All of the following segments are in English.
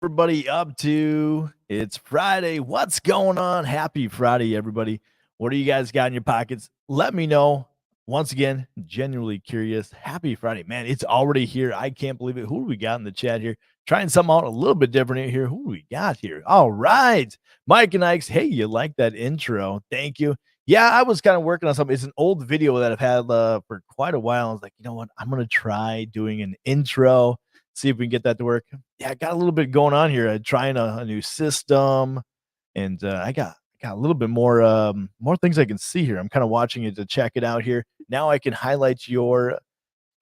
Everybody up to? It's Friday. What's going on? Happy Friday, everybody. What do you guys got in your pockets? Let me know. Once again, genuinely curious. Happy Friday, man. It's already here. I can't believe it. Who do we got in the chat here? Trying something out a little bit different here. Who do we got here? All right. Mike and Ike's. Hey, you like that intro? Thank you. Yeah, I was kind of working on something. It's an old video that I've had for quite a while. I was like, you know what? I'm going to try doing an intro, see if we can get that to work. Yeah, I got a little bit going on here. Trying a new system, and I got a little bit more things I can see here. I'm kind of watching it to check it out here. Now I can highlight your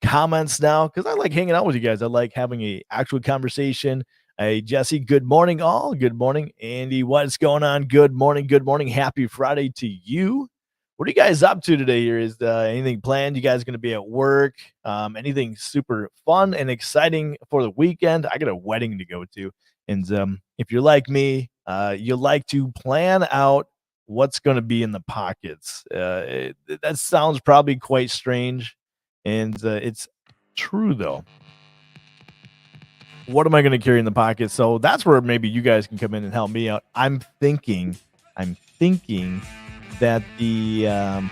comments now because I like hanging out with you guys. I like having a actual conversation. Hey, Jesse, good morning, all. Good morning, Andy. What's going on? Good morning. Good morning. Happy Friday to you. What are you guys up to today? Here is anything planned? You guys going to be at work? Anything super fun and exciting for the weekend? I got a wedding to go to, and if you're like me, you like to plan out what's going to be in the pockets. That sounds probably quite strange, and it's true though. What am I going to carry in the pocket? So that's where maybe you guys can come in and help me out. I'm thinking that the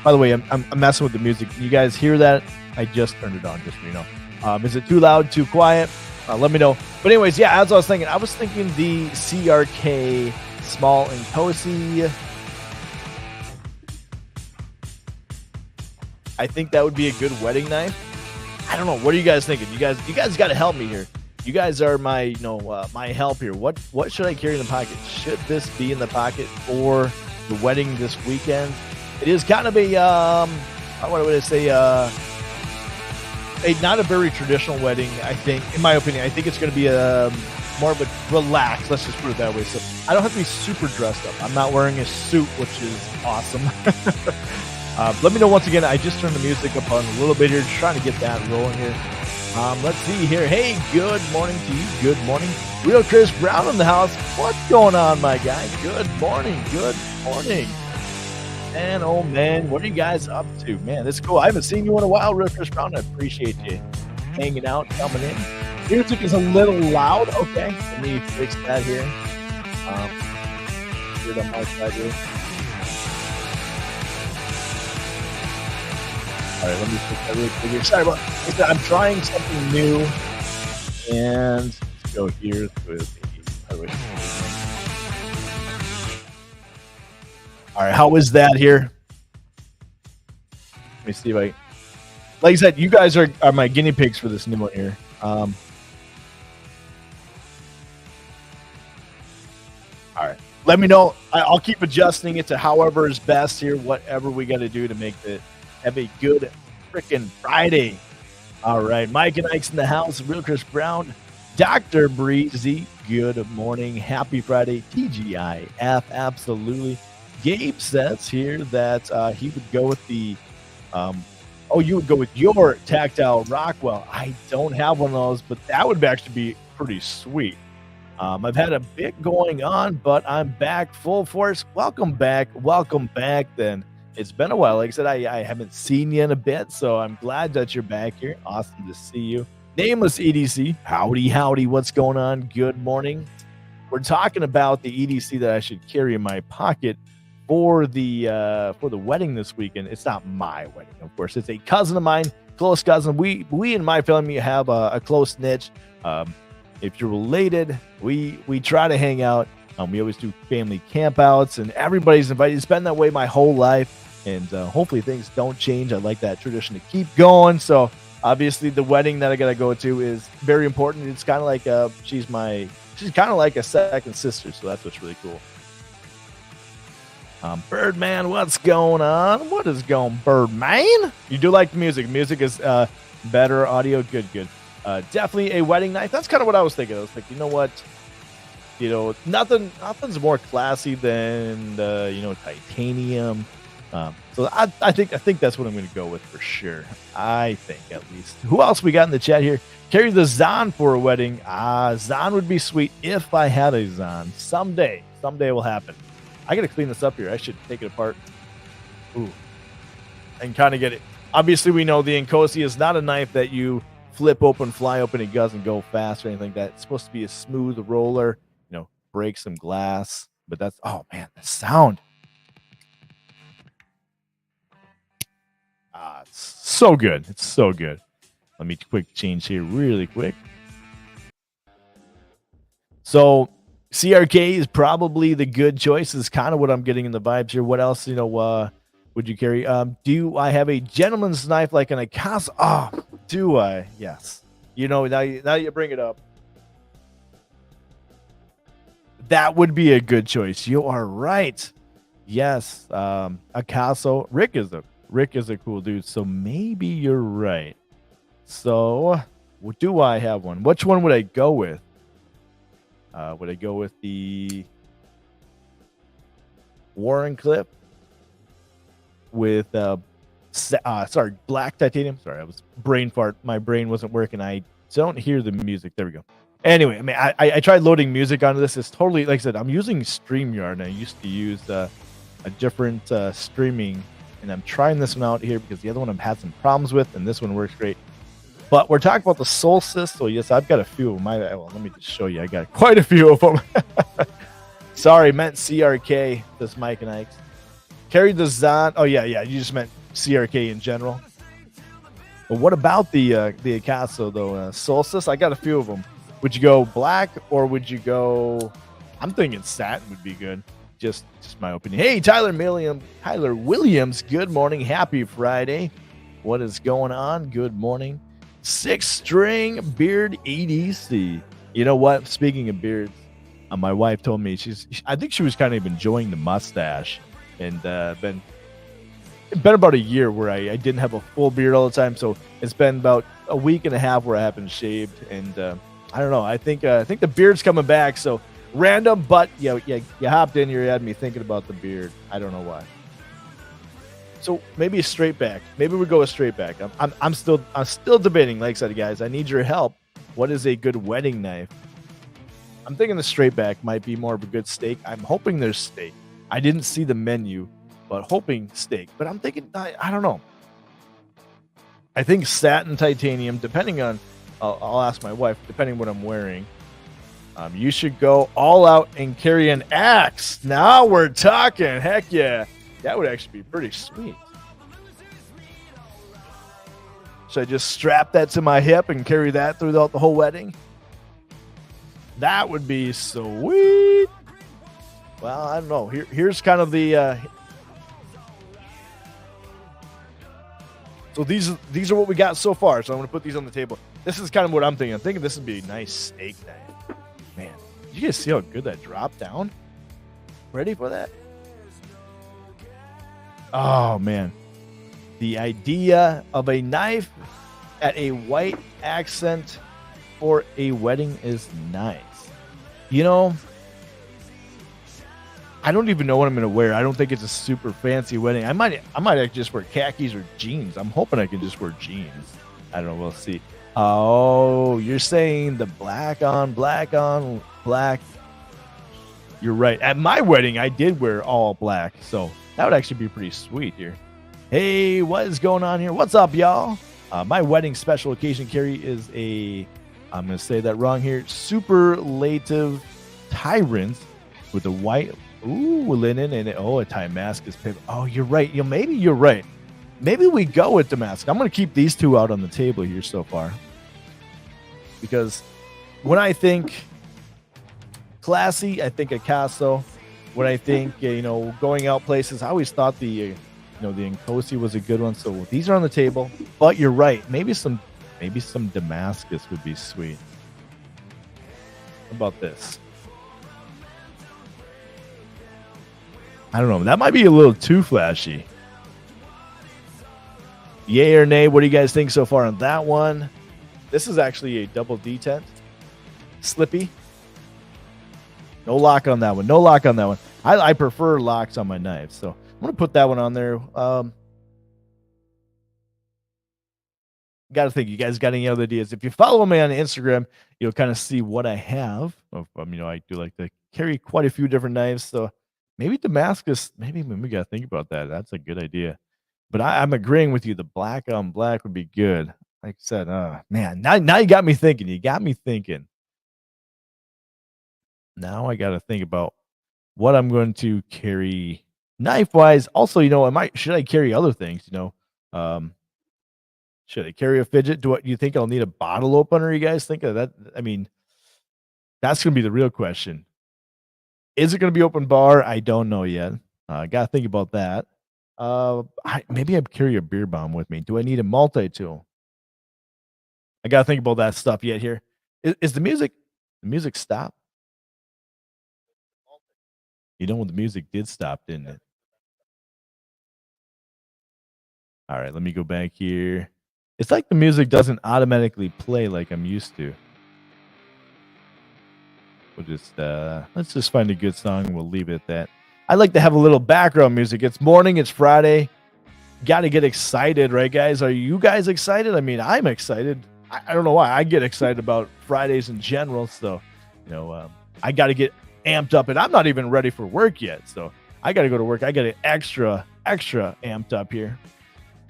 by the way, I'm messing with the music. You guys hear that? I just turned it on, just so you know. Is it too loud, too quiet? Let me know. But anyways, yeah, as I was thinking the CRK small and cozy. I think that would be a good wedding knife. I don't know. What are you guys thinking? You guys got to help me here. You guys are my, my help here. What should I carry in the pocket? Should this be in the pocket for the wedding this weekend? It is kind of what would I say? Not a very traditional wedding. I think, in my opinion, I think it's going to be more of a relaxed. Let's just put it that way. So I don't have to be super dressed up. I'm not wearing a suit, which is awesome. Let me know once again. I just turned the music up on a little bit here, just trying to get that rolling here. Let's see here. Hey, good morning to you. Good morning. Real Chris Brown in the house. What's going on, my guy? Good morning. Good morning. And oh man, what are you guys up to? Man, this is cool. I haven't seen you in a while, Real Chris Brown. I appreciate you hanging out, coming in. Music is a little loud. Okay, let me fix that here. Here on my side here. All right, let me fix that really quick here. Sorry about that. I'm trying something new. And let's go here with the. All right, how is that here? Let me see if I. Like I said, you guys are my guinea pigs for this new one here. All right, let me know. I'll keep adjusting it to however is best here. Whatever we got to do to make it. Have a good freaking Friday. All right. Mike and Ike's in the house. Real Chris Brown. Dr. Breezy. Good morning. Happy Friday. TGIF. Absolutely. Gabe says here that he would go with the you would go with your tactile Rockwell. I don't have one of those, but that would actually be pretty sweet. I've had a bit going on, but I'm back full force. Welcome back then. It's been a while. Like I said, I haven't seen you in a bit, so I'm glad that you're back here. Awesome to see you. Nameless EDC. Howdy. What's going on? Good morning. We're talking about the EDC that I should carry in my pocket for the wedding this weekend. It's not my wedding, of course. It's a cousin of mine, close cousin. We in my family have a close niche. If you're related, we try to hang out. We always do family campouts, and everybody's invited. It's been that way my whole life. And hopefully things don't change. I like that tradition to keep going. So obviously the wedding that I got to go to is very important. It's kind of like she's kind of like a second sister. So that's what's really cool. Birdman, what's going on? What is going, Birdman? You do like the music. Music is better audio. Good. Definitely a wedding knife. That's kind of what I was thinking. I was like, you know what? Nothing's more classy than titanium. So I think that's what I'm going to go with for sure. I think at least. Who else we got in the chat here? Carry the Zon for a wedding. Zon would be sweet if I had a Zon. Someday it will happen. I got to clean this up here. I should take it apart. Ooh. And kind of get it. Obviously, we know the Nkosi is not a knife that you flip open, fly open. It doesn't go fast or anything like that. It's supposed to be a smooth roller, break some glass. But that's, oh man, the sound. It's so good. It's so good. Let me quick change here really quick. So CRK is probably the good choice. Is kind of what I'm getting in the vibes here. What else, would you carry? Do I have a gentleman's knife like an Akasa? Oh, do I? Yes. Now you bring it up. That would be a good choice. You are right. Yes. Akaso. Rick is a cool dude. So maybe you're right. So do I have one? Which one would I go with? Would I go with the Warren clip with black titanium? Sorry, I was brain fart. My brain wasn't working. I don't hear the music. There we go. Anyway, I mean, I tried loading music onto this. It's totally, like I said, I'm using StreamYard, and I used to use a different streaming, and I'm trying this one out here because the other one I've had some problems with, and this one works great. But we're talking about the Solstice, so yes, I've got a few of them. Let me just show you. I got quite a few of them. Sorry, meant CRK, this Mike and Ike's. Carried the Zon. Oh, yeah, you just meant CRK in general. But what about the Akaso, though? Solstice, I got a few of them. Would you go black, or would you go... I'm thinking satin would be good. Just my opinion. Hey, Tyler Williams, good morning. Happy Friday. What is going on? Good morning. 6-string beard EDC. You know what? Speaking of beards, my wife told me I think she was kind of enjoying the mustache, and been about a year where I didn't have a full beard all the time. So it's been about a week and a half where I haven't shaved, and I don't know. I think the beard's coming back. So random, but you hopped in here, you had me thinking about the beard. I don't know why. So maybe a straight back. Maybe we go a straight back. I'm still debating. Like I said, guys, I need your help. What is a good wedding knife? I'm thinking the straight back might be more of a good steak. I'm hoping there's steak. I didn't see the menu, but hoping steak. But I'm thinking, I don't know. I think satin titanium, depending on, I'll ask my wife, depending what I'm wearing. You should go all out and carry an axe. Now we're talking. Heck yeah. That would actually be pretty sweet. Should I just strap that to my hip and carry that throughout the whole wedding? That would be sweet. Well, I don't know. Here's kind of the... So these are what we got so far. So I'm going to put these on the table. This is kind of what I'm thinking. I'm thinking this would be a nice steak knife. Man, did you guys see how good that dropped down? Ready for that? Oh, man. The idea of a knife at a white accent for a wedding is nice. I don't even know what I'm going to wear. I don't think it's a super fancy wedding. I might actually just wear khakis or jeans. I'm hoping I can just wear jeans. I don't know. We'll see. Oh, you're saying the black on black. You're right. At my wedding, I did wear all black, so that would actually be pretty sweet here. Hey, what is going on here? What's up, y'all? My wedding special occasion carry is I'm going to say that wrong here, superlative tyrant with a white, linen and a Damascus paper. Oh, you're right. Maybe you're right. Maybe we go with Damascus. I'm going to keep these two out on the table here so far. Because when I think classy, I think Akaso. When I think, going out places, I always thought the Nkosi was a good one. So these are on the table. But you're right. Maybe some Damascus would be sweet. How about this? I don't know. That might be a little too flashy. Yay or nay? What do you guys think so far on that one? This is actually a double detent. Slippy. No lock on that one. I prefer locks on my knives. So I'm going to put that one on there. Got to think, you guys got any other ideas? If you follow me on Instagram, you'll kind of see what I have. I do like to carry quite a few different knives. So maybe Damascus, maybe we got to think about that. That's a good idea. But I'm agreeing with you. The black on black would be good. like I said, man, now you got me thinking. You got me thinking. Now I got to think about what I'm going to carry knife wise. Also, should I carry other things? Should I carry a fidget? Do you think I'll need a bottle opener? You guys think of that? I mean, that's gonna be the real question. Is it gonna be open bar? I don't know yet. I gotta think about that. Maybe I carry a beer bomb with me. Do I need a multi tool? I gotta think about that stuff yet. Here is the music stop? The music did stop, didn't it? All right, let me go back here. It's like the music doesn't automatically play like I'm used to. Let's just find a good song and we'll leave it at that. I like to have a little background music. It's morning, it's Friday. Got to get excited, right, guys? Are you guys excited? I mean, I'm excited. I don't know why. I get excited about Fridays in general. So, I got to get amped up, and I'm not even ready for work yet. So, I got to go to work. I got to extra amped up here.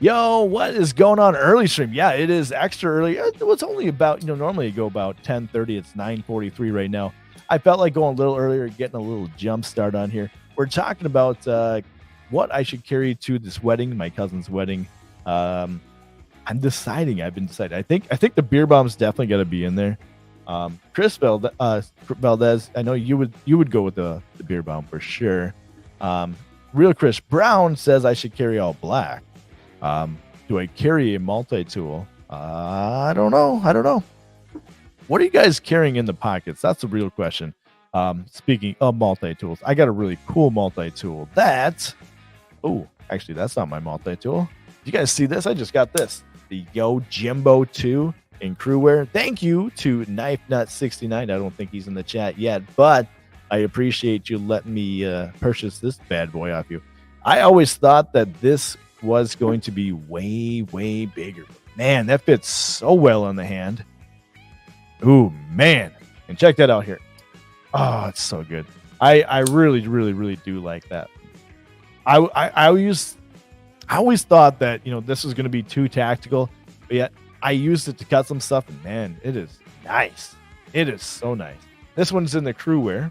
Yo, what is going on? Early stream. Yeah, it is extra early. It was only about, normally you go about 10:30. It's 9:43 right now. I felt like going a little earlier, getting a little jump start on here. We're talking about what I should carry to this wedding, my cousin's wedding. I'm deciding. I've been deciding. I think the beer bomb's definitely got to be in there. Chris Valdez, I know you would go with the beer bomb for sure. Real Chris Brown says I should carry all black. Do I carry a multi tool? I don't know. What are you guys carrying in the pockets? That's the real question. Speaking of multi tools, I got a really cool multi tool. Actually, that's not my multi tool. You guys see this? I just got this. The Yo Jimbo 2 in crewwear. Thank you to Knife Nut 69. I don't think he's in the chat yet, but I appreciate you letting me purchase this bad boy off you. I always thought that this was going to be way, way bigger. Man, that fits so well on the hand. Ooh, man. And check that out here. Oh, it's so good. I really, really, really do like that. I always thought that, this was going to be too tactical, but yet I used it to cut some stuff, and man, it is nice. It is so nice. This one's in the crewwear.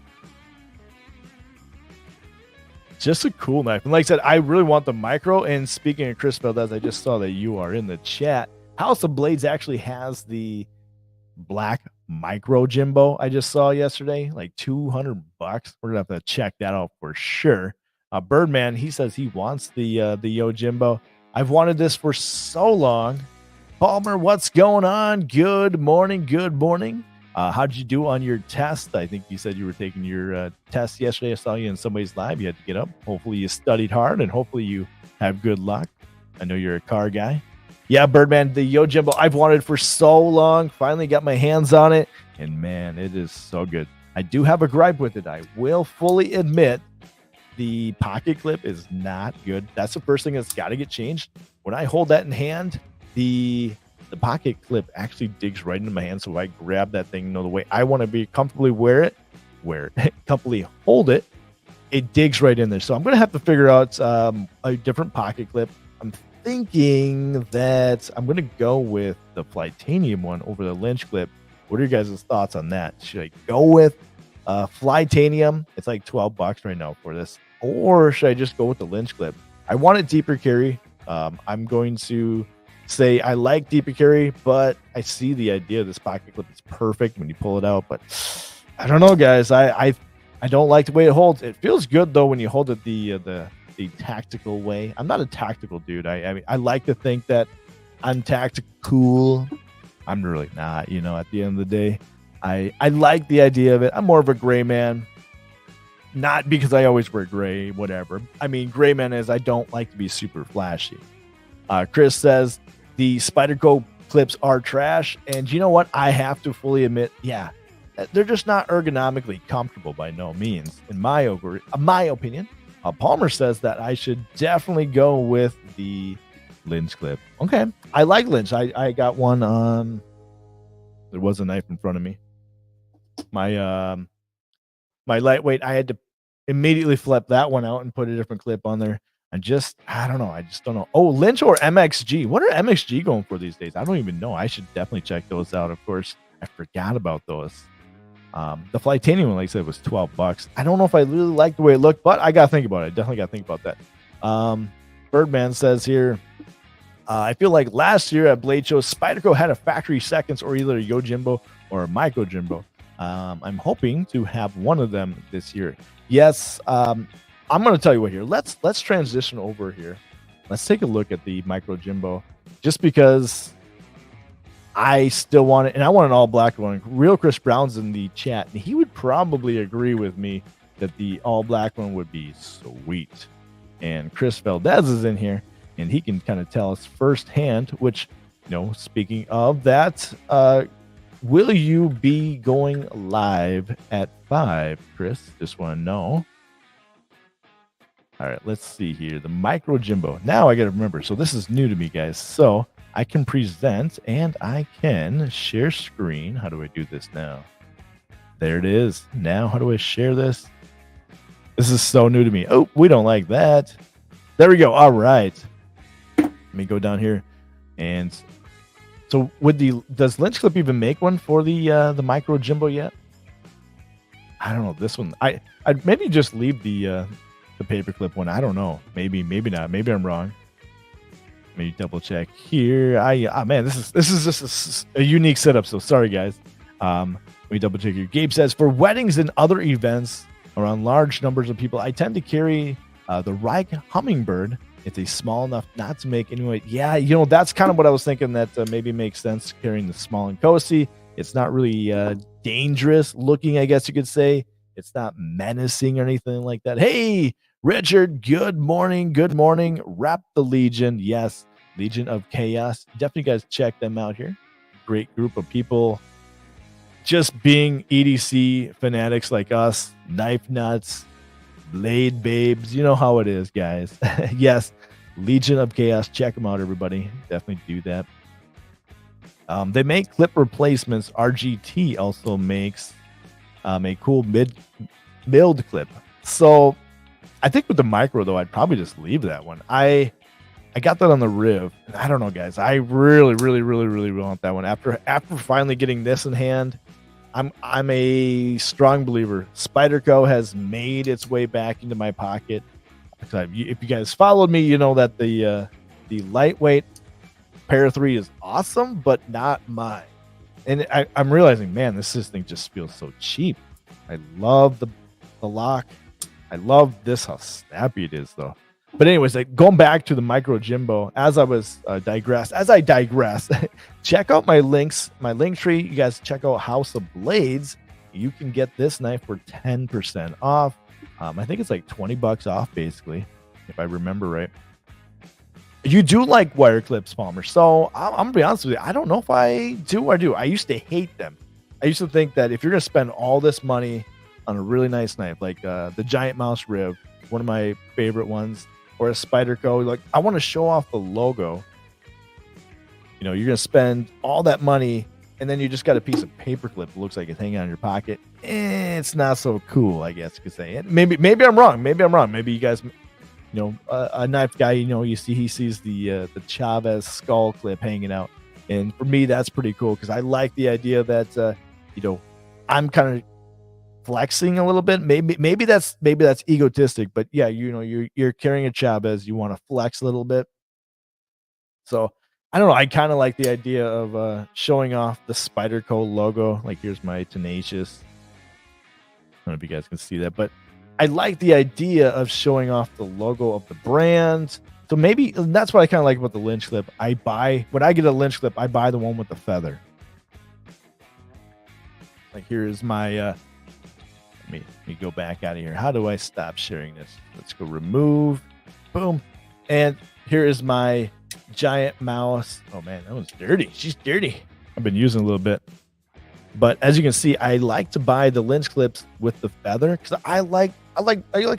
Just a cool knife. And like I said, I really want the micro. And speaking of Chris Valdez, I just saw that you are in the chat. House of Blades actually has the black micro Jimbo I just saw yesterday, like $200. We're gonna have to check that out for sure. Birdman, he says he wants the Yo Jimbo. I've wanted this for so long. Palmer, what's going on? Good morning. How did you do on your test? I think you said you were taking your test yesterday. I saw you in somebody's live. You had to get up. Hopefully you studied hard, and hopefully you have good luck. I know you're a car guy. Yeah, Birdman, the Yo Jimbo, I've wanted for so long. Finally got my hands on it, and man, it is so good. I do have a gripe with it. I will fully admit the pocket clip is not good. That's the first thing that's got to get changed. When I hold that in hand, the pocket clip actually digs right into my hand. So if I grab that thing, the way I want to be comfortably comfortably hold it, it digs right in there. So I'm going to have to figure out a different pocket clip. I'm thinking that I'm going to go with the Flytanium one over the Lynch clip. What are your guys' thoughts on that? Should I go with Flytanium? It's like $12 right now for this. Or should I just go with the Lynch clip? I want a deeper carry. I'm going to say I like deeper carry, but I see the idea of this pocket clip. It's perfect when you pull it out, but I don't know, guys. I don't like the way it holds. It feels good though when you hold it the tactical way. I'm not a tactical dude. I mean, I like to think that I'm tactical. I'm really not. At the end of the day, I like the idea of it. I'm more of a gray man. Not because I always wear gray, whatever. I mean, gray man is I don't like to be super flashy. Chris says the Spyderco clips are trash. And you know what? I have to fully admit, yeah, they're just not ergonomically comfortable by no means, in my opinion. Palmer says that I should definitely go with the Lynch clip. Okay. I like Lynch. I got one. There was a knife in front of me. My lightweight, I had to immediately flip that one out and put a different clip on there. I don't know. I just don't know. Oh, Lynch or MXG. What are MXG going for these days? I don't even know. I should definitely check those out. Of course, I forgot about those. The Flightanium one, like I said, was $12. I don't know if I really like the way it looked, but I got to think about it. I definitely got to think about that. Birdman says here, I feel like last year at Blade Show, Spyderco had a factory seconds or either a Yojimbo or a Micro Jimbo. I'm hoping to have one of them this year. Yes, I'm going to tell you what here. Let's transition over here. Let's take a look at the Micro Jimbo, just because I still want it, and I want an all black one. Real Chris Brown's in the chat, and he would probably agree with me that the all black one would be sweet. And Chris Valdez is in here, and he can kind of tell us firsthand, which, speaking of that, will you be going live at 5, Chris? Just want to know. All right, let's see here. The Micro Jimbo. Now I got to remember. So this is new to me, guys. So I can present and I can share screen. How do I do this now? There it is. Now, how do I share this? This is so new to me. Oh, we don't like that. There we go. All right. Let me go down here. And so does Lynch Clip even make one for the Micro Jimbo yet? I don't know. This one, I'd maybe just leave the paperclip one. I don't know. Maybe not. Maybe I'm wrong. Let me double check here. Man, this is just a unique setup. So sorry, guys. Let me double check here. Gabe says, for weddings and other events around large numbers of people, I tend to carry the Reich Hummingbird. It's a small enough not to make any weight. Yeah, that's kind of what I was thinking, that maybe makes sense, carrying the small Nkosi. It's not really dangerous looking, I guess you could say. It's not menacing or anything like that. Hey, Richard, good morning. Good morning. Wrap the Legion. Yes, Legion of Chaos. Definitely guys check them out here. Great group of people. Just being EDC fanatics like us, knife nuts, blade babes. You know how it is, guys. Yes, Legion of Chaos. Check them out, everybody. Definitely do that. They make clip replacements. RGT also makes a cool build clip. So I think with the Micro, though, I'd probably just leave that one. I got that on the Riv. I don't know, guys. I really, really, really, really want that one. After finally getting this in hand, I'm a strong believer. Spyderco has made its way back into my pocket. If you guys followed me, you know that the lightweight Para 3 is awesome, but not mine. And I'm realizing, man, this thing just feels so cheap. I love the lock. I love this, how snappy it is, though. But anyways, going back to the Micro Jimbo, as I digress, check out my links, my link tree. You guys check out House of Blades. You can get this knife for 10% off. I think it's like $20 off, basically, if I remember right. You do like wire clips, Palmer. So I'm gonna be honest with you. I don't know if I do or do. I used to hate them. I used to think that if you're gonna spend all this money on a really nice knife, like the Giant Mouse Riv, one of my favorite ones, or a Spyderco, like I want to show off the logo. You're gonna spend all that money, and then you just got a piece of paperclip that looks like it's hanging out in your pocket. It's not so cool, I guess you could say. Maybe I'm wrong. Maybe you guys, a knife guy, he sees the Chavez skull clip hanging out, and for me that's pretty cool because I like the idea that I'm kind of flexing a little bit. Maybe that's egotistic, but yeah, you're carrying a Chavez, you want to flex a little bit. So I don't know. I kind of like the idea of showing off the Spyderco logo. Like here's my Tenacious. I don't know if you guys can see that, but I like the idea of showing off the logo of the brand. So maybe that's what I kind of like about the Lynch clip. When I get a Lynch clip, I buy the one with the feather. Like here's my let me go back out of here. How do I stop sharing this? Let's go remove. Boom. And here is my Giant Mouse. Oh man, that one's dirty. She's dirty. I've been using a little bit. But as you can see, I like to buy the Lynch clips with the feather because I like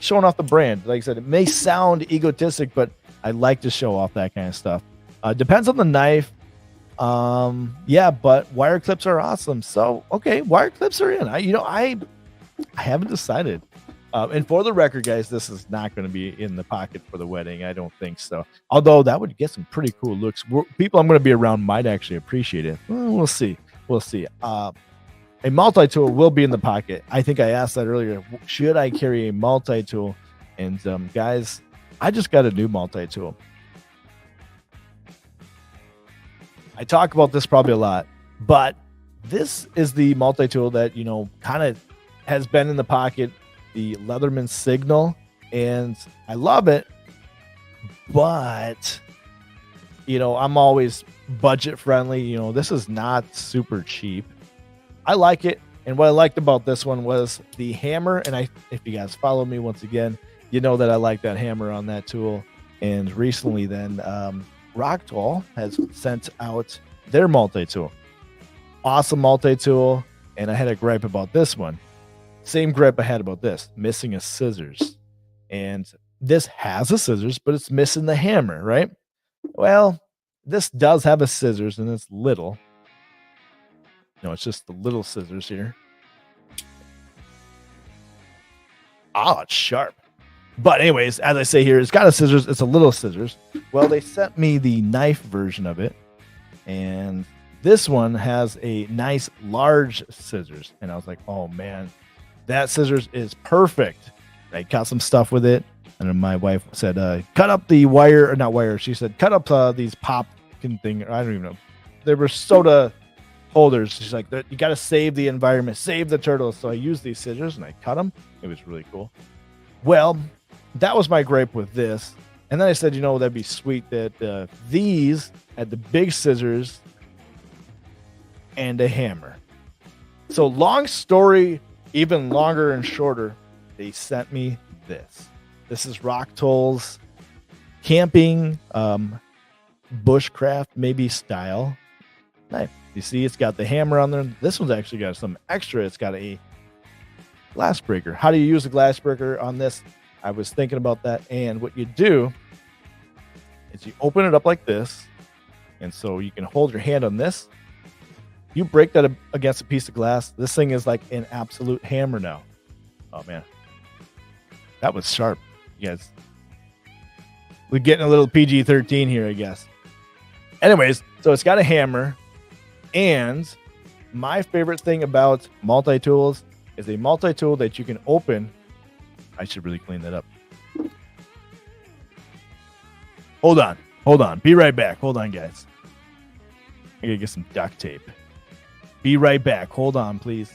showing off the brand. Like I said, it may sound egotistic, but I like to show off that kind of stuff. Depends on the knife. Yeah, but wire clips are awesome. So okay, wire clips are in. I haven't decided. And for the record, guys, this is not going to be in the pocket for the wedding. I don't think so. Although that would get some pretty cool looks. People I'm going to be around might actually appreciate it. Well, we'll see. We'll see. A multi-tool will be in the pocket. I think I asked that earlier. Should I carry a multi-tool? And guys, I just got a new multi-tool. I talk about this probably a lot, but this is the multi-tool that, kind of has been in the pocket, the Leatherman Signal, and I love it, but, I'm always budget friendly. This is not super cheap. I like it, and what I liked about this one was the hammer, and if you guys follow me once again, you know that I like that hammer on that tool, and recently then, Rocktool has sent out their multi-tool. Awesome multi-tool, and I had a gripe about this one. Same gripe I had about this, missing a scissors. And this has a scissors, but it's missing the hammer, right? Well, this does have a scissors, and it's little. No, it's just the little scissors here. It's sharp. But anyways, as I say here, it's got a scissors. It's a little scissors. Well, they sent me the knife version of it, and this one has a nice large scissors. And I was like, oh man, that scissors is perfect. I cut some stuff with it, and then my wife said, cut up the wire, or not wire. She said, cut up these popkin thing. I don't even know. They were soda holders. She's like, you got to save the environment, save the turtles. So I used these scissors and I cut them. It was really cool. Well, that was my gripe with this. And then I said, that'd be sweet that these had the big scissors and a hammer. So long story, even longer and shorter, they sent me this. This is Rocktool's camping bushcraft maybe style knife. You see, it's got the hammer on there. This one's actually got some extra. It's got a glass breaker. How do you use a glass breaker on this? I was thinking about that. And what you do is you open it up like this. And so you can hold your hand on this. You break that against a piece of glass. This thing is like an absolute hammer now. Oh, man. That was sharp. You guys, we're getting a little PG-13 here, I guess. Anyways, so it's got a hammer. And my favorite thing about multi-tools is a multi-tool that you can open. I should really clean that up. Hold on. Be right back. Hold on, guys. I gotta get some duct tape. Be right back. Hold on, please.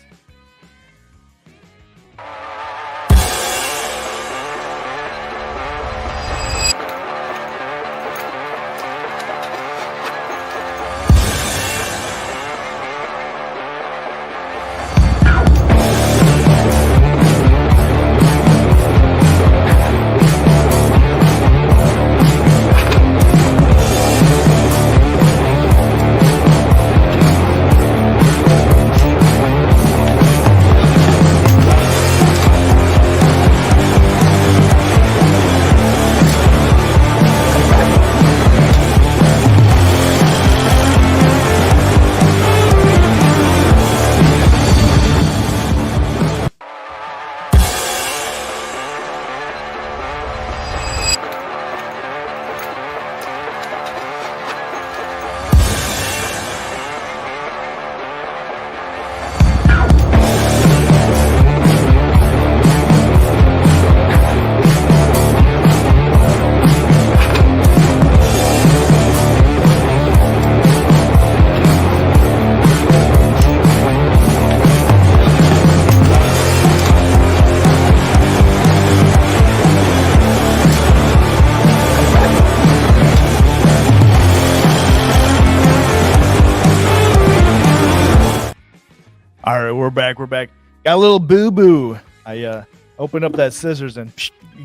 All right, we're back. Got a little boo-boo. I opened up that scissors and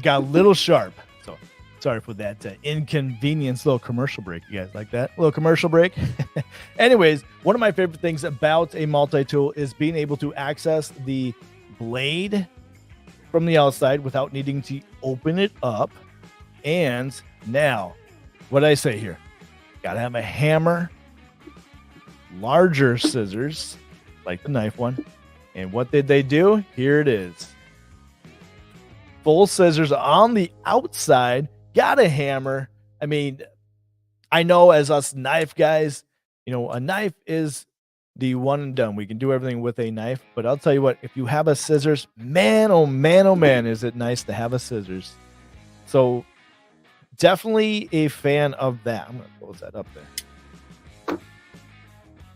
got a little sharp. So sorry for that inconvenience. Little commercial break. You guys like that? Little commercial break? Anyways, one of my favorite things about a multi-tool is being able to access the blade from the outside without needing to open it up. And now, what did I say here? Got to have a hammer, larger scissors, like the knife one. And what did they do? Here it is. full scissors on the outside. Got a hammer. I mean, I know as us knife guys, a knife is the one and done. We can do everything with a knife, but I'll tell you what, if you have a scissors, man, oh man, oh man, is it nice to have a scissors. So definitely a fan of that. I'm going to close that up there.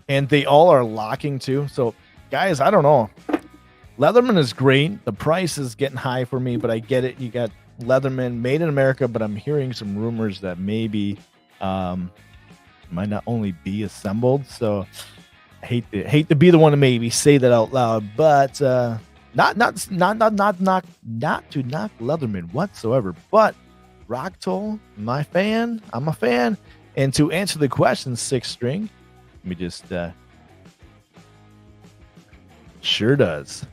And they all are locking too. So guys, I don't know. Leatherman is great. The price is getting high for me, but I get it. You got Leatherman made in America, but I'm hearing some rumors that maybe might not only be assembled. So I hate to be the one to maybe say that out loud, but not to knock Leatherman whatsoever. But Rock Toll, I'm a fan. And to answer the question, 6 string, let me just sure does.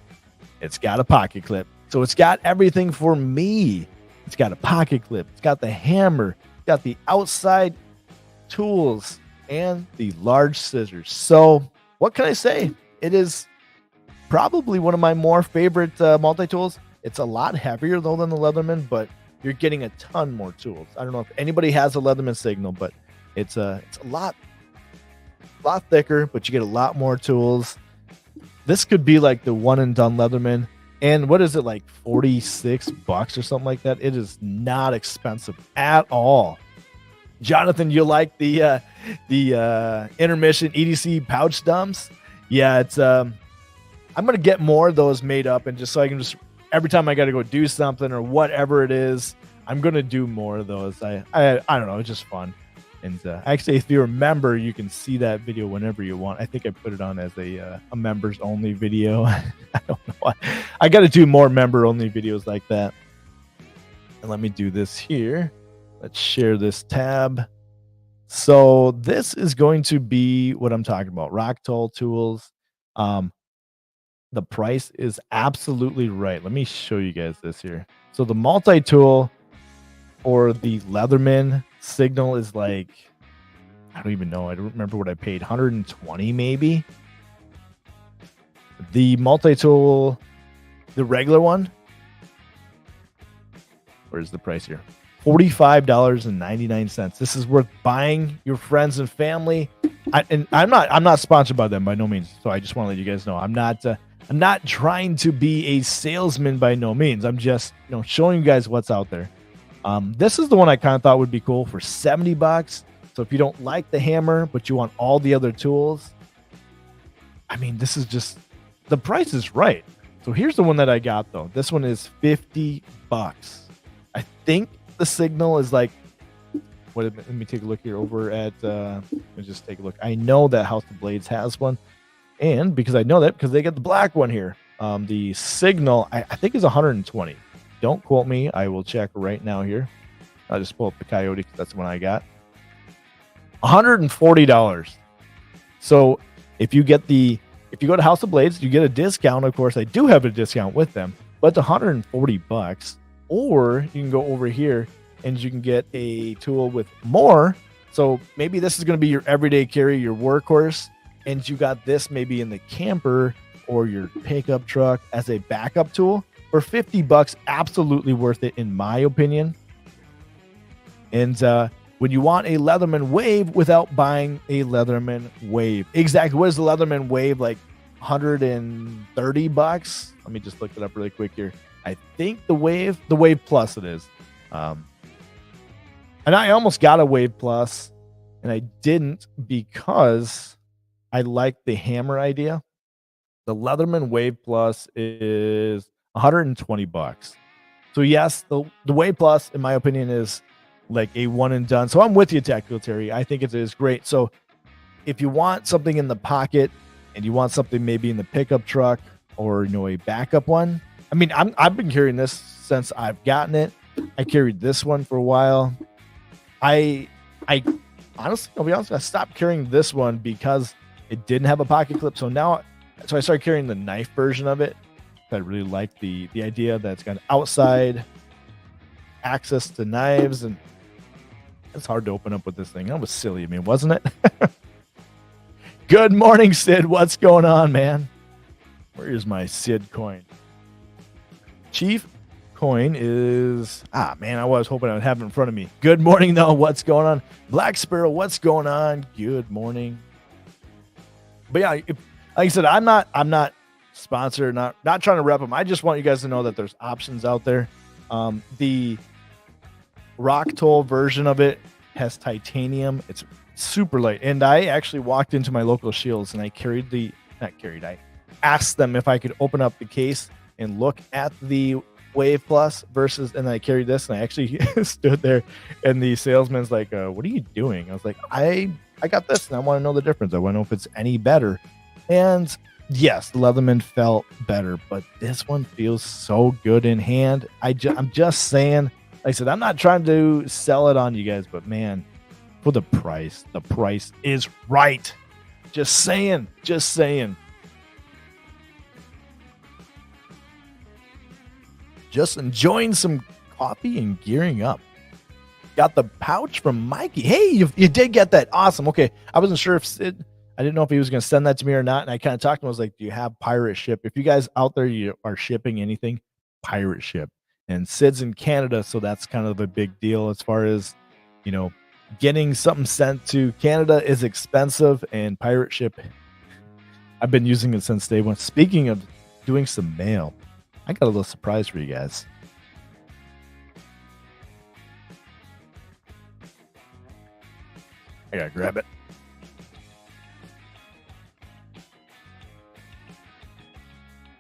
It's got a pocket clip. So it's got everything for me. It's got a pocket clip. It's got the hammer. It's got the outside tools and the large scissors. So what can I say? It is probably one of my more favorite multi-tools. It's a lot heavier though than the Leatherman, but you're getting a ton more tools. I don't know if anybody has a Leatherman Signal, but it's a lot thicker, but you get a lot more tools. This could be like the one and done Leatherman. And what is it, like $46 or something like that? It is not expensive at all. Jonathan, you like the intermission EDC pouch dumps? Yeah, it's I'm gonna get more of those made up, and just so I can just every time I got to go do something or whatever it is, I'm gonna do more of those. I don't know, it's just fun. And actually, if you remember, you can see that video whenever you want. I think I put it on as a members only video. I don't know. I got to do more member only videos like that. And let me do this here. Let's share this tab. So this is going to be what I'm talking about. Rock Toll tools. The price is absolutely right. Let me show you guys this here. So the multi-tool or the Leatherman Signal is like, I don't even know. I don't remember what I paid. 120 maybe. The multi-tool, the regular one. Where's the price here? $45.99. This is worth buying your friends and family. I'm not sponsored by them by no means. So I just want to let you guys know I'm not trying to be a salesman by no means. I'm just showing you guys what's out there. This is the one I kind of thought would be cool for $70. So if you don't like the hammer, but you want all the other tools, I mean, this is just, the price is right. So here's the one that I got though. This one is $50. I think the Signal is like, let me take a look here over at, let me just take a look. I know that House of Blades has one. And because I know that, because they got the black one here. The Signal, I think is 120. Don't quote me. I will check right now here. I'll just pull up the Coyote because that's the one I got. $140. So if you go to House of Blades, you get a discount. Of course, I do have a discount with them, but it's $140. Or you can go over here and you can get a tool with more. So maybe this is going to be your everyday carry, your workhorse, and you got this maybe in the camper or your pickup truck as a backup tool. For $50, absolutely worth it in my opinion. And when you want a Leatherman Wave without buying a Leatherman Wave, exactly what is the Leatherman Wave, like $130? Let me just look it up really quick here. I think the Wave Plus it is. And I almost got a Wave Plus, and I didn't because I like the hammer idea. The Leatherman Wave Plus is $120. So yes, the Wave Plus, in my opinion, is like a one and done. So I'm with you, Tactical Terry. I think it is great. So if you want something in the pocket and you want something maybe in the pickup truck or a backup one, I mean, I've been carrying this since I've gotten it. I carried this one for a while. I honestly, I'll be honest, I stopped carrying this one because it didn't have a pocket clip. So I started carrying the knife version of it. I really like the idea that it's got outside access to knives, and it's hard to open up with this thing. That was silly of me, wasn't it? Good morning, Sid. What's going on, man? Where is my Sid coin? Chief coin is, man, I was hoping I would have it in front of me. Good morning, though. What's going on? Black Sparrow, what's going on? Good morning. But yeah, like I said, I'm not sponsored, not trying to rep them. I just want you guys to know that there's options out there. The rock toll version of it has titanium. It's super light. And I actually walked into my local Shields and I I asked them if I could open up the case and look at the Wave Plus versus, and I carried this, and I actually stood there, and the salesman's like, what are you doing? I was like, I got this, and I want to know the difference. I want to know if it's any better. And yes, the Leatherman felt better, but this one feels so good in hand. I'm just saying, like I said, I'm not trying to sell it on you guys, but man, for the price is right. Just saying. Just enjoying some coffee and gearing up. Got the pouch from Mikey. Hey, you did get that. Awesome. Okay. I wasn't sure I didn't know if he was going to send that to me or not. And I kind of talked to him. I was like, do you have pirate ship? If you guys out there, you are shipping anything, pirate ship. And Sid's in Canada. So that's kind of a big deal as far as, getting something sent to Canada is expensive, and pirate ship, I've been using it since day one. Speaking of doing some mail, I got a little surprise for you guys. I gotta grab it.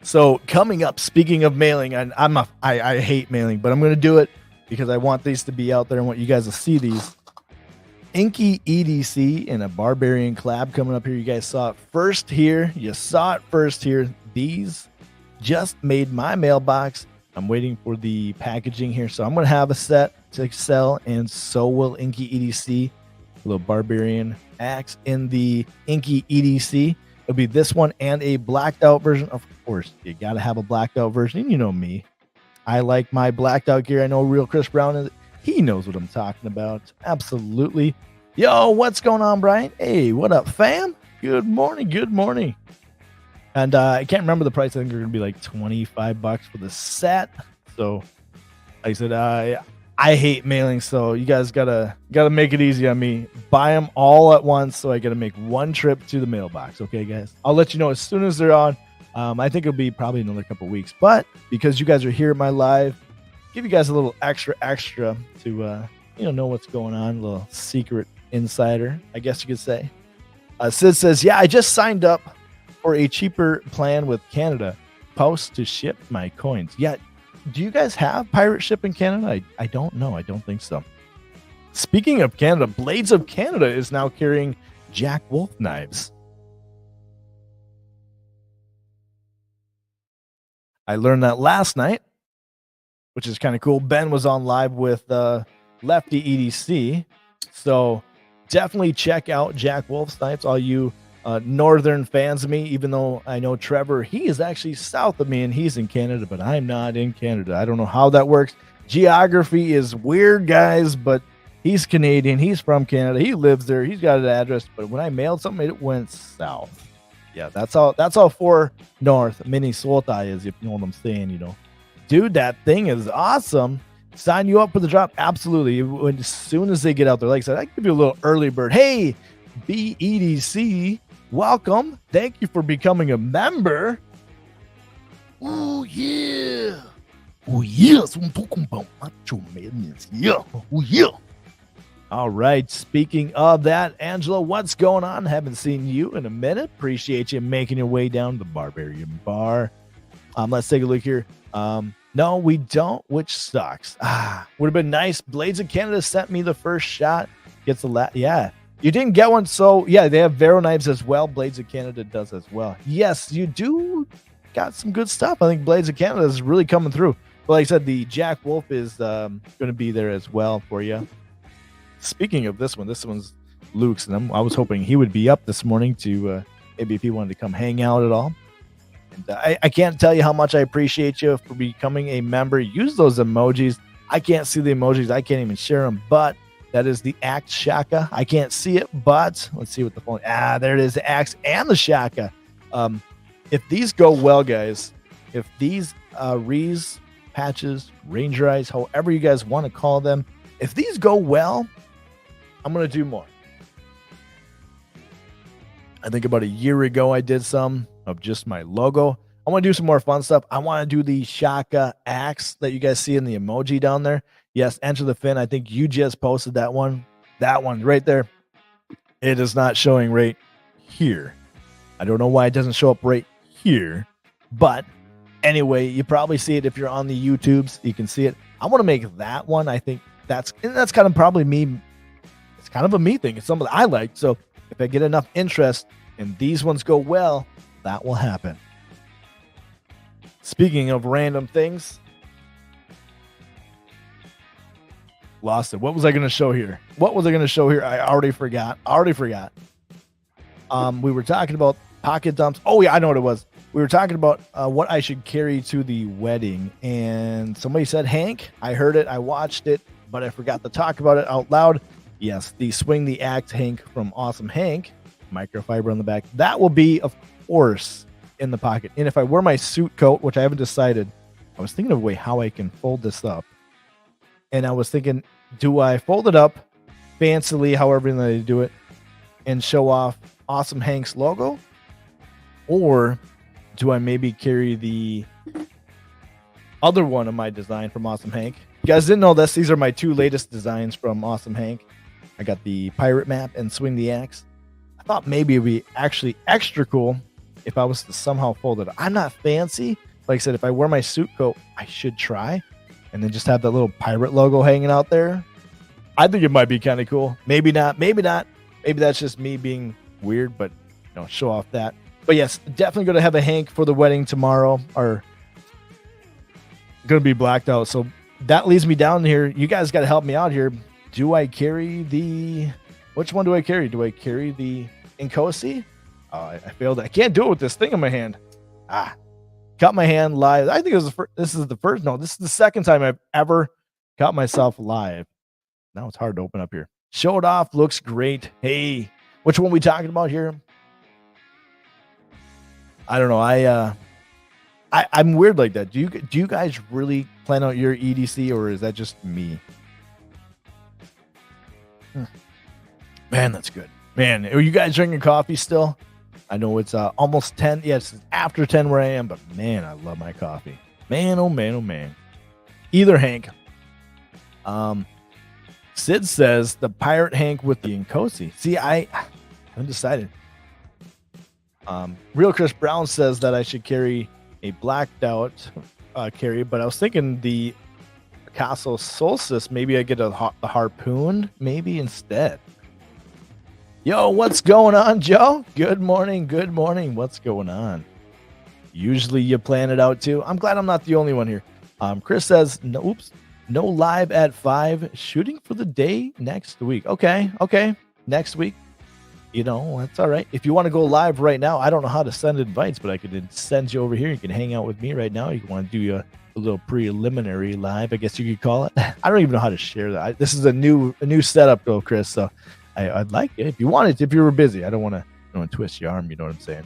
So coming up, speaking of mailing, and I hate mailing, but I'm gonna do it because I want these to be out there. I want you guys to see these. Inky EDC and a Barbarian collab coming up here. You guys saw it first here. These just made my mailbox. I'm waiting for the packaging here. So I'm going to have a set to sell, and so will Inky EDC. A little Barbarian axe in the Inky EDC. It'll be this one and a blacked out version. Of course, you got to have a blacked out version. And you know me. I like my blacked out gear. I know Real Chris Brown is. He knows what I'm talking about. Absolutely. Yo, what's going on, Brian? Hey, what up, fam? Good morning. And I can't remember the price. I think they're going to be like $25 for the set. So, like I said, I hate mailing, so you guys gotta make it easy on me. Buy them all at once, so I gotta make one trip to the mailbox. Okay, guys? I'll let you know as soon as they're on. I think it'll be probably another couple weeks. But because you guys are here in my live, give you guys a little extra to know what's going on, a little secret insider, I guess you could say. Sid says, yeah, I just signed up for a cheaper plan with Canada Post to ship my coins. Yeah, do you guys have pirate ship in Canada? I don't know. I don't think so. Speaking of Canada, Blades of Canada is now carrying Jack Wolf knives. I learned that last night, which is kind of cool. Ben was on live with Lefty EDC. So definitely check out Jack Wolf's knives, all you northern fans of me, even though I know Trevor, he is actually south of me and he's in Canada, but I'm not in Canada. I don't know how that works. Geography is weird, guys, but he's Canadian. He's from Canada. He lives there. He's got an address, but when I mailed something, it went south. Yeah, that's how far north Minnesota is, if you know what I'm saying, Dude, that thing is awesome. Sign you up for the drop? Absolutely. As soon as they get out there, like I said, I give you a little early bird. Hey, BEDC, welcome. Thank you for becoming a member. Oh, yeah. Oh, yes. I'm talking about Macho Madness. Yeah. Oh, yeah. All right. Speaking of that, Angela, what's going on? Haven't seen you in a minute. Appreciate you making your way down to the Barbarian Bar. Let's take a look here. No, we don't, which sucks. Would have been nice. Blades of Canada sent me the first shot. Gets the yeah. You didn't get one, so yeah, they have Vero knives as well. Blades of Canada does as well. Yes, you do got some good stuff. I think Blades of Canada is really coming through. But like I said, the Jack Wolf is going to be there as well for you. Speaking of this one's Luke's, and I was hoping he would be up this morning to maybe if he wanted to come hang out at all. And I can't tell you how much I appreciate you for becoming a member. Use those emojis. I can't see the emojis. I can't even share them, but that is the Axe Shaka. I can't see it, but let's see what the phone. There it is, the Axe and the Shaka. If these go well, guys, if these Rees patches, ranger eyes, however you guys want to call them. If these go well, I'm going to do more. I think about a year ago, I did some of just my logo. I want to do some more fun stuff. I want to do the Shaka axe that you guys see in the emoji down there. Yes, enter the fin. I think you just posted that one. That one right there. It is not showing right here. I don't know why it doesn't show up right here. But anyway, you probably see it if you're on the YouTubes. You can see it. I want to make that one. I think that's kind of probably me. It's kind of a me thing. It's something I like. So if I get enough interest and these ones go well, that will happen. Speaking of random things, lost it. What was I going to show here? I already forgot. We were talking about pocket dumps. Oh yeah, I know what it was. We were talking about what I should carry to the wedding, and somebody said Hank. I heard it, I watched it, but I forgot to talk about it out loud. Yes, the Swing the Axe Hank from Awesome Hank, microfiber on the back. That will be, of course, in the pocket. And if I wear my suit coat, which I haven't decided, I was thinking of a way how I can fold this up. And I was thinking, do I fold it up fancily, however they do it, and show off Awesome Hank's logo? Or do I maybe carry the other one of my design from Awesome Hank? You guys didn't know this. These are my two latest designs from Awesome Hank. I got the pirate map and Swing the Axe. I thought maybe it'd be actually extra cool if I was to somehow fold it. I'm not fancy. Like I said, if I wear my suit coat, I should try. And then just have that little pirate logo hanging out there. I think it might be kind of cool. Maybe not. Maybe that's just me being weird, but show off that. But yes, definitely going to have a Hank for the wedding tomorrow, or going to be blacked out. So that leads me down here. You guys got to help me out here. Do I carry which one do I carry? Do I carry the Inkosi? Oh, I failed. I can't do it with this thing in my hand. Cut my hand live. I think this is the second time I've ever cut myself live. Now it's hard to open up here. Show it off. Looks great. Hey, which one we talking about here? I don't know. I'm weird like that. Do you guys really plan out your EDC, or is that just me? Man, that's good. Man, are you guys drinking coffee still? I know it's almost 10. Yes, it's after 10 where I am, but man, I love my coffee. Man, oh man, oh man. Either Hank. Sid says the pirate Hank with the Inkosi. See, I haven't decided. Real Chris Brown says that I should carry a blacked out carry, but I was thinking the Picasso Solstice. Maybe I get the harpoon maybe instead. Yo, what's going on, Joe? Good morning. What's going on? Usually you plan it out too. I'm glad I'm not the only one here. Chris says, no live at 5. Shooting for the day next week. Okay. Next week. That's all right. If you want to go live right now, I don't know how to send invites, but I could send you over here. You can hang out with me right now. You want to do a little preliminary live, I guess you could call it. I don't even know how to share that. This is a new setup though, Chris. So I'd like it if you wanted. If you were busy, I don't want to twist your arm. You know what I'm saying?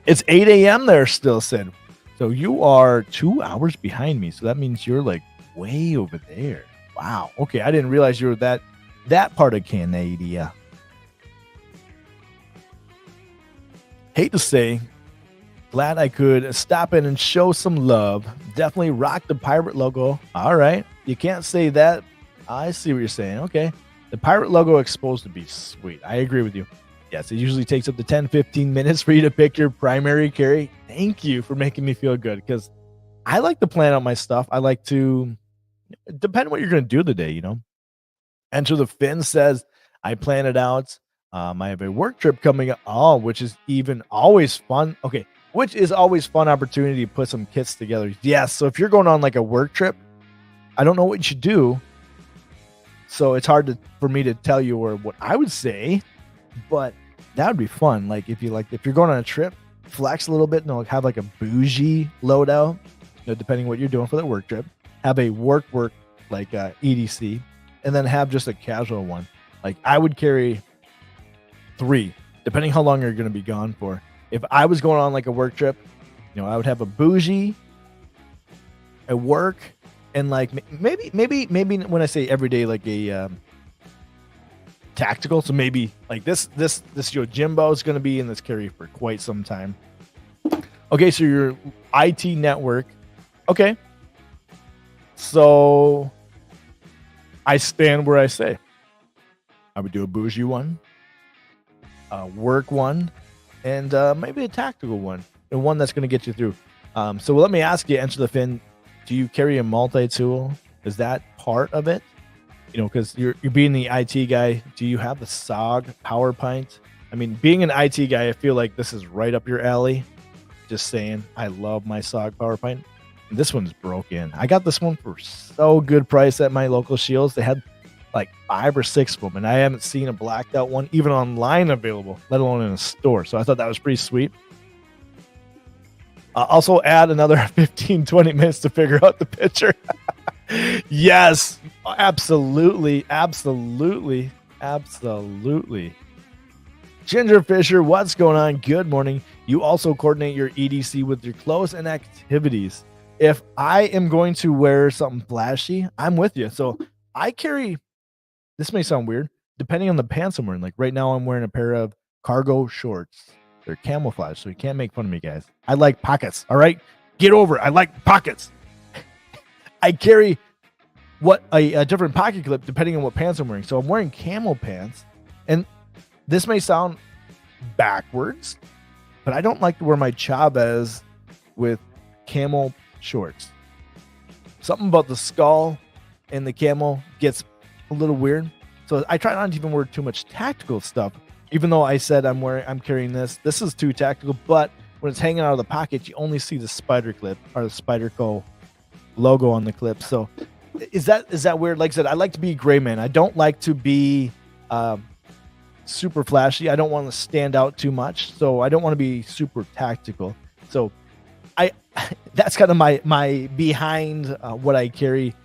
It's 8 a.m. there still, Sid. So you are 2 hours behind me. So that means you're like way over there. Wow. Okay, I didn't realize you were that part of Canada. Hate to say, glad I could stop in and show some love. Definitely rock the pirate logo. All right, you can't say that. I see what you're saying. Okay. The pirate logo exposed to be sweet. I agree with you. Yes, it usually takes up to 10-15 minutes for you to pick your primary carry. Thank you for making me feel good, because I like to plan out my stuff. I like to, depend on what you're going to do the day, Enter the Fin says, I plan it out. I have a work trip coming up, which is even always fun. Okay, which is always fun opportunity to put some kits together. Yes, so if you're going on like a work trip, I don't know what you should do. So it's hard for me to tell you or what I would say, but that would be fun. Like if you're going on a trip, flex a little bit and have like a bougie loadout, depending what you're doing for that work trip. Have a work like EDC, and then have just a casual one. Like I would carry 3, depending how long you're going to be gone for. If I was going on like a work trip, I would have a bougie, at work, and like maybe when I say every day, like a tactical. So maybe like this Jimbo is going to be in this carry for quite some time. Okay, so your IT network. Okay, so I stand where I say. I would do a bougie one, a work one, and maybe a tactical one, and one that's going to get you through. So let me ask you, Enter the Fin, do you carry a multi-tool? Is that part of it? You know, because you're being the IT guy. Do you have the SOG power pint? I mean, being an IT guy, I feel like this is right up your alley. Just saying, I love my SOG power pint. And this one's broken. I got this one for so good price at my local Shields. They had like 5 or 6 of them, and I haven't seen a blacked out one even online available, let alone in a store. So I thought that was pretty sweet. Also add another 15-20 minutes to figure out the picture. Yes, absolutely. Ginger Fisher, what's going on? Good morning. You also coordinate your EDC with your clothes and activities. If I am going to wear something flashy, I'm with you. So I carry, this may sound weird, depending on the pants I'm wearing. Like right now I'm wearing a pair of cargo shorts. They're camouflage, so you can't make fun of me, guys. I like pockets, all right? Get over it. I like pockets. I carry a different pocket clip depending on what pants I'm wearing. So I'm wearing camel pants, and this may sound backwards, but I don't like to wear my Chavez with camel shorts. Something about the skull and the camel gets a little weird. So I try not to even wear too much tactical stuff. Even though I said I'm carrying this. This is too tactical, but when it's hanging out of the pocket, you only see the Spider clip or the Spyderco logo on the clip. So is that weird? Like I said, I like to be a gray man. I don't like to be super flashy. I don't want to stand out too much. So I don't want to be super tactical. So that's kind of my behind what I carry,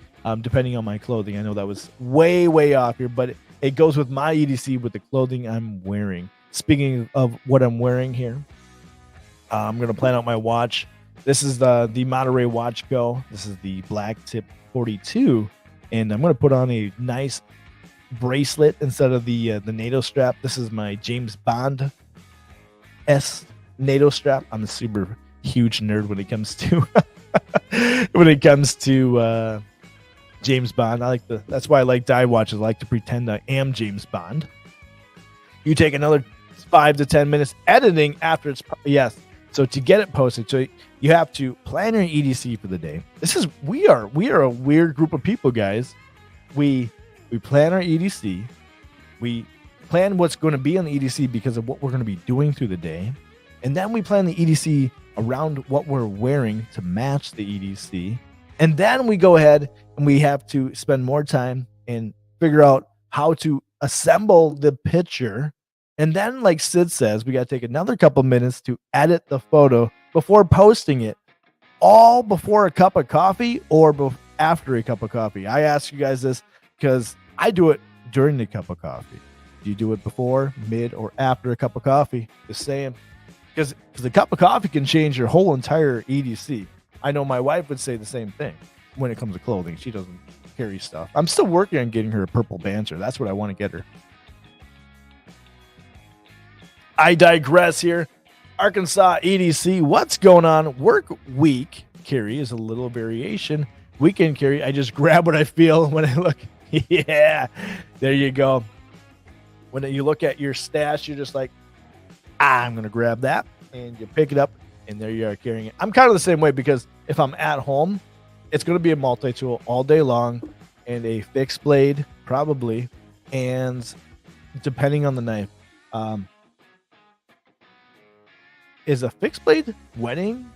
depending on my clothing. I know that was way off here, but it goes with my EDC with the clothing I'm wearing. Speaking of what I'm wearing here, I'm going to plan out my watch. This is the Monterey Watch Go. This is the Black Tip 42, and I'm going to put on a nice bracelet instead of the NATO strap. This is my James Bond S NATO strap. I'm a super huge nerd when it comes to James Bond. That's why I like dive watches. I like to pretend I am James Bond. You take another 5 to 10 minutes editing after it's yes. So to get it posted, so you have to plan your EDC for the day. We are a weird group of people, guys. We plan our EDC. We plan what's going to be on the EDC because of what we're going to be doing through the day. And then we plan the EDC around what we're wearing to match the EDC. And then we go ahead and we have to spend more time and figure out how to assemble the picture. And then, like Sid says, we got to take another couple minutes to edit the photo before posting it, all before a cup of coffee or after a cup of coffee. I ask you guys this because I do it during the cup of coffee. Do you do it before, mid, or after a cup of coffee? Just saying. Because the cup of coffee can change your whole entire EDC. I know my wife would say the same thing when it comes to clothing. She doesn't carry stuff. I'm still working on getting her a purple Banter. That's what I want to get her. I digress here. Arkansas EDC, what's going on? Work week carry is a little variation. Weekend carry, I just grab what I feel when I look. Yeah, there you go. When you look at your stash, you're just like, I'm going to grab that. And you pick it up, and there you are carrying it. I'm kind of the same way because if I'm at home, it's going to be a multi-tool all day long and a fixed blade, probably. And depending on the knife. Is a fixed blade wedding?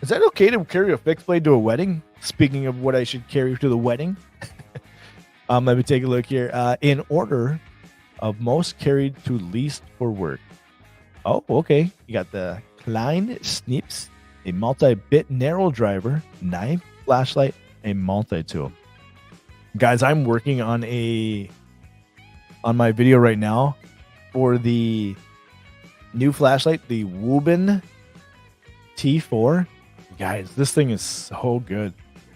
Is that okay to carry a fixed blade to a wedding? Speaking of what I should carry to the wedding. Let me take a look here. In order of most carried to least for work. Oh, okay. You got the Klein Snips, a multi-bit narrow driver, knife, flashlight, a multi-tool. Guys, I'm working on my video right now for the new flashlight, the Woobin T4. Guys, this thing is so good.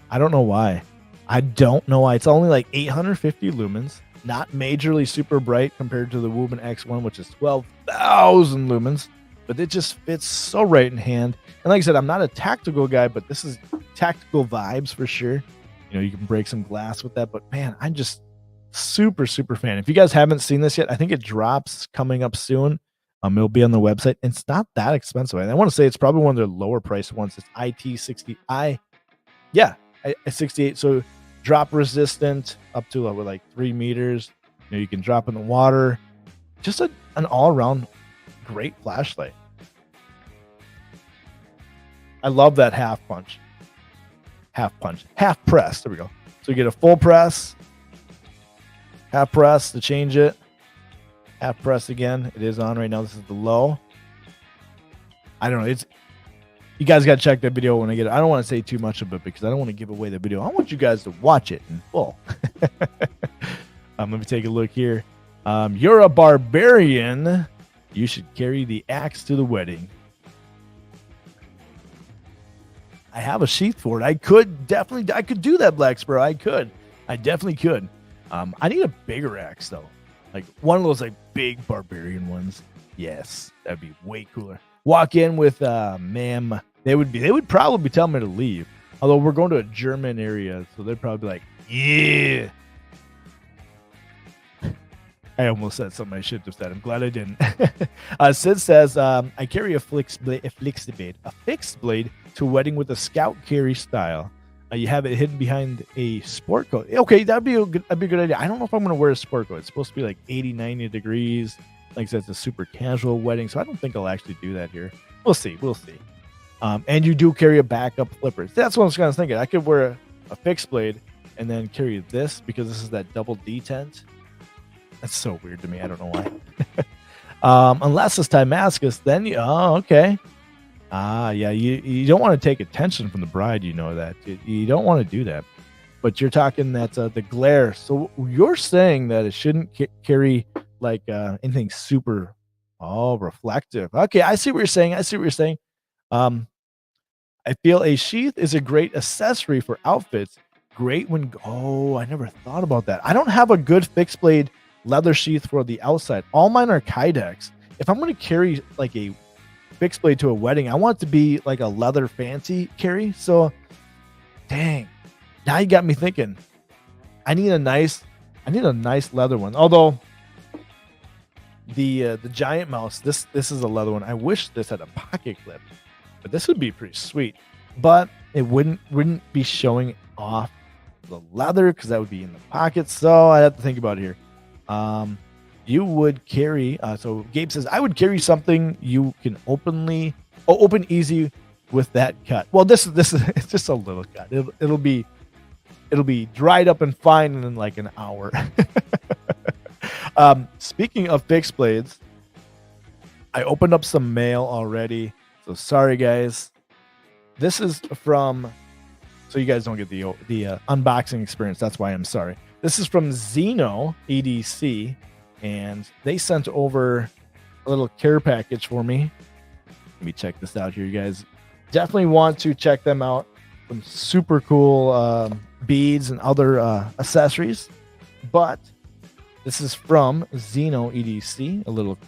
I don't know why. I don't know why. It's only like 850 lumens, not majorly super bright compared to the Woobin X1, which is 12,000 lumens, but it just fits so right in hand. And like I said, I'm not a tactical guy, but this is tactical vibes for sure. You know, you can break some glass with that, but man, I'm just super fan. If you guys haven't seen this yet, I think it drops coming up soon. It'll be on the website. It's not that expensive. And I want to say it's probably one of their lower priced ones. It's IT60i. Yeah, 68. So drop resistant up to like 3 meters. You know, you can drop in the water. Just an all around great flashlight. I love that half press. There we go. So you get a full press, half press to change it. Half press again. It is on right now. This is the low. I don't know. You guys got to check that video when I get it. I don't want to say too much of it because I don't want to give away the video. I want you guys to watch it in full. Let me take a look here. You're a barbarian. You should carry the axe to the wedding. I have a sheath for it. I could do that, Black Sparrow. I definitely could. I need a bigger axe though. Like one of those like big barbarian ones. Yes, that'd be way cooler. Walk in with ma'am. They would probably tell me to leave. Although we're going to a German area, so they'd probably be like, yeah. I almost said something I shouldn't have said. I'm glad I didn't. Sid says, I carry a fixed blade to wedding with a scout carry style. You have it hidden behind a sport coat. Okay, that'd be a good idea. I don't know if I'm going to wear a sport coat. It's supposed to be like 80, 90 degrees. Like I said, it's a super casual wedding, so I don't think I'll actually do that here. We'll see. And you do carry a backup flipper. That's what I was kind of thinking. I could wear a fixed blade and then carry this because this is that double detent. That's so weird to me. I don't know why. Unless it's Timascus, then okay. Yeah, you don't want to take attention from the bride, you know that. You don't want to do that. But you're talking that the glare. So you're saying that it shouldn't carry like anything super reflective. Okay, I see what you're saying. I feel a sheath is a great accessory for outfits. Great when I never thought about that. I don't have a good fixed blade leather sheath for the outside. All mine are Kydex. If I'm going to carry like a fixed blade to a wedding, I want it to be like a leather fancy carry. So dang, now you got me thinking. I need a nice leather one. Although the giant mouse, this is a leather one. I wish this had a pocket clip, but this would be pretty sweet. But it wouldn't be showing off the leather because that would be in the pocket. So I have to think about it here. You would carry, so Gabe says, I would carry something you can open easy with that cut. Well, this is it's just a little cut. It'll be dried up and fine in like an hour. Speaking of fixed blades, I opened up some mail already. So sorry guys. This is from, so you guys don't get the unboxing experience. That's why I'm sorry. This is from Xeno EDC, and they sent over a little care package for me. Let me check this out here, you guys. Definitely want to check them out. Some super cool beads and other accessories. But this is from Xeno EDC, a little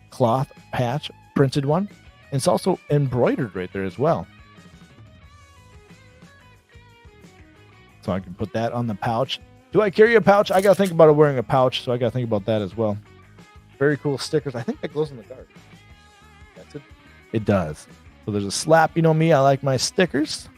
cloth patch, printed one. And it's also embroidered right there as well. So I can put that on the pouch. Do I carry a pouch? I got to think about wearing a pouch, so I got to think about that as well. Very cool stickers. I think that glows in the dark. That's it. It does. So there's a slap. You know me, I like my stickers.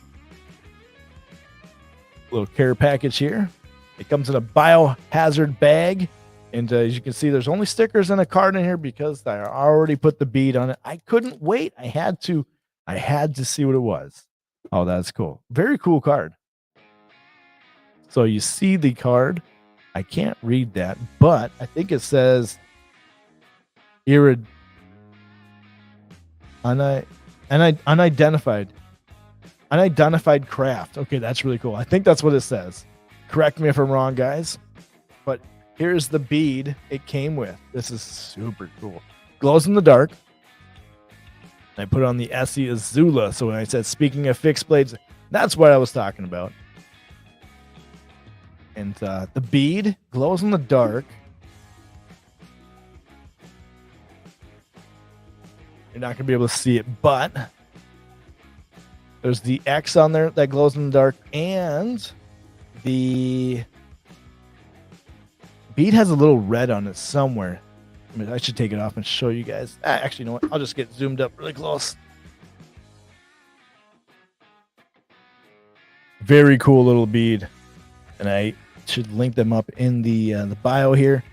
Little care package here. It comes in a biohazard bag. And as you can see, there's only stickers and a card in here because I already put the bead on it. I couldn't wait. I had to see what it was. Oh, that's cool. Very cool card. So you see the card. I can't read that, but I think it says unidentified craft. Okay, that's really cool. I think that's what it says. Correct me if I'm wrong, guys. But here's the bead it came with. This is super cool. Glows in the dark. I put on the Essie Azula. So when I said, speaking of fixed blades, that's what I was talking about. And the bead glows in the dark. You're not going to be able to see it, but there's the X on there that glows in the dark, and the bead has a little red on it somewhere. I mean, I should take it off and show you guys. Actually, you know what? I'll just get zoomed up really close. Very cool little bead, and I should link them up in the bio here.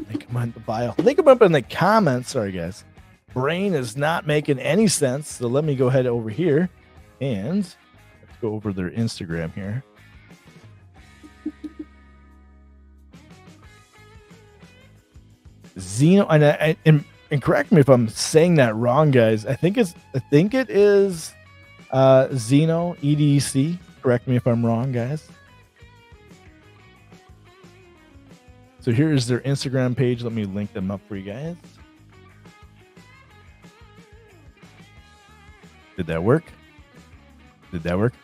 Link them in the bio. Link them up in the comments. Sorry, guys. Brain is not making any sense, so let me go ahead over here and let's go over their Instagram here. Xeno, and correct me if I'm saying that wrong, guys. I think it is Xeno EDC. Correct me if I'm wrong, guys. So here is their Instagram page. Let me link them up for you guys. Did that work? Did that work?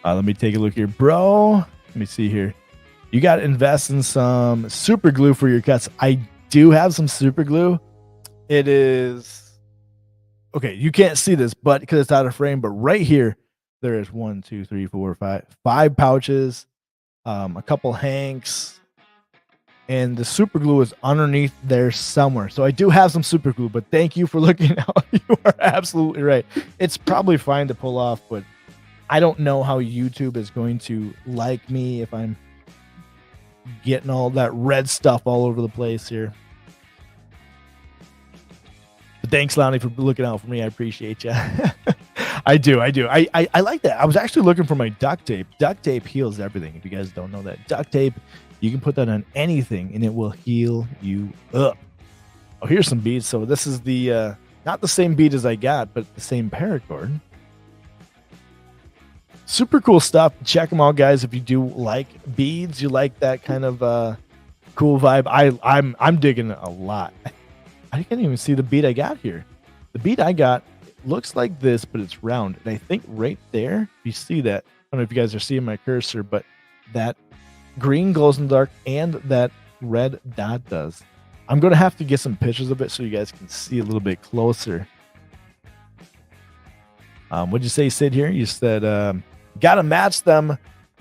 Let me take a look here, bro. Let me see here. You got to invest in some super glue for your cuts. I do have some super glue. It is okay. You can't see this, but because it's out of frame, but right here, there is 1, 2, 3, 4, 5 pouches, a couple hanks, and the super glue is underneath there somewhere. So I do have some super glue, but thank you for looking out. You are absolutely right. It's probably fine to pull off, but I don't know how YouTube is going to like me if I'm getting all that red stuff all over the place here. But thanks, Lonnie, for looking out for me. I appreciate you. I do. I like that. I was actually looking for my duct tape. Duct tape heals everything. If you guys don't know that, duct tape, you can put that on anything and it will heal you up. Oh, here's some beads. So this is the not the same bead as I got, but the same paracord. Super cool stuff. Check them out, guys. If you do like beads, you like that kind of cool vibe. I'm digging it a lot. I can't even see the bead I got here. The bead I got looks like this, but it's round. And I think right there, if you see that, I don't know if you guys are seeing my cursor, but that green glows in the dark and that red dot does. I'm going to have to get some pictures of it so you guys can see a little bit closer. What'd you say, Sid, here? You said, got to match them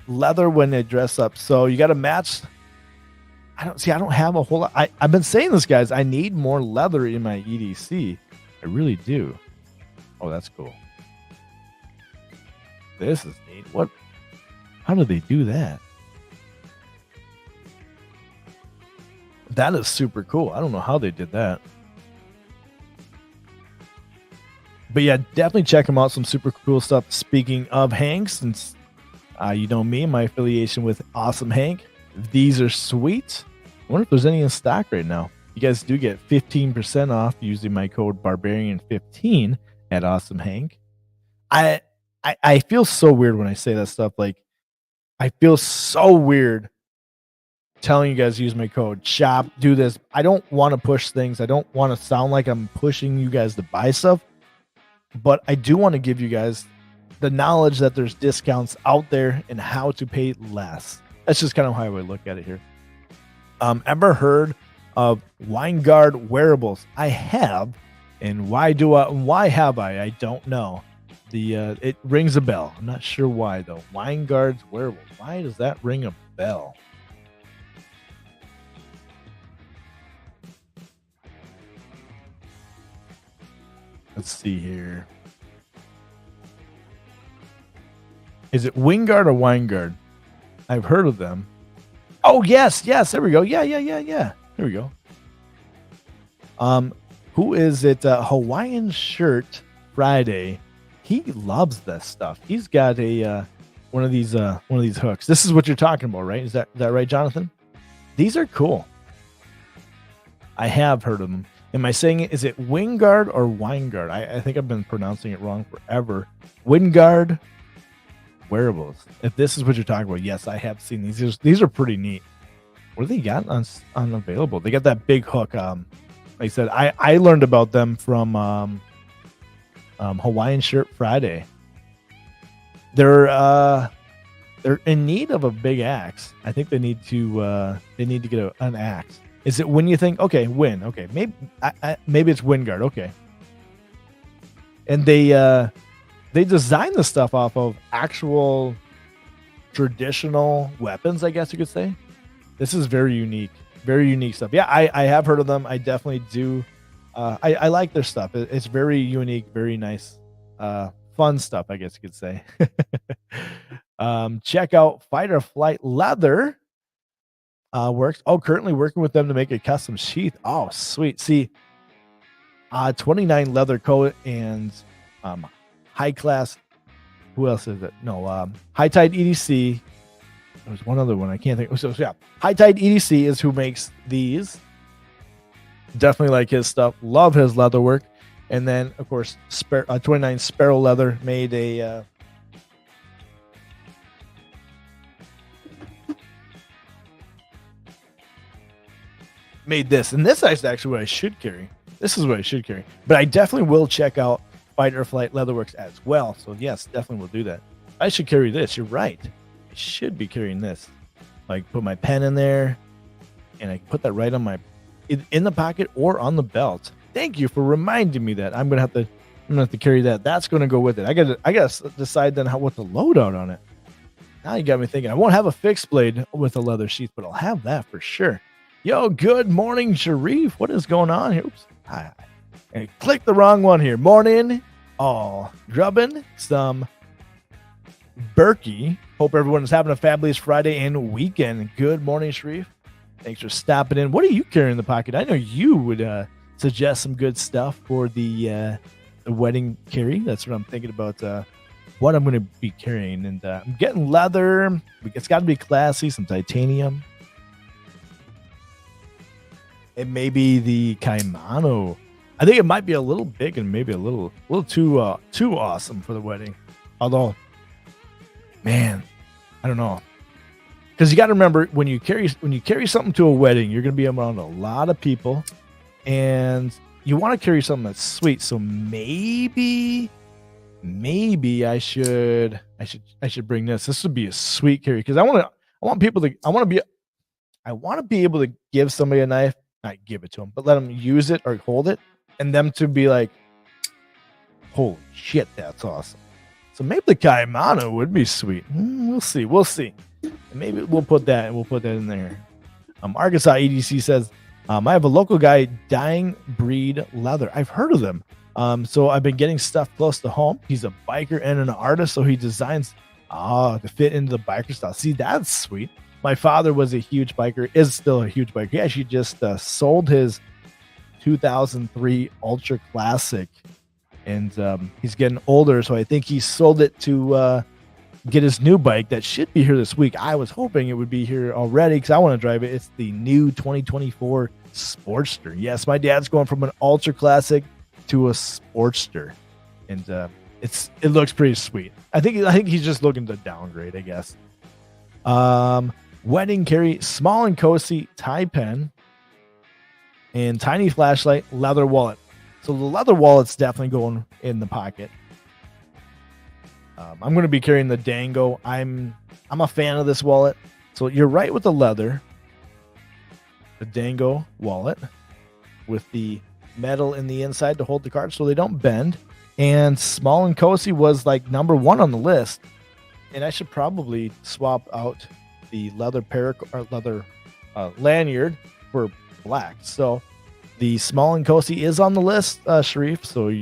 leather when they dress up. So you got to match. I don't have a whole lot. I've been saying this, guys. I need more leather in my EDC. I really do. Oh, that's cool. This is neat. What? How do they do that? That is super cool. I don't know how they did that. But yeah, definitely check them out. Some super cool stuff. Speaking of Hank, since you know me, my affiliation with Awesome Hank. These are sweet. I wonder if there's any in stock right now. You guys do get 15% off using my code Barbarian15 at Awesome Hank. I feel so weird when I say that stuff. Like, I feel so weird telling you guys to use my code, shop, do this. I don't want to push things. I don't want to sound like I'm pushing you guys to buy stuff, but I do want to give you guys the knowledge that there's discounts out there and how to pay less. That's just kind of how I look at it here. Ever heard of Winegard wearables? I have, and why have I? I don't know. It rings a bell. I'm not sure why though. Winegard's wearables. Why does that ring a bell? Let's see here. Is it Wingard or Winegard? I've heard of them. Oh, yes. There we go. Yeah. Here we go. Who is it? Hawaiian Shirt Friday. He loves this stuff. He's got a one of these hooks. This is what you're talking about, right? Is that right, Jonathan? These are cool. I have heard of them. Am I saying it? Is it Wingard or Winegard? I think I've been pronouncing it wrong forever. Wingard wearables. If this is what you're talking about, yes, I have seen these. These are pretty neat. What do they got on available? They got that big hook. Like I said, I learned about them from Hawaiian Shirt Friday. They're in need of a big axe. I think they need to get an axe. Is it when you think, okay, Win? Okay, maybe it's Wingard. Okay, and they designed the stuff off of actual traditional weapons, I guess you could say. This is very unique stuff. Yeah, I have heard of them. I definitely do. I like their stuff. It's very unique, very nice, fun stuff, I guess you could say. Check out Fight or Flight Leather. Works. Oh, currently working with them to make a custom sheath. Oh, sweet. See, 29 leather coat and high class. Who else is it? No, High Tide EDC. There's one other one I can't think. So yeah, High Tide EDC is who makes these. Definitely like his stuff. Love his leather work. And then of course, 29 Sparrow Leather made a. Made this, and this is actually what I should carry. This is what I should carry. But I definitely will check out Fight or Flight Leatherworks as well. So yes, definitely will do that. I should carry this. You're right. I should be carrying this. Like put my pen in there, and I put that right on my in the pocket or on the belt. Thank you for reminding me that. I'm gonna have to carry that. That's gonna go with it. I gotta decide then what the loadout on it. Now you got me thinking. I won't have a fixed blade with a leather sheath, but I'll have that for sure. Yo, good morning, Sharif. What is going on here? Oops. I clicked the wrong one here. Morning. Oh, grubbing some Berkey. Hope everyone is having a fabulous Friday and weekend. Good morning, Sharif. Thanks for stopping in. What are you carrying in the pocket? I know you would suggest some good stuff for the wedding carry. That's what I'm thinking about. What I'm going to be carrying, and I'm getting leather. It's got to be classy. Some titanium. It may be the Kaimano. I think it might be a little big and maybe a little too awesome for the wedding. Although, man, I don't know, because you got to remember when you carry something to a wedding, you're going to be around a lot of people, and you want to carry something that's sweet. So maybe I should bring this. This would be a sweet carry because I want to be able to give somebody a knife. Not give it to them, but let them use it or hold it, and them to be like, holy shit, that's awesome. So maybe the Kaimano would be sweet. We'll see. And maybe we'll put that in there. Arkansas EDC says, I have a local guy, Dying Breed Leather. I've heard of them. So I've been getting stuff close to home. He's a biker and an artist, so he designs to fit into the biker style. See, that's sweet. My father was a huge biker, is still a huge biker. He actually just sold his 2003 Ultra Classic, and he's getting older, so I think he sold it to get his new bike that should be here this week. I was hoping it would be here already because I want to drive it. It's the new 2024 Sportster. Yes, my dad's going from an Ultra Classic to a Sportster, and it looks pretty sweet. I think he's just looking to downgrade, I guess. Wedding carry, small and cozy tie pen, and tiny flashlight, leather wallet. So the leather wallet's definitely going in the pocket. I'm going to be carrying the Dango. I'm a fan of this wallet. So you're right with the leather. The Dango wallet with the metal in the inside to hold the cards so they don't bend. And small and cozy was like number 1 on the list. And I should probably swap out the leather lanyard for black. So the small and cozy is on the list, Sharif. So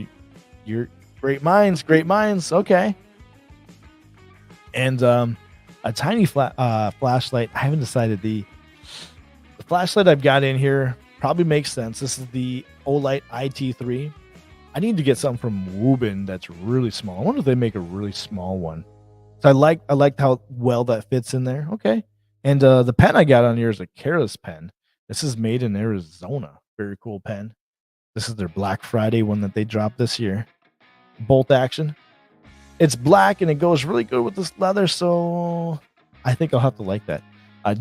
you're great minds. Okay. And a tiny flashlight. I haven't decided. The flashlight I've got in here probably makes sense. This is the Olight IT3. I need to get something from Woobin that's really small. I wonder if they make a really small one. So I liked how well that fits in there. Okay. And the pen I got on here is a Keras pen. This is made in Arizona. Very cool pen. This is their Black Friday one that they dropped this year. Bolt action. It's black and it goes really good with this leather, so I think I'll have to like that.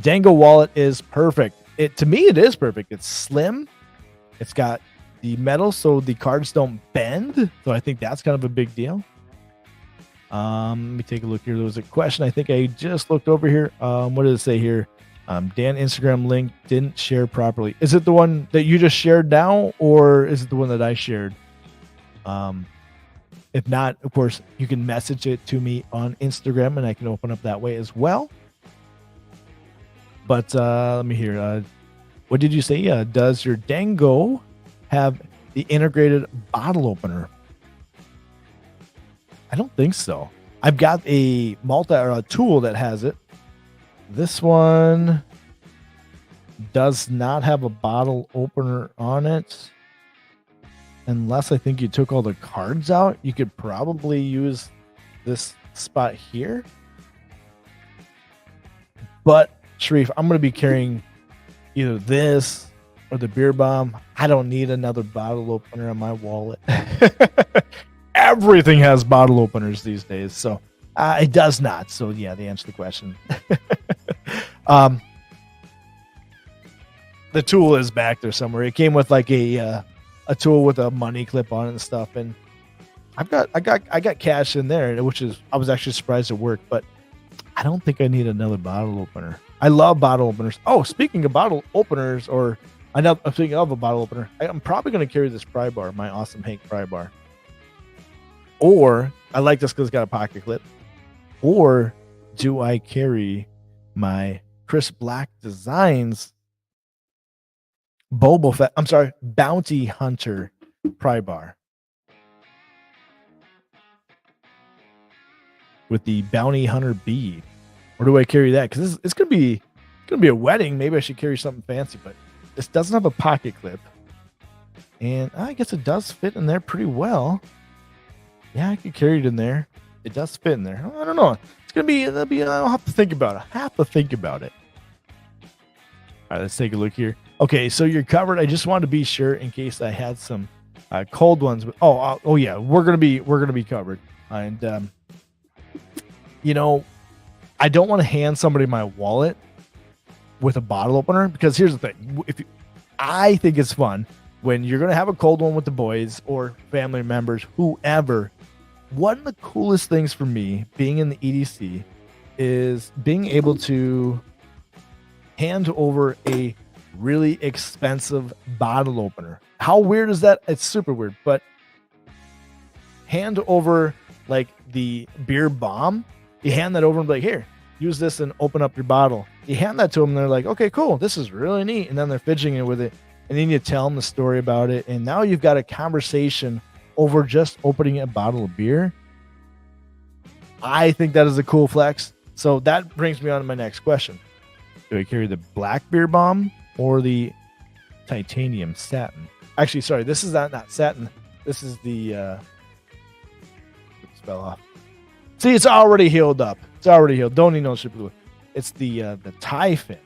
Dango wallet is perfect. To me, it is perfect. It's slim. It's got the metal so the cards don't bend. So I think that's kind of a big deal. Let me take a look here. There was a question I think I just looked over here. What did it say here? Dan Instagram link didn't share properly. Is it the one that you just shared now, or is it the one that I shared? If not, of course, you can message it to me on Instagram and I can open up that way as well. But let me hear. What did you say? Does your Dango have the integrated bottle opener? I don't think so. I've got a tool that has it. This one does not have a bottle opener on it. Unless I think you took all the cards out, you could probably use this spot here. But Sharif, I'm going to be carrying either this or the beer bomb. I don't need another bottle opener in my wallet. Everything has bottle openers these days, so it does not. So yeah, to answer the question, the tool is back there somewhere. It came with like a tool with a money clip on it and stuff, and I got cash in there, which is I was actually surprised it worked, but I don't think I need another bottle opener. I love bottle openers. Oh, speaking of bottle openers, I'm thinking of a bottle opener. I'm probably going to carry this pry bar, my awesome Hank pry bar. Or I like this because it's got a pocket clip. Or do I carry my Chris Black Designs Bounty Hunter pry bar with the Bounty Hunter bead? Or do I carry that? Because it's gonna be a wedding. Maybe I should carry something fancy, but this doesn't have a pocket clip, and I guess it does fit in there pretty well. Yeah, I could carry it in there. It does fit in there. I don't know. It's gonna be. I'll have to think about it. All right, let's take a look here. Okay, so you're covered. I just wanted to be sure in case I had some cold ones. But oh yeah, we're gonna be covered. And I don't want to hand somebody my wallet with a bottle opener, because here's the thing: I think it's fun when you're gonna have a cold one with the boys or family members, whoever. One of the coolest things for me being in the EDC is being able to hand over a really expensive bottle opener. How weird is that? It's super weird, but hand over like the beer bomb. You hand that over and be like, here, use this and open up your bottle. You hand that to them and they're like, okay, cool. This is really neat. And then they're fidgeting with it. And then you tell them the story about it. And now you've got a conversation over just opening a bottle of beer. I think that is a cool flex. So that brings me on to my next question. Do I carry the black beer bomb or the titanium satin? Actually, sorry, this is not satin. This is the spell off. See, it's already healed up. It's already healed. Don't need no super glue. It's the tie fin.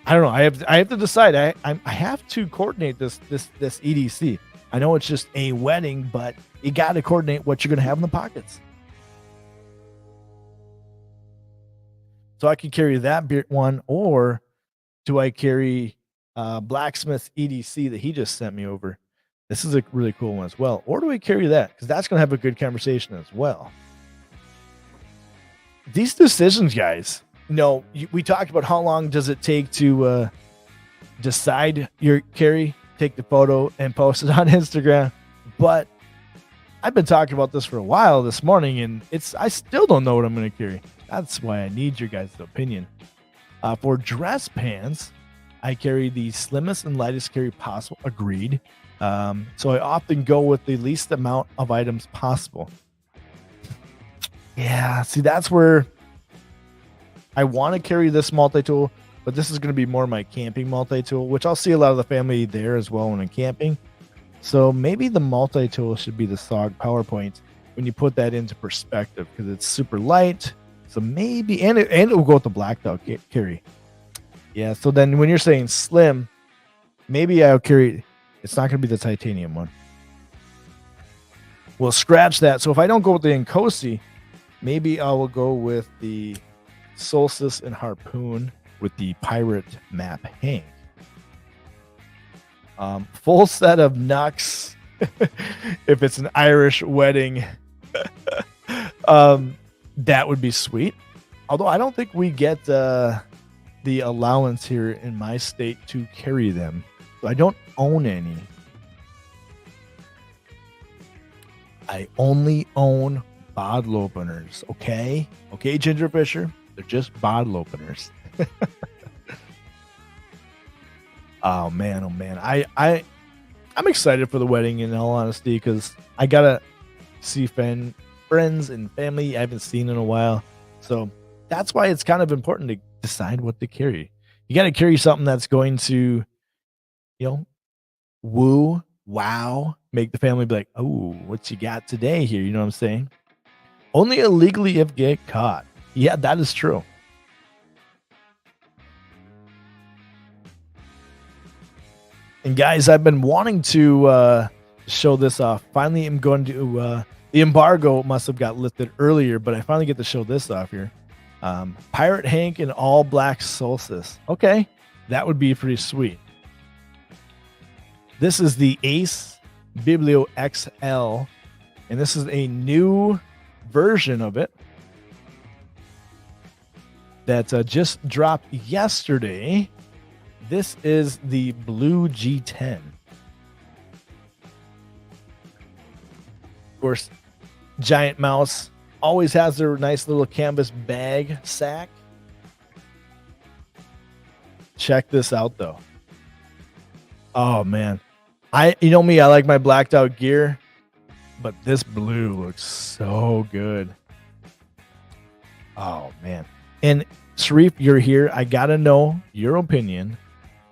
I don't know. I have to decide. I have to coordinate this EDC. I know it's just a wedding, but you got to coordinate what you're going to have in the pockets. So I can carry that beer one, or do I carry Blacksmith's EDC that he just sent me over? This is a really cool one as well. Or do I carry that? Because that's going to have a good conversation as well. These decisions, guys. We talked about how long does it take to decide your carry, take the photo, and post it on Instagram. But I've been talking about this for a while this morning, and I still don't know what I'm going to carry. That's why I need your guys' opinion. For dress pants, I carry the slimmest and lightest carry possible. Agreed. So I often go with the least amount of items possible. Yeah, see, that's where I want to carry this multi-tool, but this is going to be more my camping multi-tool, which I'll see a lot of the family there as well when I'm camping. So maybe the multi-tool should be the SOG PowerPoint when you put that into perspective, because it's super light. So maybe, and it will go with the black dog carry. Yeah, so then when you're saying slim, maybe I'll carry, it's not going to be the titanium one. We'll scratch that. So if I don't go with the Nkosi, maybe I will go with the Solstice and Harpoon with the Pirate Map Hank. Full set of Nux if it's an Irish wedding. That would be sweet. Although I don't think we get the allowance here in my state to carry them. So I don't own any. I only own bottle openers. Okay? Okay, Ginger Fisher? They're just bottle openers. Oh man, oh man. I'm excited for the wedding in all honesty, because I gotta see friends and family I haven't seen in a while. So that's why it's kind of important to decide what to carry. You gotta carry something that's going to, woo, wow, make the family be like, oh, what you got today here? You know what I'm saying? Only illegally if get caught. Yeah, that is true. And guys, I've been wanting to show this off. Finally, I'm going to. The embargo must have got lifted earlier, but I finally get to show this off here. Pirate Hank and All Black Solstice. Okay, that would be pretty sweet. This is the Ace Biblio XL, and this is a new version of it that just dropped yesterday. This is the Blue G10. Of course, Giant Mouse always has their nice little canvas bag sack. Check this out, though. Oh, man. You know me, I like my blacked out gear, but this blue looks so good. Oh, man. And Sharif, you're here. I got to know your opinion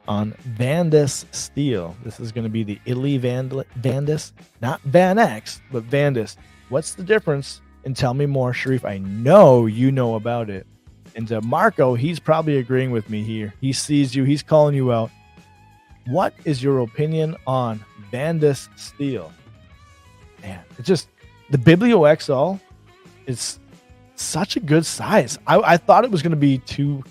on Vandus steel. This is going to be the Italy Vandus, not Van X, but Vandus. What's the difference? And tell me more, Sharif. I know you know about it. And Marco, he's probably agreeing with me here. He sees you. He's calling you out. What is your opinion on Vandus steel? Man, it's just the Biblio XL is such a good size. I thought it was going to be too.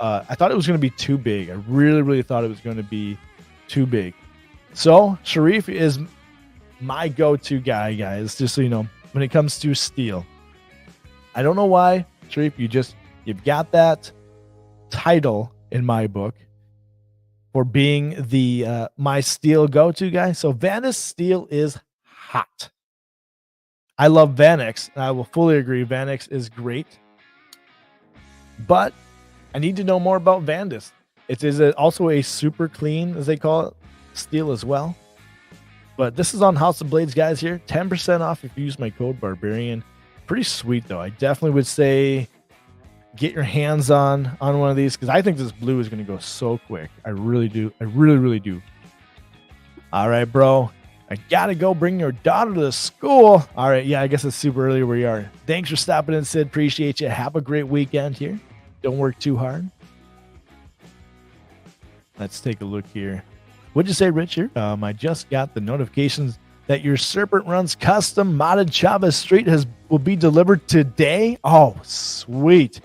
I thought it was going to be too big. I really, really thought it was going to be too big. So Sharif is my go-to guy, guys. Just so you know, when it comes to steel, I don't know why, Sharif. You've got that title in my book for being the my steel go-to guy. So Vandus steel is hot. I love Vanex, and I will fully agree. Vanex is great, but I need to know more about Vandus. It is also a super clean, as they call it, steel as well. But this is on House of Blades, guys. Here, 10% off if you use my code Barbarian. Pretty sweet, though. I definitely would say get your hands on one of these, because I think this blue is going to go so quick. I really do. I really, really do. All right, bro. I gotta go bring your daughter to school. All right, yeah, I guess it's super early where you are. Thanks for stopping in, Sid. Appreciate you. Have a great weekend here. Don't work too hard. Let's take a look here. What'd you say, Richard? I just got the notifications that your Serpent Runs custom modded Chavez Street will be delivered today. Oh, sweet.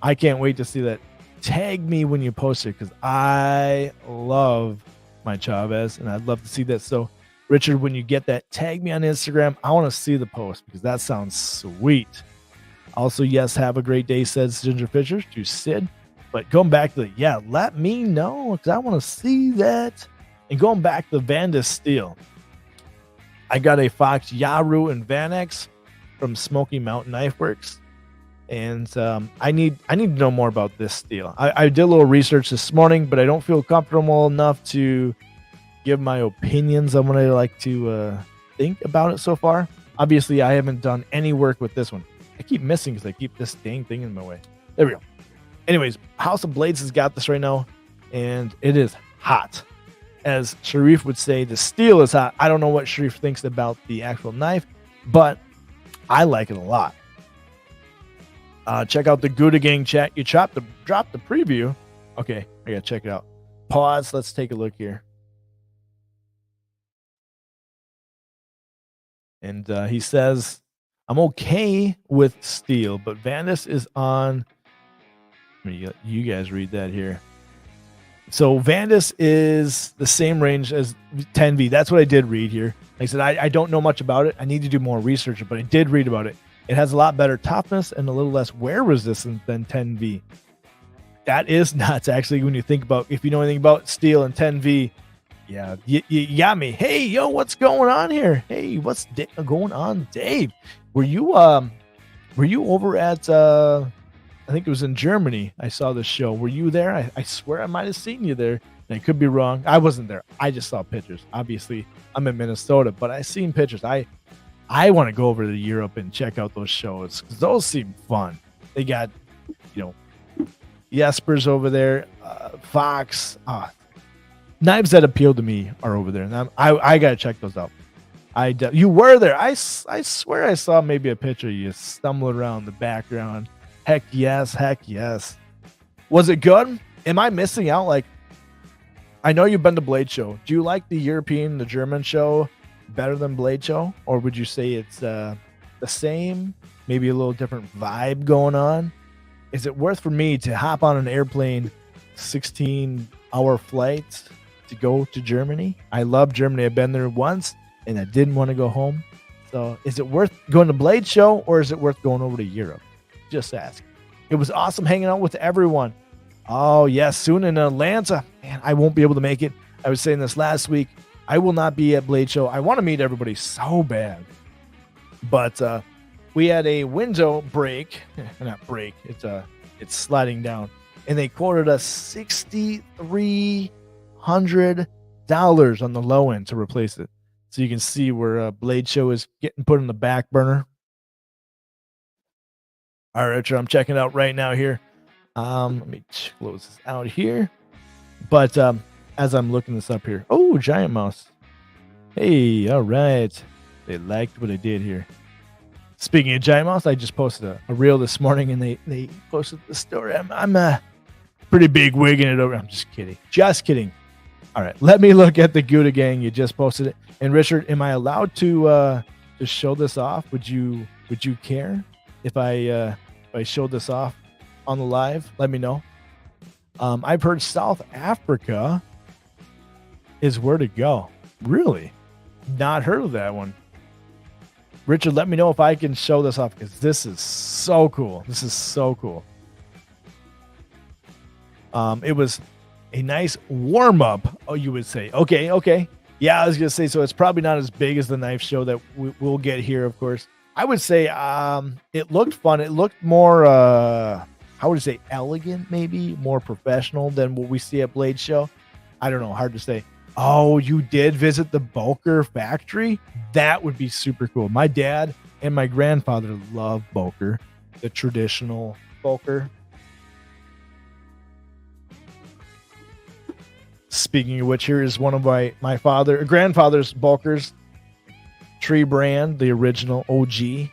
I can't wait to see that. Tag me when you post it, because I love my Chavez, and I'd love to see that. So, Richard, when you get that, tag me on Instagram. I want to see the post, because that sounds sweet. Also, yes, have a great day, says Ginger Fisher to Sid. But going back to let me know, because I want to see that. And going back to Vandus Steel, I got a Fox Yaru and Vanex from Smoky Mountain Knife Works. And I need to know more about this steel. I did a little research this morning, but I don't feel comfortable enough to give my opinions on what I like to think about it so far. Obviously, I haven't done any work with this one. I keep missing because I keep this dang thing in my way. There we go. Anyways, House of Blades has got this right now, and it is hot. As Sharif would say, the steel is hot. I don't know what Sharif thinks about the actual knife, but I like it a lot. Check out the Gouda Gang chat. You dropped the preview. Okay, I gotta check it out. Pause. Let's take a look here. And he says, I'm okay with steel, but Vandus is on. You guys read that here. So Vandus is the same range as 10V. That's what I did read here. Like I said, I don't know much about it. I need to do more research, but I did read about it. It has a lot better toughness and a little less wear resistance than 10V. That is nuts, actually, when you think about, if you know anything about steel and 10V. Yeah, you got me. Hey, yo, what's going on here? Hey, what's going on, Dave? Were you over at I think it was in Germany. I saw this show. Were you there? I swear I might have seen you there. And I could be wrong. I wasn't there. I just saw pictures. Obviously, I'm in Minnesota, but I seen pictures. I want to go over to Europe and check out those shows because those seem fun. They got, Jespers over there, Fox. Knives that appeal to me are over there, and I got to check those out. You were there. I swear I saw maybe a picture of you stumbling around the background. Heck yes. Was it good? Am I missing out? Like, I know you've been to Blade Show. Do you like the European, the German show better than Blade Show? Or would you say it's the same, maybe a little different vibe going on? Is it worth for me to hop on an airplane, 16-hour flight to go to Germany? I love Germany. I've been there once, and I didn't want to go home. So is it worth going to Blade Show, or is it worth going over to Europe? Just ask. It was awesome hanging out with everyone. Oh, yes, soon in Atlanta. Man, I won't be able to make it. I was saying this last week. I will not be at Blade Show. I want to meet everybody so bad. But we had a window break. Not break. It's sliding down. And they quoted us $6,300 on the low end to replace it. So you can see where Blade Show is getting put on the back burner. All right, Richard, I'm checking it out right now here. Let me close this out here. But as I'm looking this up here, oh, Giant Mouse. Hey, all right. They liked what I did here. Speaking of Giant Mouse, I just posted a reel this morning, and they posted the story. I'm a pretty big wigging it over. I'm just kidding. Just kidding. All right, let me look at the Gouda Gang. You just posted it. And Richard, am I allowed to show this off? Would you care if I showed this off on the live? Let me know. I've heard South Africa is where to go. Really? Not heard of that one. Richard, let me know if I can show this off because this is so cool. This is so cool. It was a nice warm-up, you would say. Okay. Yeah, I was going to say, so it's probably not as big as the knife show that we'll get here, of course. I would say it looked fun. It looked more, how would you say, elegant, maybe? More professional than what we see at Blade Show. I don't know. Hard to say. Oh, you did visit the Boker factory? That would be super cool. My dad and my grandfather love Boker, the traditional Boker. Speaking of which, here is one of my grandfather's Bokers. Tree brand, the original OG.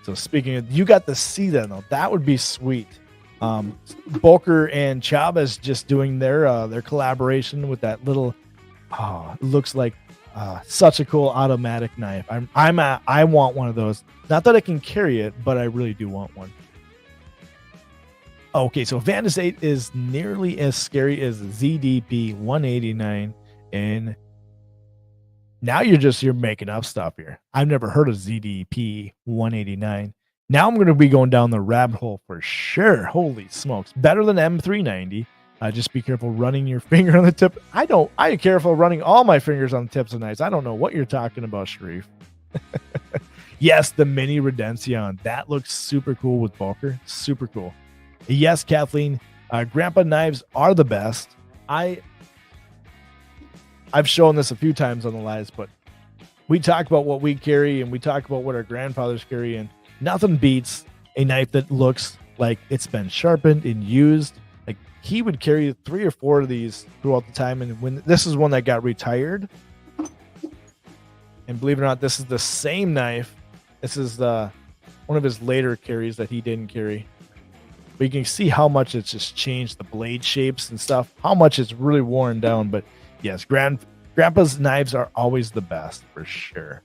So speaking of, you got to see that though. That would be sweet. Boker and Chavez just doing their collaboration with that little. It looks like such a cool automatic knife. I want one of those. Not that I can carry it, but I really do want one. Okay, so Vandus 8 is nearly as scary as the ZDP 189, and now you're making up stuff here. I've never heard of ZDP 189. Now I'm going to be going down the rabbit hole for sure. Holy smokes. Better than M390. Just be careful running your finger on the tip. I'm careful running all my fingers on the tips of knives. I don't know what you're talking about, Sharif. Yes, the mini Redencion. That looks super cool with Boker. Super cool. Yes, Kathleen. Grandpa knives are the best. I've shown this a few times on the lives, but we talk about what we carry and we talk about what our grandfathers carry, and nothing beats a knife that looks like it's been sharpened and used. Like, he would carry 3 or 4 of these throughout the time, and when this is one that got retired, and believe it or not, this is the same knife. This is one of his later carries that he didn't carry. But you can see how much it's just changed the blade shapes and stuff, how much it's really worn down. But yes, Grandpa's knives are always the best for sure.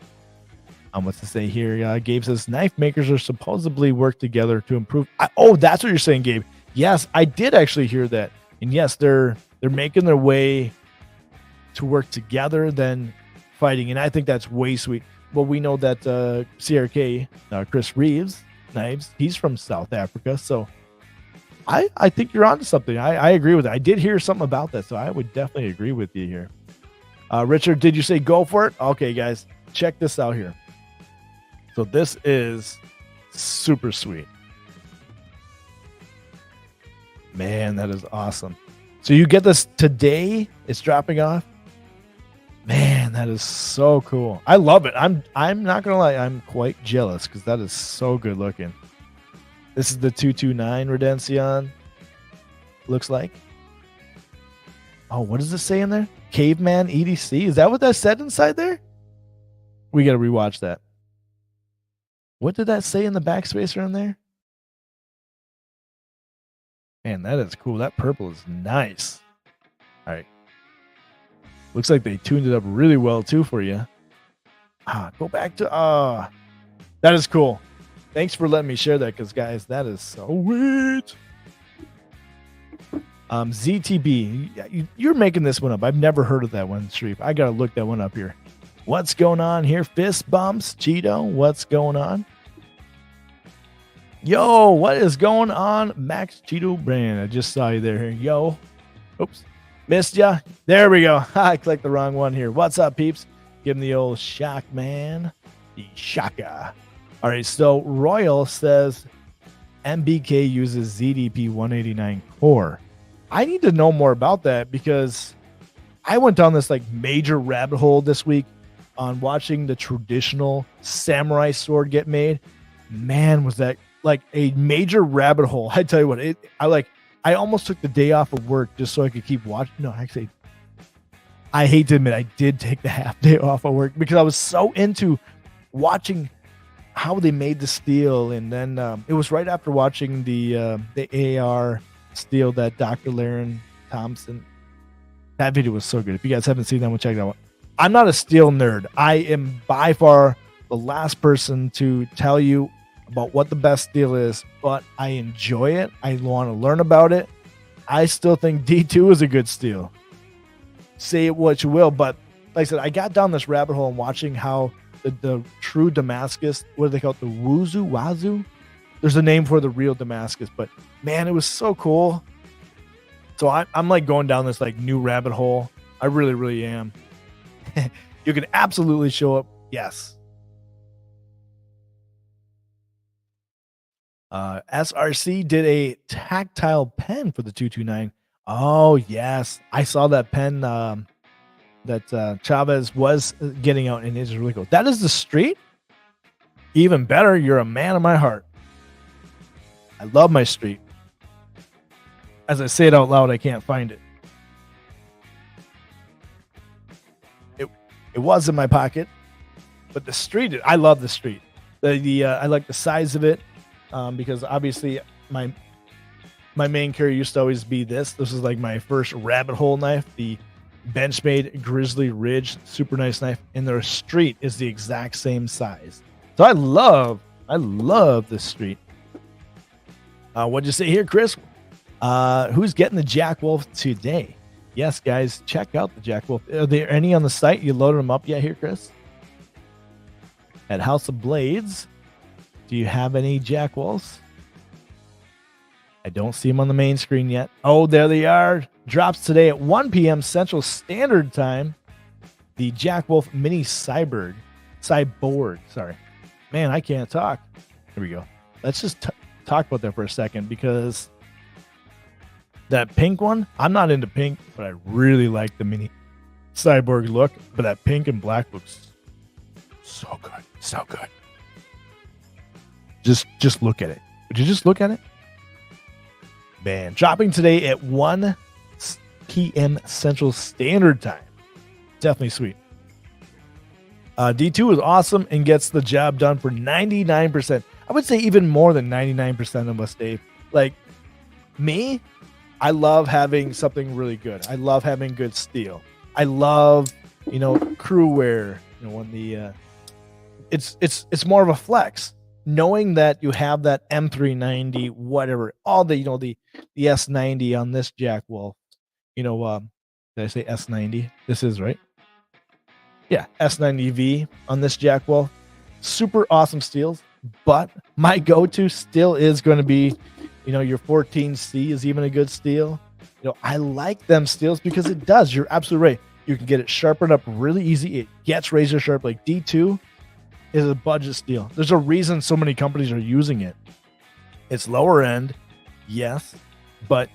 What's to say here? Gabe says knife makers are supposedly work together to improve. That's what you're saying, Gabe. Yes, I did actually hear that. And yes, they're making their way to work together than fighting, and I think that's way sweet. Well, we know that CRK, Chris Reeves, Knives, he's from South Africa, so I think you're onto something. I agree with it. I did hear something about that, so I would definitely agree with you here. Richard, did you say go for it? Okay, guys, check this out here. So this is super sweet. Man, that is awesome. So you get this today. It's dropping off. Man, that is so cool. I love it. I'm not gonna lie, I'm quite jealous because that is so good looking. This is the 229 Redención. Looks like. Oh, what does it say in there? Caveman EDC. Is that what that said inside there? We gotta rewatch that. What did that say in the backspacer in there? Man, that is cool. That purple is nice. All right. Looks like they tuned it up really well too for you. Go back to that is cool. Thanks for letting me share that, because guys, that is so sweet. ZTB, you're making this one up. I've never heard of that one, Streep. I gotta look that one up here. What's going on here? Fist bumps, Cheeto. What's going on? Yo, what is going on? Max Cheeto Brand. I just saw you there. Yo. Oops. Missed ya. There we go. I clicked the wrong one here. What's up, peeps? Give him the old shock, man. The shaka. All right, so Royal says MBK uses ZDP 189 core. I need to know more about that, because I went down this like major rabbit hole this week on watching the traditional samurai sword get made. Man, was that like a major rabbit hole. I tell you what, I almost took the day off of work just so I could keep watching. No, actually, I hate to admit, I did take the half day off of work because I was so into watching how they made the steel. And then it was right after watching the AR steel that Dr. Laren Thompson. That video was so good. If you guys haven't seen that one, check it out. I'm not a steel nerd. I am by far the last person to tell you about what the best steel is, but I enjoy it. I want to learn about it. I still think D2 is a good steel. Say it what you will, but like I said, I got down this rabbit hole and watching how the true Damascus, what do they call it? The Wazoo? There's a name for the real Damascus, but man, it was so cool. So I'm like going down this like new rabbit hole. I really, really am. You can absolutely show up. Yes. SRC did a tactile pen for the 229. Oh, yes. I saw that pen that Chavez was getting out, and it's really cool. That is the street? Even better. You're a man of my heart. I love my street. As I say it out loud, I can't find it. It was in my pocket, but the street, I love the street. I like the size of it. Because obviously my main carry used to always be this. This is like my first rabbit hole knife, the Benchmade Grizzly Ridge, super nice knife, and their street is the exact same size. So I love this street. What'd you say here, Chris? Who's getting the Jack Wolf today? Yes, guys, check out the Jack Wolf. Are there any on the site? You loaded them up yet here, Chris? At House of Blades. Do you have any Jack Wolves? I don't see them on the main screen yet. Oh, there they are. Drops today at 1 p.m. Central Standard Time. The Jack Wolf Mini Cyborg. Sorry. Man, I can't talk. Here we go. Let's just talk about that for a second, because that pink one, I'm not into pink, but I really like the Mini Cyborg look. But that pink and black looks so good. So good. Just look at it. Would you just look at it? Man, dropping today at 1 p.m. Central Standard Time. Definitely sweet. D2 is awesome and gets the job done for 99%. I would say even more than 99% of us, Dave. Like me, I love having something really good. I love having good steel. I love, crew wear. When the it's more of a flex. knowing that you have that M390, whatever, all the the S90 on this Jack Wolf, did I say S90? This is right. Yeah, S90V on this Jack Wolf. Super awesome steels, but my go-to still is going to be, your 14C is even a good steel. I like them steels because it does. You're absolutely right. You can get it sharpened up really easy. It gets razor sharp. Like D2 is a budget steel. There's a reason so many companies are using it. It's lower end, yes, but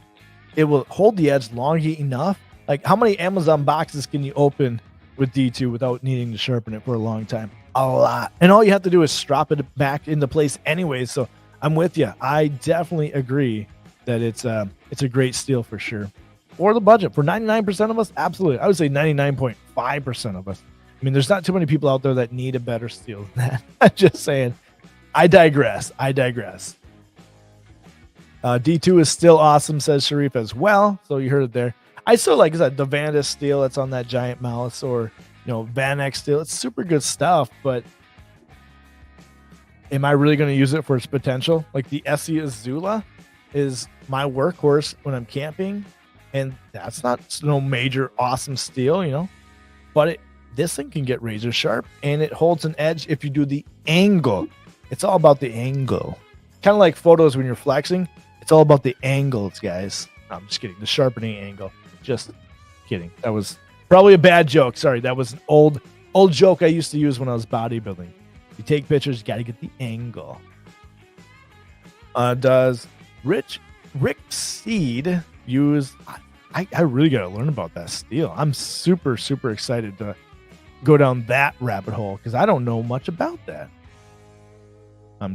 it will hold the edge long enough. Like, how many Amazon boxes can you open with D2 without needing to sharpen it for a long time? A lot. And all you have to do is strap it back into place anyways. So I'm with you. I definitely agree that it's a great steel for sure. For the budget, for 99% of us, absolutely. I would say 99.5% of us. I mean, there's not too many people out there that need a better steel than that. I'm just saying. I digress. D2 is still awesome, says Sharif as well. So you heard it there. I still like that the Vandus steel that's on that giant mouse, or Vanex steel. It's super good stuff, but am I really going to use it for its potential? Like the SE Azula is my workhorse when I'm camping, and that's not no major awesome steel, but this thing can get razor sharp, and it holds an edge if you do the angle. It's all about the angle. Kind of like photos when you're flexing. It's all about the angles, guys. No, I'm just kidding. The sharpening angle. Just kidding. That was probably a bad joke. Sorry, that was an old joke I used to use when I was bodybuilding. You take pictures, you got to get the angle. Does Rick Seed use? I really got to learn about that steel. I'm super, super excited to go down that rabbit hole because I don't know much about that.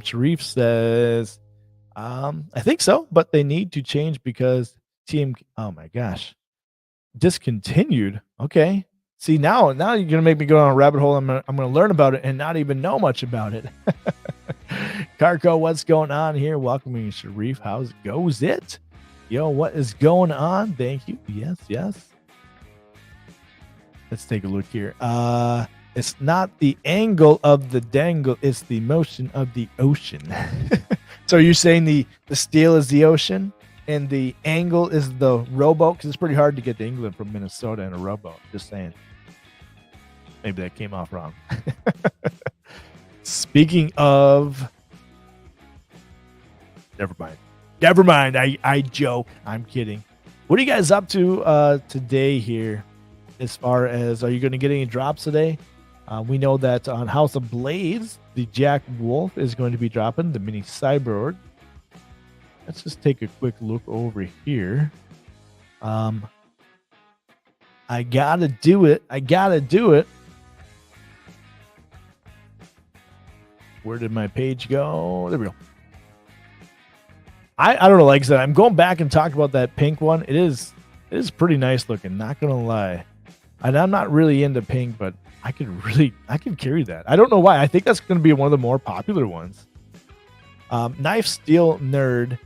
Sharif says, I think so, but they need to change because team. Oh my gosh. Discontinued. Okay. See, now you're gonna make me go down a rabbit hole. I'm gonna learn about it and not even know much about it. Carco, what's going on here? Welcoming Sharif. How's goes it? Yo, what is going on? Thank you. Yes. Let's take a look here. It's not the angle of the dangle, it's the motion of the ocean. So you're saying the steel is the ocean? And the angle is the rowboat, because it's pretty hard to get to England from Minnesota in a rowboat. Just saying. Maybe that came off wrong. Speaking of, never mind. I joke. I'm kidding. What are you guys up to today here? As far as, are you going to get any drops today? We know that on House of Blades, the Jack Wolf is going to be dropping the mini cyborg. Let's just take a quick look over here. I gotta do it. Where did my page go? There we go. I don't know. Like I said, I'm going back and talking about that pink one. It is pretty nice looking. Not gonna lie. And I'm not really into pink, but I could carry that. I don't know why. I think that's going to be one of the more popular ones. Knife Steel Nerd.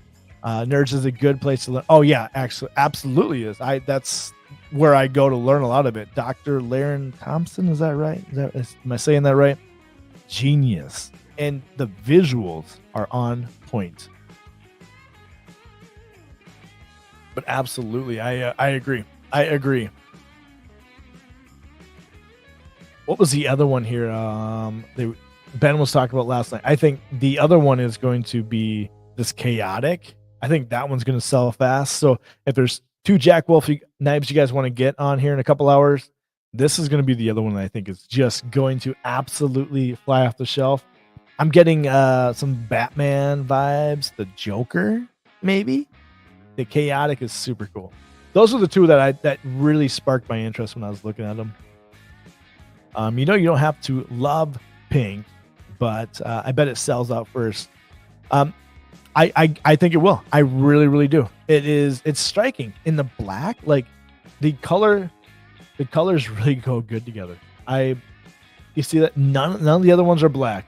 Nerds is a good place to learn. Oh yeah, actually, absolutely is. That's where I go to learn a lot of it. Dr. Laren Thompson, is that right? Am I saying that right? Genius. And the visuals are on point. But absolutely, I agree. What was the other one here? Ben was talking about last night. I think the other one is going to be this Chaotic. I think that one's going to sell fast. So if there's 2 Jack Wolf knives you guys want to get on here in a couple hours, this is going to be the other one that I think is just going to absolutely fly off the shelf. I'm getting some Batman vibes. The Joker, maybe. The Chaotic is super cool. Those are the 2 that really sparked my interest when I was looking at them. You don't have to love pink, but I bet it sells out first. I think it will. I really, really do. It's striking in the black. Like the colors really go good together. You see that none of the other ones are black.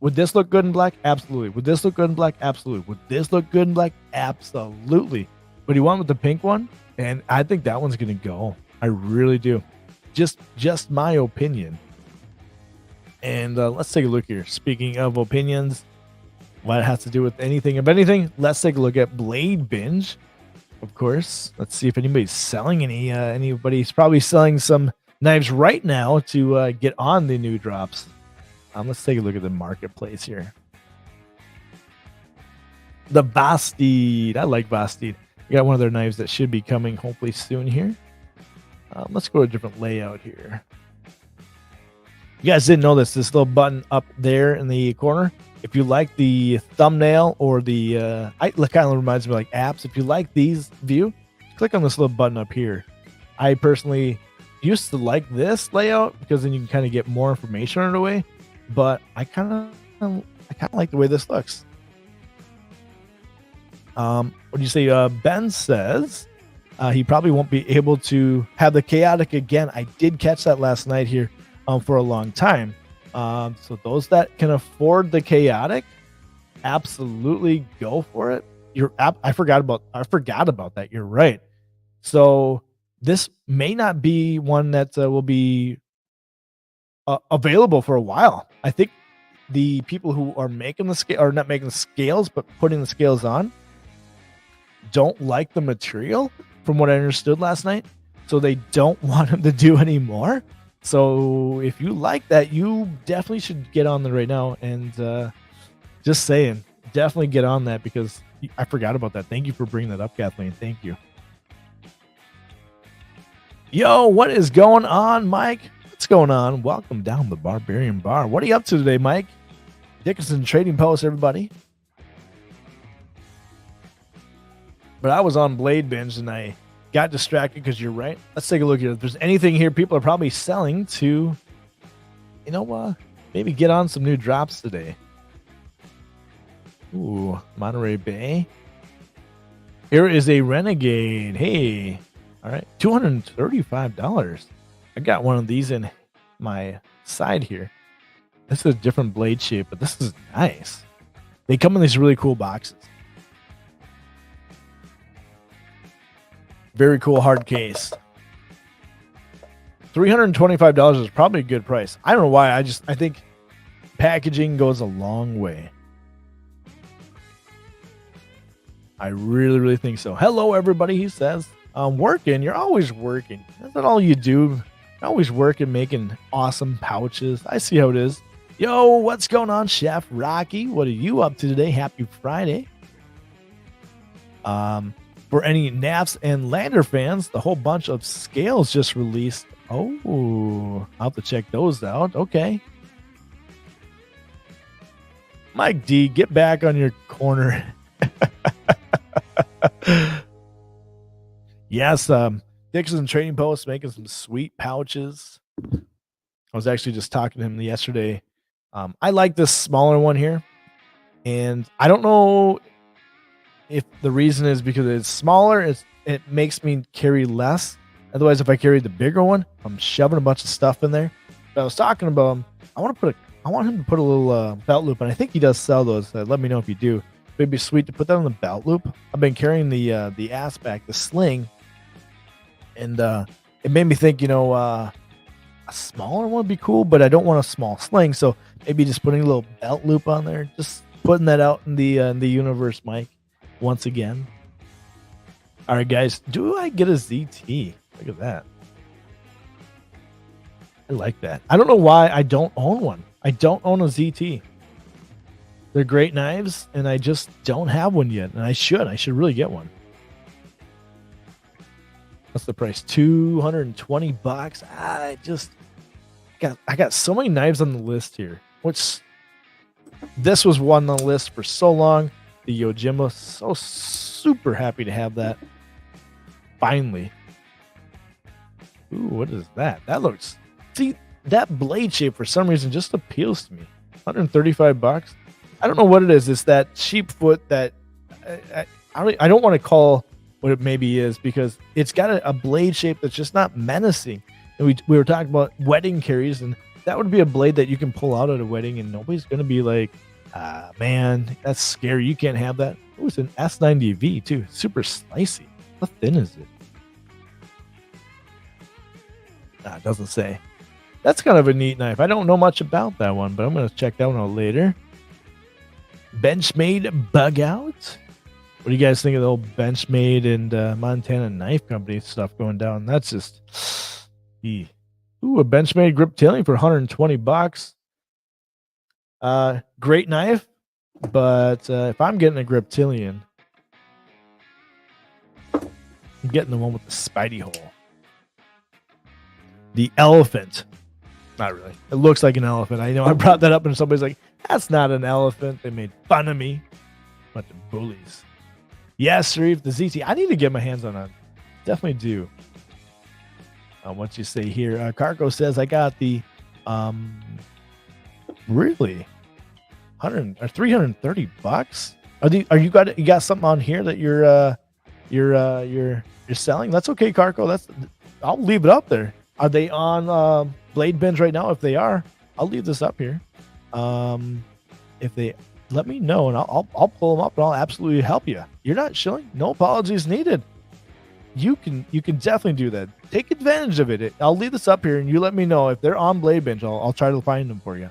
Would this look good in black? Absolutely. Would this look good in black? Absolutely. Would this look good in black? Absolutely. But you want with the pink one? And I think that one's going to go. I really do. Just my opinion. And let's take a look here. Speaking of opinions, what it has to do with anything of anything. Let's take a look at Blade Binge, of course. Let's see if anybody's selling anybody's probably selling some knives right now to get on the new drops. Let's take a look at the marketplace here. The Bastide. I like Bastide. We got one of their knives that should be coming hopefully soon here. Let's go to a different layout here. You guys didn't know this little button up there in the corner. If you like the thumbnail or the, it kind of reminds me of like apps. If you like these view, click on this little button up here. I personally used to like this layout because then you can kind of get more information right away. But I kind of like the way this looks. What do you say? Ben says he probably won't be able to have the chaotic again. I did catch that last night here for a long time. So those that can afford the chaotic, absolutely go for it. I forgot about that. You're right. So this may not be one that will be available for a while. I think the people who are making the scale, or not making the scales, but putting the scales on, don't like the material from what I understood last night. So they don't want him to do anymore. So if you like that, you definitely should get on there right now. And just saying, definitely get on that because I forgot about that. Thank you for bringing that up, Kathleen. Thank you. Yo, what is going on, Mike? What's going on? Welcome down the Barbarian Bar. What are you up to today, Mike? Dickinson Trading Post, everybody. But I was on Blade Binge and I got distracted because you're right. Let's take a look here. If there's anything here people are probably selling to, maybe get on some new drops today. Ooh, Monterey Bay. Here is a Renegade. Hey, all right, $235. I got one of these in my side here. This is a different blade shape, but this is nice. They come in these really cool boxes. Very cool hard case. $325 is probably a good price. I don't know why. I think packaging goes a long way. I really, really think so. Hello, everybody, he says. I'm working. You're always working. That's not all you do. You're always working, making awesome pouches. I see how it is. Yo, what's going on, Chef Rocky? What are you up to today? Happy Friday. For any NAFs and Lander fans, the whole bunch of scales just released. Oh, I'll have to check those out. Okay. Mike D, get back on your corner. Yes, Dixon Trading Post making some sweet pouches. I was actually just talking to him yesterday. I like this smaller one here. And I don't know if the reason is because it's smaller, it makes me carry less. Otherwise, if I carry the bigger one, I'm shoving a bunch of stuff in there. But I was talking about him. I want him to put a little belt loop, and I think he does sell those. Let me know if you do. It'd be sweet to put that on the belt loop. I've been carrying the ass back, the sling, and it made me think, a smaller one would be cool, but I don't want a small sling, so maybe just putting a little belt loop on there, just putting that out in the universe, Mike. Once again. All right, guys. Do I get a ZT? Look at that. I like that. I don't know why I don't own one. I don't own a ZT. They're great knives, and I just don't have one yet. And I should. I should really get one. What's the price? $220. I got so many knives on the list here. This was one on the list for so long. The Yojimbo, so super happy to have that. Finally. Ooh, what is that? See, that blade shape for some reason just appeals to me. $135. I don't know what it is. It's that sheep foot that I don't want to call what it maybe is because it's got a blade shape that's just not menacing. And we were talking about wedding carries, and that would be a blade that you can pull out at a wedding, and nobody's going to be like, man, that's scary. You can't have that. Oh, it's an S90V too. Super slicey. How thin is it? It doesn't say. That's kind of a neat knife. I don't know much about that one, but I'm going to check that one out later. Benchmade bug out. What do you guys think of the old Benchmade and Montana Knife Company stuff going down? That's just, ooh, a Benchmade grip tailing for 120 bucks. Great knife, but if I'm getting a Griptilian, I'm getting the one with the spidey hole. The elephant. Not really. It looks like an elephant. I know I brought that up and somebody's like, that's not an elephant. They made fun of me. Bunch of bullies. Yes, Sharif, the ZT. I need to get my hands on that. Definitely do. What you say here? Carco says I got the really 100 or 330 bucks. You got something on here that you're selling? That's okay, Carco. I'll leave it up there. Are they on blade bins right now? If they are, I'll leave this up here. If they let me know, and I'll pull them up and I'll absolutely help you. You're not shilling? No apologies needed. You can definitely do that. Take advantage of it. I'll leave this up here, and you let me know if they're on blade bench. I'll try to find them for you.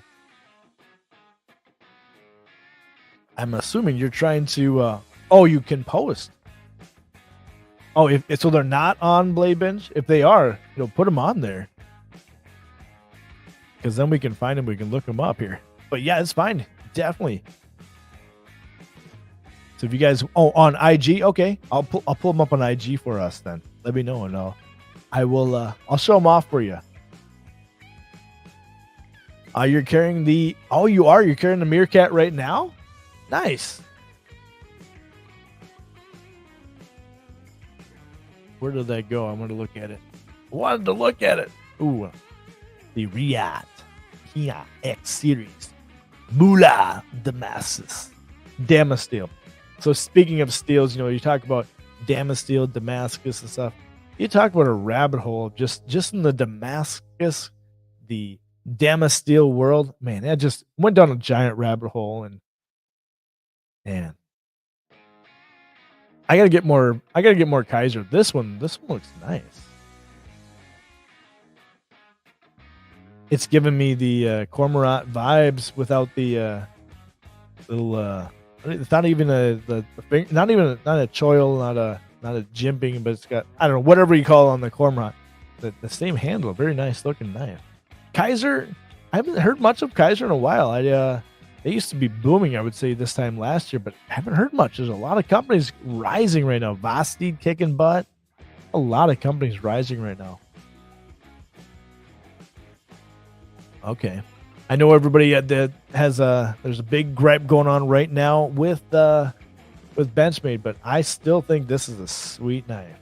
I'm assuming you're trying to. You can post. Oh, so they're not on blade bench. If they are, put them on there, because then we can find them. We can look them up here. But yeah, it's fine. Definitely. So if you guys, on IG, okay, I'll pull them up on IG for us then. Let me know, and I'll show them off for you. You're carrying you're carrying the Meerkat right now? Nice. Where did that go? I want to look at it. Ooh, the Riyadh YEAH X series. Moolah Damascus. Damasteel. So speaking of steels, you talk about Damasteel, Damascus and stuff. You talk about a rabbit hole just in the Damascus, the Damasteel world. Man, that just went down a giant rabbit hole, and man, I gotta get more Kaiser. This one looks nice. It's giving me the Cormorant vibes without the little it's not even not a choil, not a jimping, but it's got, I don't know, whatever you call it on the Cormorant. The same handle, very nice looking knife. Kaiser, I haven't heard much of Kaiser in a while. They used to be booming, I would say, this time last year, but I haven't heard much. There's a lot of companies rising right now. Vosteed kicking butt. A lot of companies rising right now. Okay. I know everybody that has there's a big gripe going on right now with Benchmade, but I still think this is a sweet knife.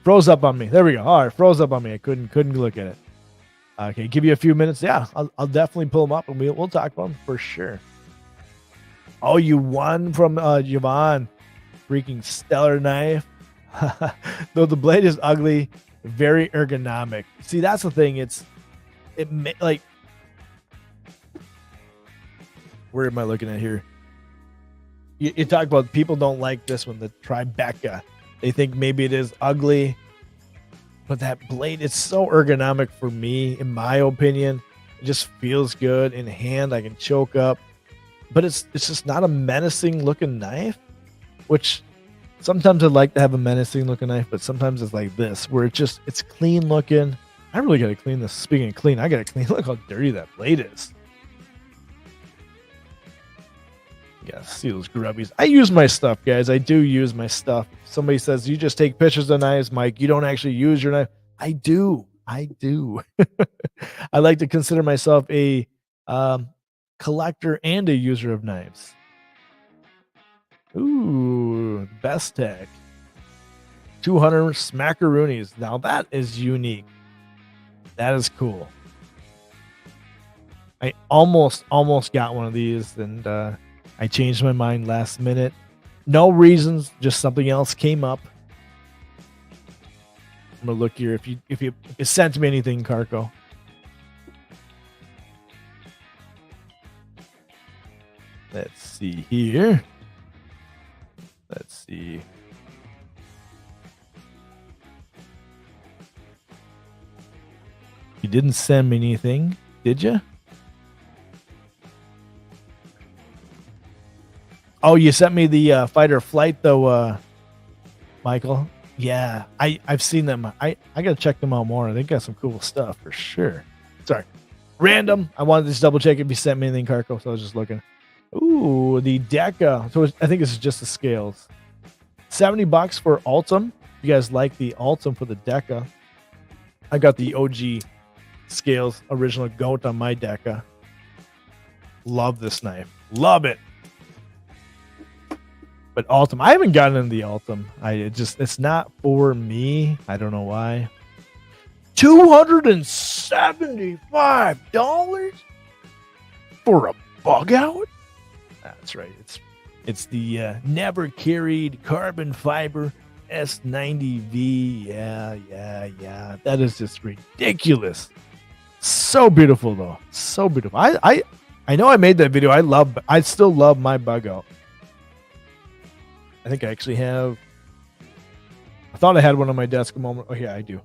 Froze up on me. There we go. All right, froze up on me. I couldn't look at it. Okay, give you a few minutes. Yeah, I'll definitely pull them up and we'll talk about them for sure. Oh, you won from Javon. Freaking stellar knife. Though the blade is ugly, very ergonomic. See, that's the thing. Like, where am I looking at here? You talk about people don't like this one, the Tribeca. They think maybe it is ugly, but that blade, it's so ergonomic for me, in my opinion. It just feels good in hand. I can choke up, but it's just not a menacing looking knife, which sometimes I'd like to have a menacing looking knife, but sometimes it's like this, where it's clean looking. I really got to clean this. Speaking of clean, I got to clean. Look how dirty that blade is. You gotta see those grubbies. I use my stuff, guys. I do use my stuff. Somebody says, you just take pictures of knives, Mike. You don't actually use your knife. I do. I like to consider myself a collector and a user of knives. Ooh, Best Tech. 200 smackaroonies. Now that is unique. That is cool. I almost got one of these, and I changed my mind last minute. No reasons, just something else came up. I'm gonna look here. If you sent me anything, Carco. Let's see here. Let's see. You didn't send me anything, did you? Oh, you sent me the fight or flight though, Michael. Yeah, I've seen them. I gotta check them out more. They got some cool stuff for sure. Sorry, random. I wanted to just double check if you sent me anything, Carco. So I was just looking. Ooh, the Deca. So I think this is just the scales. $70 for Ultim. You guys like the Ultim for the Deca? I got the OG scales, original goat on my Deca. Love this knife. Love it. But Ultim, I haven't gotten into the Ultim. It's not for me. I don't know why. $275 for a bug out? That's right. It's the never carried carbon fiber S90V. Yeah. That is just ridiculous. So beautiful though. So beautiful. I know I made that video. I still love my bug out. I think I actually have. I thought I had one on my desk a moment. Oh yeah, I do.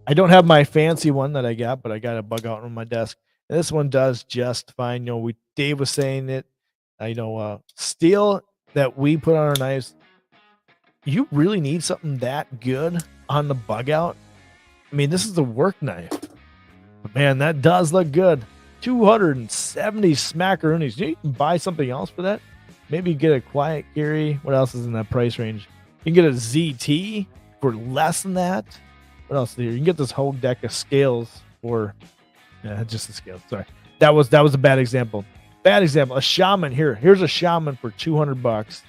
I don't have my fancy one that I got, but I got a bug out on my desk. And this one does just fine. You know, Dave was saying it. Steel that we put on our knives. You really need something that good on the bug out. I mean, this is the work knife. But man, that does look good. 270 smackaroonies. You can buy something else for that. Maybe get a quiet carry. What else is in that price range? You can get a ZT for less than that. What else is here? You can get this whole deck of scales for just the scales. Sorry. That was a bad example. Bad example. A Shaman here. Here's a Shaman for $200.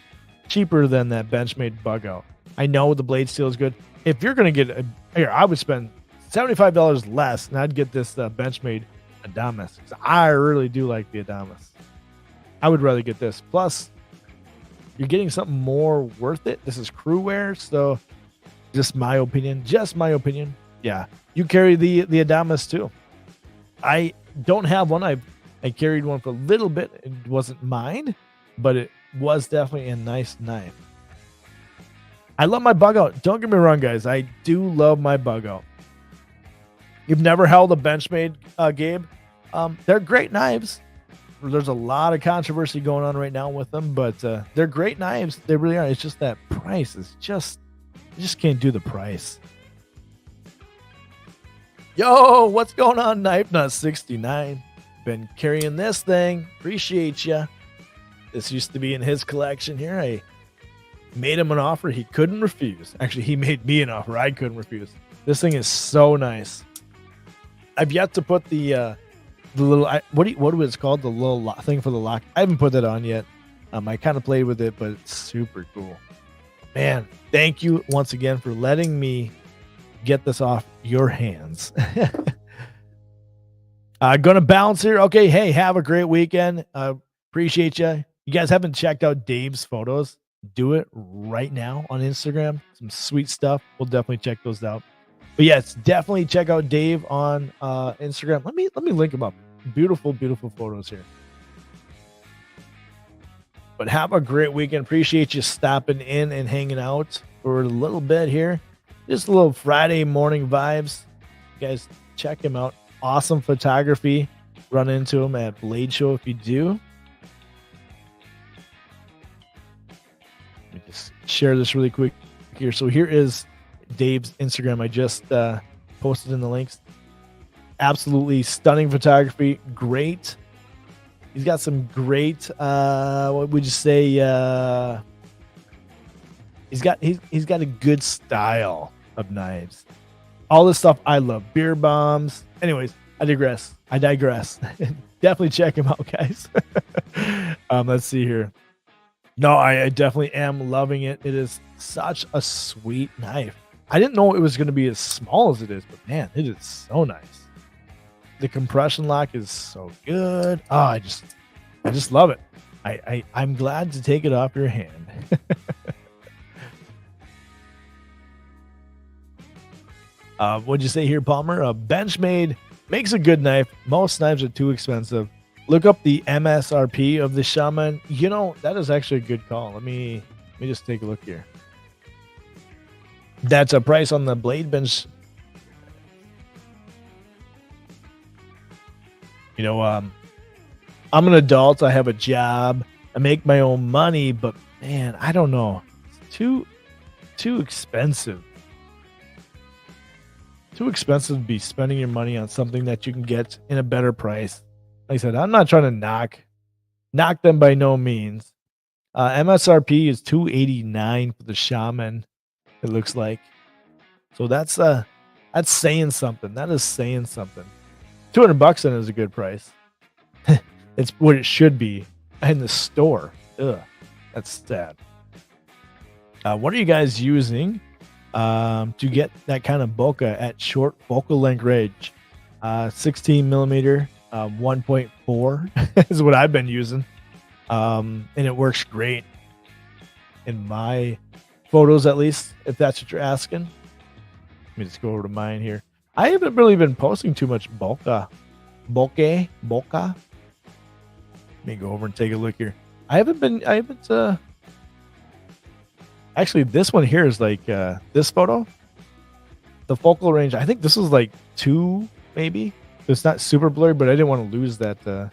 Cheaper than that Benchmade bug out. I know the blade steel is good. If you're gonna get here, I would spend $75 less and I'd get this Benchmade Adamas. I really do like the Adamas. I would rather get this. Plus, you're getting something more worth it. This is crew wear, so just my opinion. Just my opinion. Yeah, you carry the Adamas too. I don't have one. I carried one for a little bit. It wasn't mine, but it was definitely a nice knife. I love my bug out. Don't get me wrong, guys. I do love my bug out. You've never held a Benchmade, Gabe? They're great knives. There's a lot of controversy going on right now with them, but they're great knives. They really are. It's just that price is just, you just can't do the price. Yo, what's going on, Knife Nut 69? Been carrying this thing. Appreciate you. This used to be in his collection here. I made him an offer he couldn't refuse. Actually, he made me an offer I couldn't refuse. This thing is so nice. I've yet to put the little, what was it called? The little thing for the lock. I haven't put that on yet. I kind of played with it, but it's super cool. Man, thank you once again for letting me get this off your hands. Gonna bounce here. Okay, hey, have a great weekend. Appreciate you. You guys haven't checked out Dave's photos? Do it right now on Instagram. Some sweet stuff. We'll definitely check those out. But yes, definitely check out Dave on Instagram. Let me link him up. Beautiful, beautiful photos here. But have a great weekend. Appreciate you stopping in and hanging out for a little bit here. Just a little Friday morning vibes. You guys check him out. Awesome photography. Run into him at Blade Show if you do. Let me just share this really quick here. So here is Dave's Instagram. I just posted in the links. Absolutely stunning photography. Great. He's got some great what would you say, he's got a good style of knives. All this stuff I love. Beer bombs. Anyways, I digress. Definitely check him out, guys. Let's see here. No, I definitely am loving it. It is such a sweet knife. I didn't know it was going to be as small as it is, but man, it is so nice. The compression lock is so good. Oh, I just love it. I'm glad to take it off your hand. What'd you say here, Palmer? Benchmade makes a good knife. Most knives are too expensive. Look up the MSRP of the Shaman. You know, that is actually a good call. Let me just take a look here. That's a price on the blade bench. You know, I'm an adult. I have a job. I make my own money, but man, I don't know. It's too expensive. Too expensive to be spending your money on something that you can get in a better price. Like I said, I'm not trying to knock them by no means. MSRP is 289 for the Shaman. It looks like. So that's saying something. That is saying something. $200 then is a good price. It's what it should be in the store. Ugh, that's sad. What are you guys using to get that kind of bokeh at short focal length range? 16 millimeter, 1.4 is what I've been using. And it works great in my photos, at least, if that's what you're asking. Let me just go over to mine here. I haven't really been posting too much bokeh. Let me go over and take a look here. Actually, this one here is like this photo. The focal range, I think this is like 2, maybe. It's not super blurry, but I didn't want to lose that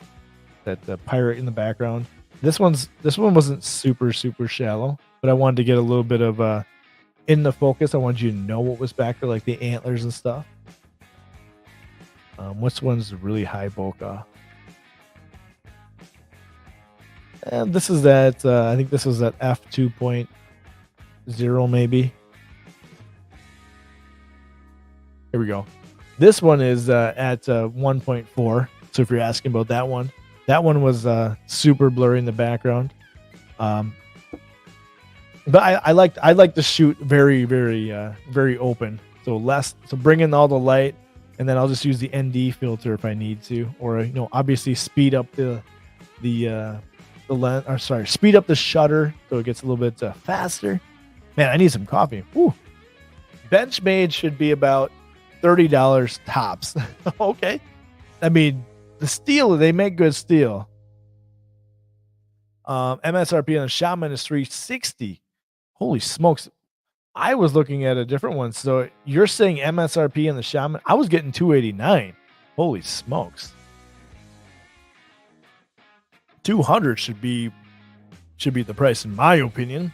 pirate in the background. This one wasn't super shallow, but I wanted to get a little bit of in the focus. I wanted you to know what was back there, like the antlers and stuff. Which one's really high bokeh? And this is that. I think this was at f2.0 maybe. Here we go. This one is at 1.4. So if you're asking about that one was super blurry in the background. But I like to shoot very open. So bring in all the light, and then I'll just use the ND filter if I need to, or obviously speed up speed up the shutter so it gets a little bit faster. Man, I need some coffee. Woo. Benchmade should be about $30 tops. Okay. I mean, the steel, they make good steel. MSRP on the Shaman is $360. Holy smokes. I was looking at a different one. So you're saying MSRP on the Shaman? I was getting $289. Holy smokes. $200 should be the price in my opinion.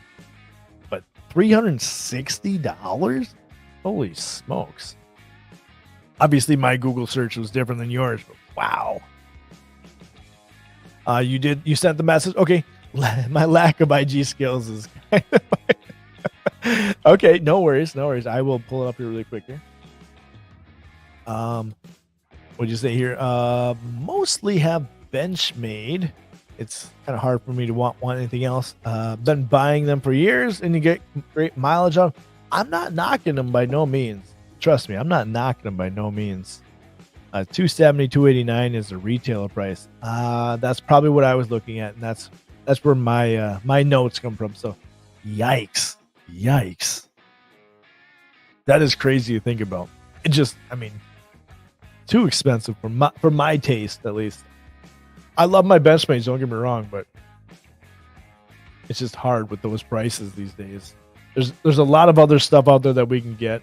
But $360? Holy smokes. Obviously my Google search was different than yours, but wow. You sent the message. Okay. My lack of IG skills is okay. No worries. I will pull it up here really quick here. What'd you say here? Mostly have Benchmade. It's kind of hard for me to want anything else. Been buying them for years, and you get great mileage on. I'm not knocking them by no means. Trust me, I'm not knocking them by no means. $270, $289 is the retailer price. That's probably what I was looking at, and that's where my notes come from. So, yikes. That is crazy to think about. It just, too expensive for my taste, at least. I love my Benchmates, don't get me wrong, but it's just hard with those prices these days. There's a lot of other stuff out there that we can get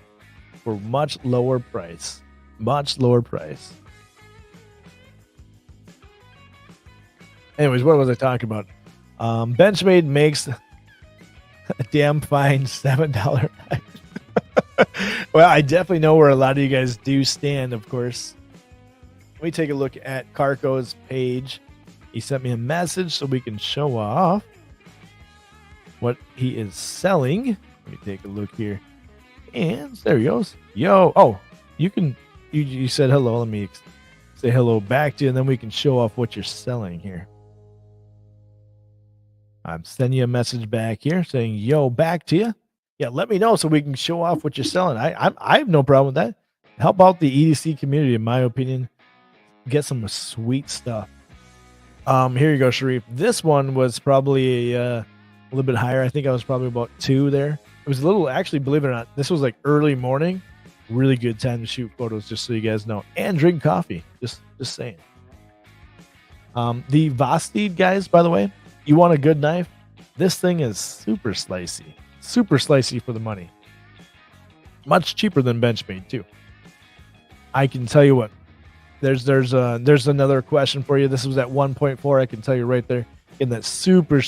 for much lower price. Anyways, what was I talking about? Benchmade makes a damn fine $7. Well, I definitely know where a lot of you guys do stand, of course. Let me take a look at Carco's page. He sent me a message so we can show off what he is selling. Let me take a look here. And there he goes. Yo. Oh, you said hello. Let me say hello back to you, and then we can show off what you're selling here. I'm sending you a message back here saying, yo, back to you. Yeah, let me know so we can show off what you're selling. I have no problem with that. Help out the EDC community, in my opinion. Get some sweet stuff. Here you go, Sharif. This one was probably a little bit higher. I think I was probably about 2 there. It was a little, actually, believe it or not, this was like early morning. Really good time to shoot photos, just so you guys know. And drink coffee. Just saying. The Vosteed, guys, by the way, you want a good knife? This thing is super slicey. Super slicey for the money. Much cheaper than Benchmade, too. I can tell you what. There's another question for you. This was at 1.4. I can tell you right there. in that super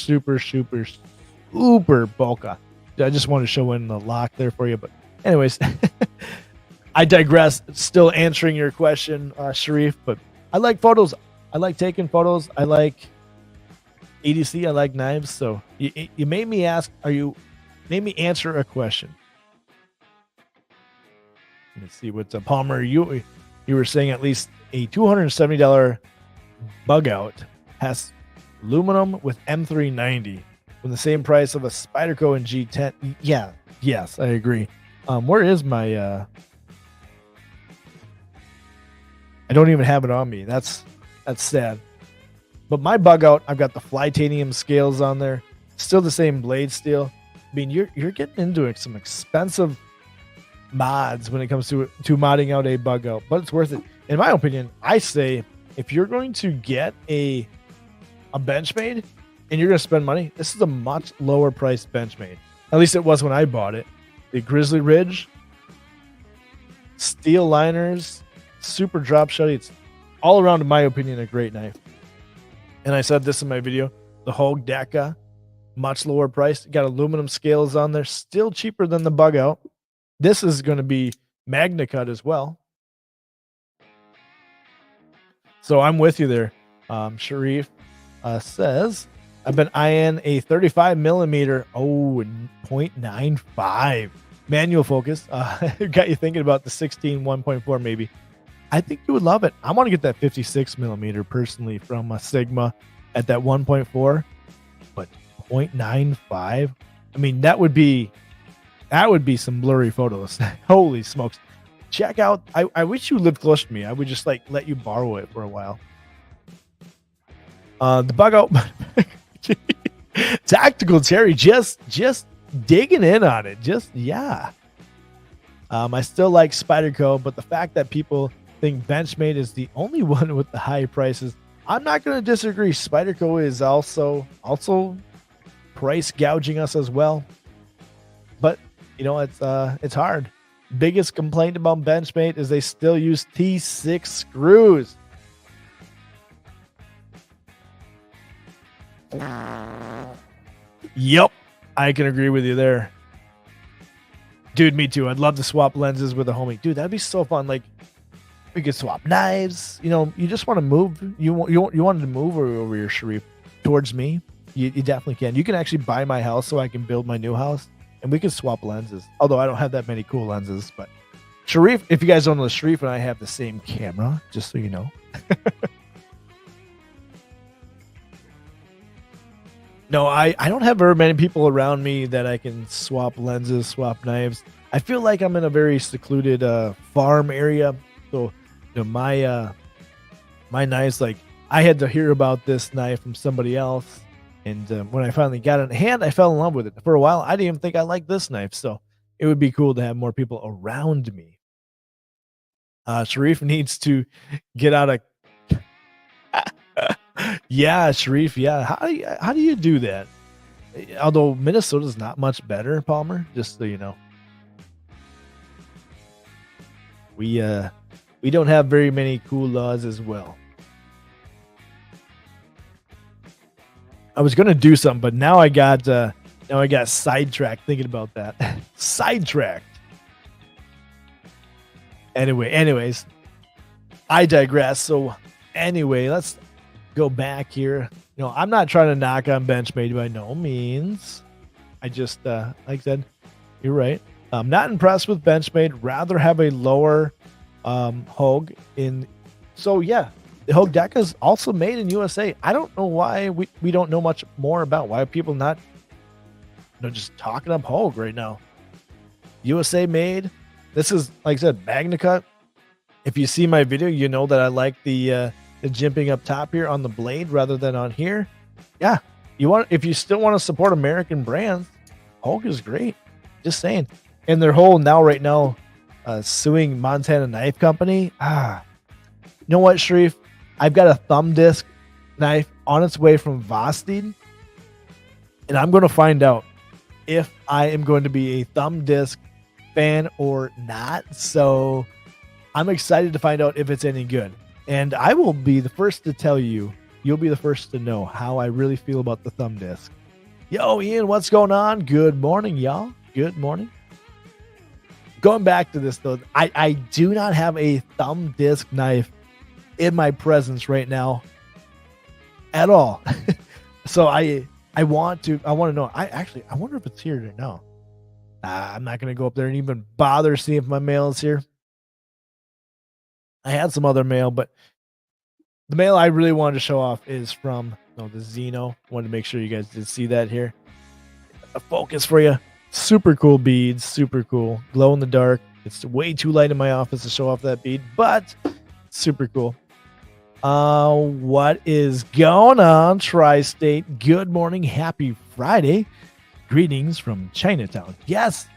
bulka. I just want to show in the lock there for you. But anyways, I digress. Still answering your question, Sharif. But I like photos. I like taking photos. I like EDC. I like knives. So you made me ask. Made me answer a question. Let me see what's Palmer. You were saying at least a $270 bug out has aluminum with M390 from the same price of a Spyderco and G10. Yeah, yes, I agree. Where is my? I don't even have it on me. That's sad. But my bug out, I've got the Flytanium scales on there. Still the same blade steel. I mean, you're getting into some expensive mods when it comes to modding out a bug out, but it's worth it. In my opinion, I say if you're going to get a Benchmade and you're going to spend money, this is a much lower priced Benchmade. At least it was when I bought it. The Grizzly Ridge, steel liners, super drop shot. It's all around, in my opinion, a great knife. And I said this in my video, the Hogue Deca, much lower priced. Got aluminum scales on there, still cheaper than the bug out. This is going to be Magna Cut as well. So I'm with you there. Sharif says, I've been eyeing a 35 millimeter, 0.95 manual focus. Got you thinking about the 16 1.4 maybe. I think you would love it. I want to get that 56 millimeter personally from a Sigma at that 1.4, but 0.95. I mean, that would be some blurry photos. Holy smokes. Check out. I wish you lived close to me. I would just like let you borrow it for a while. The bug out. Tactical Terry just digging in on it. Yeah. I still like Spyderco, but the fact that people think Benchmade is the only one with the high prices, I'm not going to disagree. Spyderco is also price gouging us as well. But you know, it's hard. Biggest complaint about Benchmade is they still use T6 screws. Yep, I can agree with you there. Dude, me too. I'd love to swap lenses with a homie. Dude, that'd be so fun. Like, we could swap knives. You know, you just want to move. You wanted to move over your Sharif towards me. You definitely can. You can actually buy my house so I can build my new house. And we can swap lenses. Although I don't have that many cool lenses. But Sharif, if you guys don't know, Sharif and I have the same camera, just so you know. No, I don't have very many people around me that I can swap lenses, swap knives. I feel like I'm in a very secluded farm area. So, you know, my knives, like, I had to hear about this knife from somebody else. And when I finally got it in hand, I fell in love with it. For a while, I didn't even think I liked this knife. So it would be cool to have more people around me. Sharif needs to get out of... Yeah, Sharif, yeah. How do you do that? Although Minnesota's not much better, Palmer, just so you know. We don't have very many cool laws as well. I was gonna do something, but now I got sidetracked thinking about that. Sidetracked. Anyways, I digress. So anyway, let's go back here. You know, I'm not trying to knock on Benchmade by no means. I just like I said, you're right. I'm not impressed with Benchmade. Rather have a lower Hogue in. So yeah. The Hogue Deca is also made in USA. I don't know why we don't know much more about why people not, you know, just talking up Hogue right now. USA made. This is, like I said, Magna Cut. If you see my video, you know that I like the jimping up top here on the blade rather than on here. Yeah, if you still want to support American brands, Hogue is great. Just saying. And their whole right now suing Montana Knife Company. You know what, Sharif? I've got a thumb disc knife on its way from Vosteed, and I'm going to find out if I am going to be a thumb disc fan or not. So I'm excited to find out if it's any good. And I will be the first to tell you, you'll be the first to know how I really feel about the thumb disc. Yo, Ian, what's going on? Good morning, y'all. Good morning. Going back to this, though, I do not have a thumb disc knife in my presence right now at all. So I want to know. I wonder if it's here right now. I'm not going to go up there and even bother seeing if my mail is here. I had some other mail, but the mail I really wanted to show off is from the Xeno. Wanted to make sure you guys did see that here. A focus for you. Super cool beads. Super cool. Glow in the dark. It's way too light in my office to show off that bead, but super cool. What is going on, Tri-State? Good morning. Happy Friday. Greetings from Chinatown. Yes,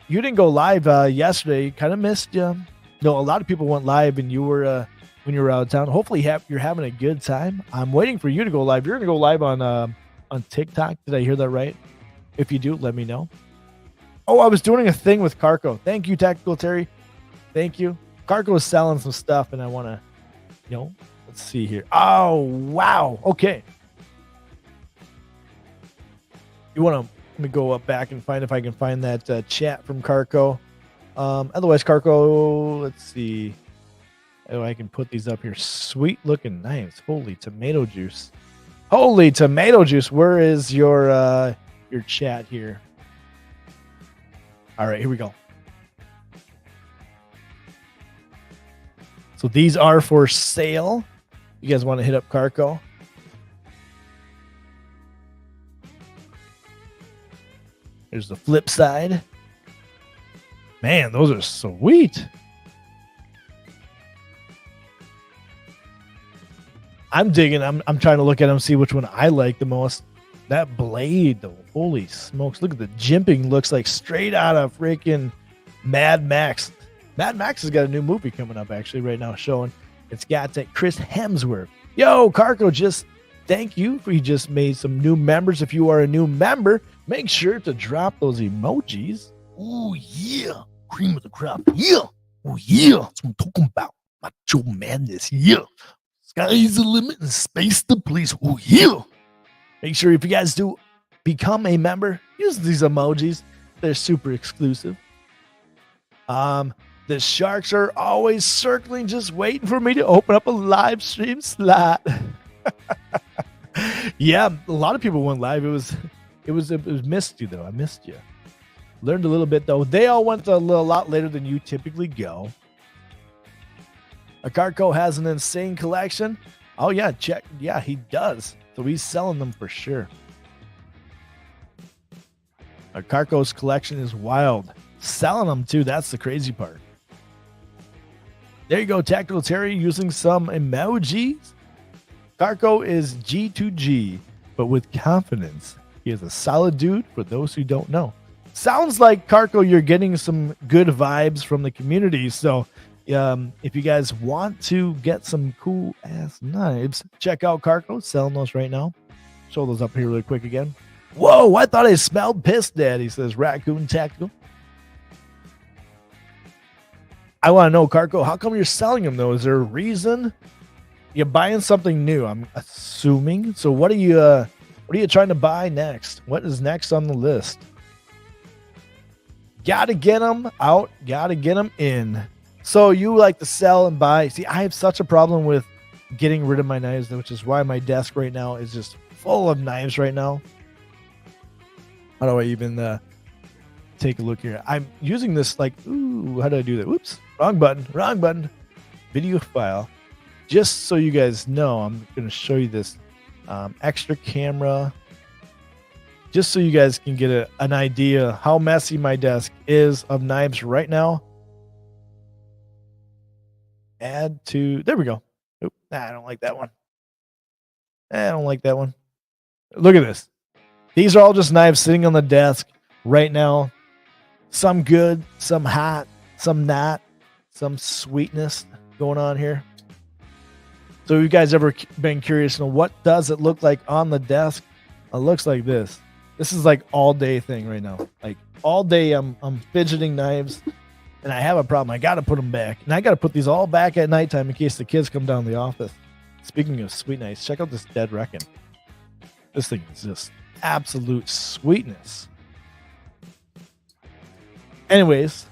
you didn't go live yesterday. Kind of missed you. No, a lot of people went live and you were when you were out of town. Hopefully you're having a good time. I'm waiting for you to go live. You're going to go live on TikTok. Did I hear that right? If you do, let me know. Oh, I was doing a thing with Carco. Thank you, Tactical Terry. Thank you. Carco is selling some stuff, and I want to, let's see here. Oh, wow. Okay. You want to, let me go up back and find if I can find that chat from Carco. Otherwise, Carco, let's see. Oh, I can put these up here. Sweet looking knives. Holy tomato juice. Holy tomato juice. Where is your chat here? All right, here we go. So these are for sale. You guys want to hit up Carco? There's the flip side. Man, those are sweet. I'm digging. I'm trying to look at them, see which one I like the most. That blade, though, holy smokes! Look at the jimping. Looks like straight out of freaking Mad Max. Mad Max has got a new movie coming up actually right now, showing. It's got that Chris Hemsworth. Yo, Carco, just thank you for you just made some new members. If you are a new member, make sure to drop those emojis. Oh yeah, cream of the crop. Yeah, oh yeah, that's what I'm talking about. Macho madness. Yeah, sky's the limit and space the police. Oh yeah. Make sure if you guys do become a member, use these emojis. They're super exclusive. The sharks are always circling, just waiting for me to open up a live stream slot. Yeah, a lot of people went live. It was missed you though. I missed you. Learned a little bit though. They all went a lot later than you typically go. Carco has an insane collection. Oh yeah, check. Yeah, he does. So he's selling them for sure. Carco's collection is wild. Selling them too. That's the crazy part. There you go, Tactical Terry using some emojis. Carco is G2G, but with confidence. He is a solid dude for those who don't know. Sounds like, Carco, you're getting some good vibes from the community. So if you guys want to get some cool ass knives, check out Carco selling those right now. Show those up here really quick again. Whoa, I thought I smelled piss, Daddy, says Raccoon Tactical. I want to know, Carco, how come you're selling them though? Is there a reason? You're buying something new, I'm assuming. So what are you trying to buy next? What is next on the list? Gotta get them out, gotta get them in. So you like to sell and buy. See, I have such a problem with getting rid of my knives, which is why my desk right now is just full of knives right now. How do I even take a look here? I'm using this like, ooh, how do I do that? Oops, wrong button. Video file. Just so you guys know, I'm going to show you this extra camera. Just so you guys can get an idea how messy my desk is of knives right now. Add to, there we go. Oop, I don't like that one. Look at this. These are all just knives sitting on the desk right now. Some good, some hot, some not, some sweetness going on here. So have you guys ever been curious, what does it look like on the desk? It looks like this. This is like all day thing right now. Like all day I'm fidgeting knives. And I have a problem. I got to put them back. And I got to put these all back at nighttime in case the kids come down to the office. Speaking of sweet nice, check out this Dead Reckon. This thing is just absolute sweetness. Anyways,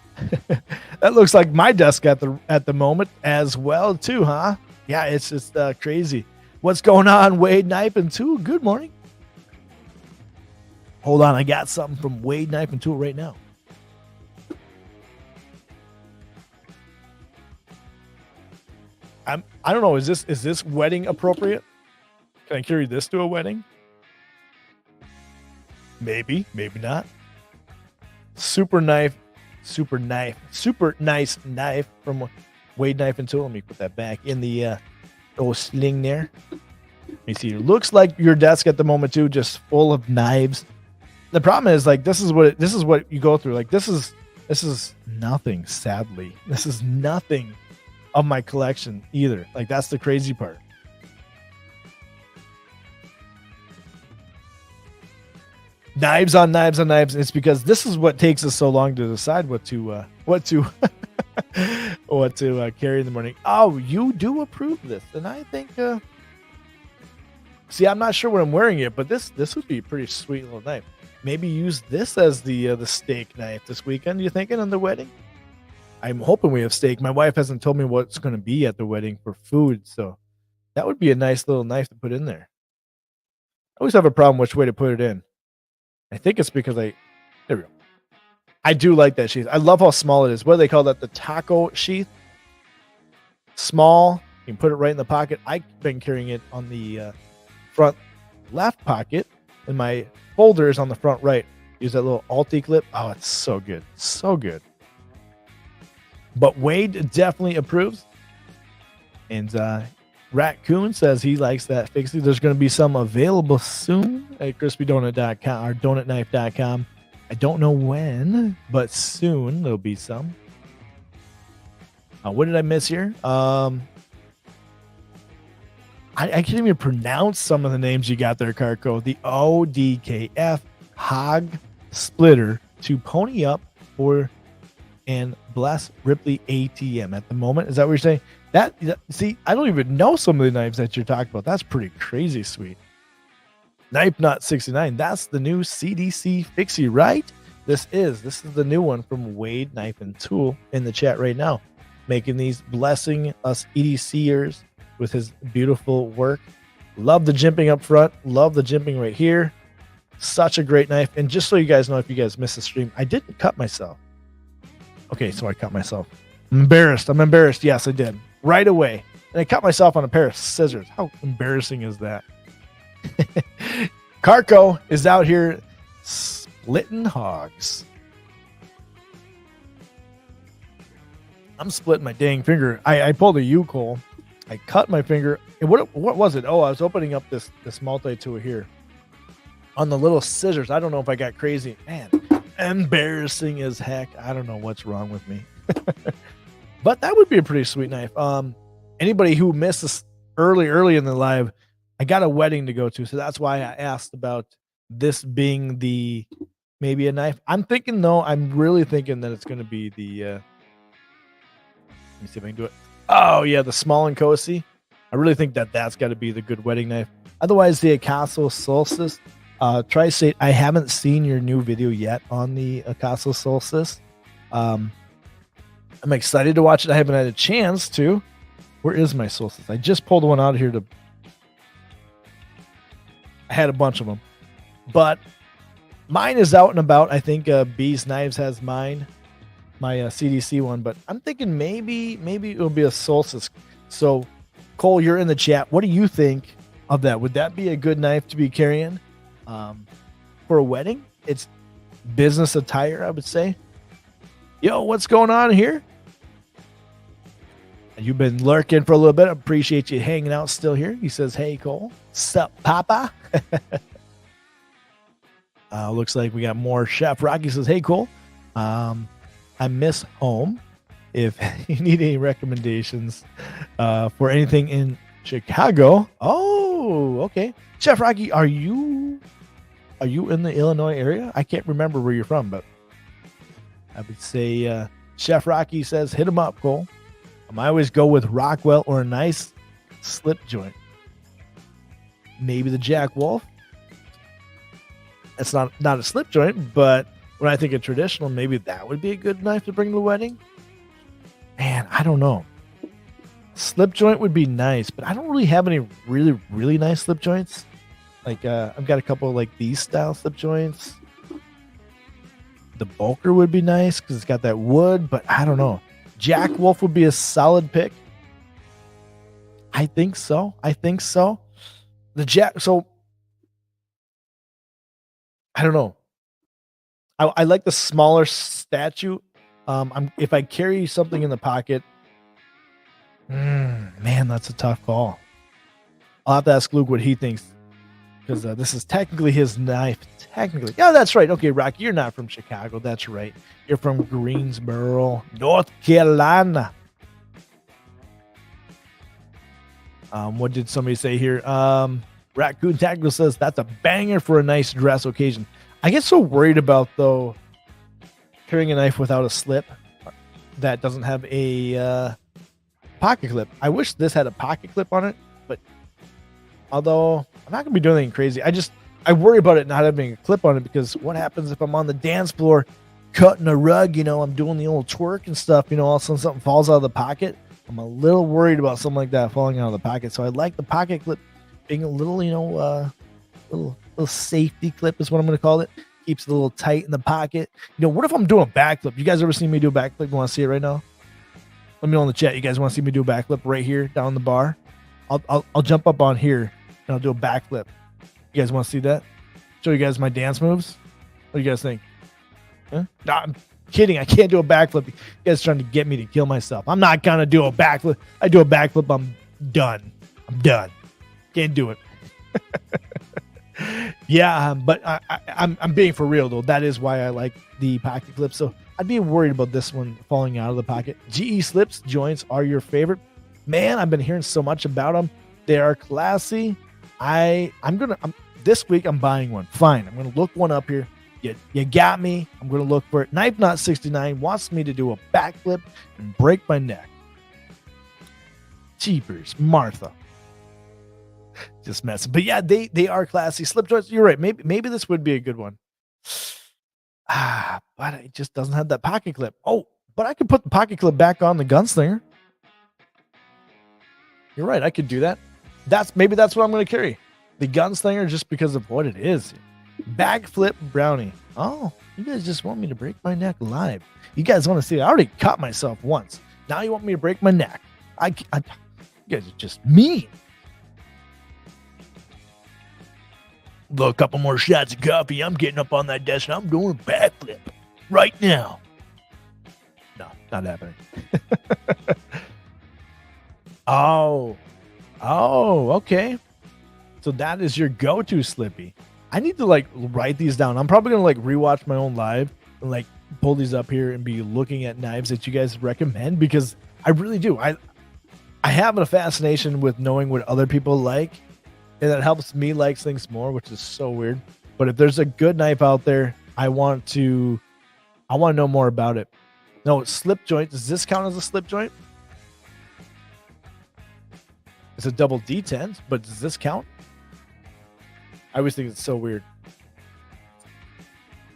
that looks like my desk at the moment as well too, huh? Yeah, it's just crazy. What's going on, Wade Knife and Tool? Good morning. Hold on, I got something from Wade Knife and Tool right now. I don't know. Is this wedding appropriate? Can I carry this to a wedding? Maybe, maybe not. Super nice knife from Wade Knife and Tool. Let me put that back in the little sling there. Let me see. It looks like your desk at the moment too, just full of knives. The problem is, like, this is what you go through. Like, this is nothing. Sadly, this is nothing of my collection either. Like, that's the crazy part. Knives on knives on knives. It's because this is what takes us so long to decide what to carry in the morning. Oh, you do approve this, and I think. See, I'm not sure when I'm wearing it, but this would be a pretty sweet little knife. Maybe use this as the steak knife this weekend. You thinking on the wedding? I'm hoping we have steak. My wife hasn't told me what's going to be at the wedding for food, so that would be a nice little knife to put in there. I always have a problem which way to put it in. I think it's because there we go. I do like that sheath. I love how small it is. What do they call that? The taco sheath. Small. You can put it right in the pocket. I've been carrying it on the front left pocket, and my folder is on the front right. Use that little Alti clip. Oh, it's so good. So good. But Wade definitely approves. And Raccoon says he likes that fixie. There's going to be some available soon at crispydonut.com or donutknife.com. I don't know when, but soon there'll be some. What did I miss here? I can't even pronounce some of the names you got there, Carco. The ODKF Hog Splitter to pony up for and bless Ripley ATM at the moment. Is that what you're saying? See, I don't even know some of the knives that you're talking about. That's pretty crazy sweet. Knife Nut 69. That's the new CDC fixie, right? This is the new one from Wade Knife and Tool in the chat right now, making these, blessing us EDCers with his beautiful work. Love the jimping up front. Love the jimping right here. Such a great knife. And just so you guys know, if you guys missed the stream, I didn't cut myself. Okay, so I cut myself. I'm embarrassed. Yes, I did. Right away. And I cut myself on a pair of scissors. How embarrassing is that? Carco is out here splitting hogs. I'm splitting my dang finger. I pulled a U-Cole. I cut my finger. And what was it? Oh, I was opening up this multi-tool here on the little scissors. I don't know if I got crazy. Man, embarrassing as heck. I don't know what's wrong with me. But that would be a pretty sweet knife. Anybody who missed this early in the live, I got a wedding to go to, so that's why I asked about this being maybe a knife. I'm really thinking that it's going to be the let me see if I can do it. Oh yeah, the Small and Cosi. I really think that's got to be the good wedding knife. Otherwise, the Acaso Solstice. Tri-State, I haven't seen your new video yet on the Acaso Solstice. I'm excited to watch it. I haven't had a chance to. Where is my Solstice? I just pulled one out here I had a bunch of them. But mine is out and about. I think Bees Knives has mine. My CDC one. But I'm thinking maybe it'll be a Solstice. So, Cole, you're in the chat. What do you think of that? Would that be a good knife to be carrying for a wedding? It's business attire, I would say. Yo, what's going on here? You've been lurking for a little bit. I appreciate you hanging out still here. He says, hey, Cole. Sup, Papa? Looks like we got more. Chef Rocky says, hey, Cole. I miss home. If you need any recommendations for anything in Chicago. Oh, okay. Chef Rocky, are you in the Illinois area? I can't remember where you're from, but I would say Chef Rocky says, hit him up, Cole. I always go with Rockwell or a nice slip joint. maybe the Jack Wolf. It's not a slip joint, but when I think of traditional, maybe that would be a good knife to bring to the wedding. Man, I don't know. Slip joint would be nice, but I don't really have any really, really nice slip joints. Like, I've got a couple of like these style slip joints. The Bulker would be nice because it's got that wood, but I don't know. Jack Wolf would be a solid pick. I think so. So I don't know. I like the smaller statue. If I carry something in the pocket, man, that's a tough call. I'll have to ask Luke what he thinks, because this is technically his knife. Technically, yeah, that's right. Okay, Rocky, you're not from Chicago. That's right. You're from Greensboro, North Carolina. What did somebody say here? Raccoon Tactical says that's a banger for a nice dress occasion. I get so worried about, though, carrying a knife without a slip that doesn't have a pocket clip. I wish this had a pocket clip on it, but although I'm not gonna be doing anything crazy, I worry about it not having a clip on it, because what happens if I'm on the dance floor cutting a rug, I'm doing the old twerk and stuff, all of a sudden something falls out of the pocket. I'm a little worried about something like that falling out of the pocket. So I like the pocket clip being a little, little safety clip is what I'm going to call it. Keeps it a little tight in the pocket. What if I'm doing a backflip? You guys ever seen me do a backflip? You want to see it right now? Let me know in the chat. You guys want to see me do a backflip right here down the bar? I'll jump up on here and I'll do a backflip. You guys want to see that? Show you guys my dance moves. What do you guys think? Huh? No, I'm kidding. I can't do a backflip. You guys are trying to get me to kill myself. I'm not gonna do a backflip. I do a backflip, I'm done. Can't do it. Yeah, but I'm being for real though. That is why I like the pocket clip. So I'd be worried about this one falling out of the pocket. GE slips joints are your favorite? Man, I've been hearing so much about them. They are classy. This week I'm buying one. Fine, I'm gonna look one up here. You got me. I'm gonna look for it. Knife Knot 69 wants me to do a backflip and break my neck. Jeepers, Martha. Just messing. But yeah, they are classy. Slip joints, you're right. Maybe this would be a good one. But it just doesn't have that pocket clip. Oh, but I could put the pocket clip back on the gunslinger. You're right, I could do that. Maybe that's what I'm gonna carry. The gunslinger, just because of what it is. Backflip brownie. Oh, you guys just want me to break my neck live. You guys want to see it? I already cut myself once. Now you want me to break my neck. You guys are just mean. A couple more shots of coffee. I'm getting up on that desk and I'm doing a backflip right now. No, not happening. Oh, okay. So that is your go-to Slippy. I need to write these down. I'm probably gonna rewatch my own live and pull these up here and be looking at knives that you guys recommend, because I really do. I have a fascination with knowing what other people like, and that helps me like things more, which is so weird. But if there's a good knife out there, I want to know more about it. No, slip joint. Does this count as a slip joint? It's a double D10, but does this count? I always think it's so weird.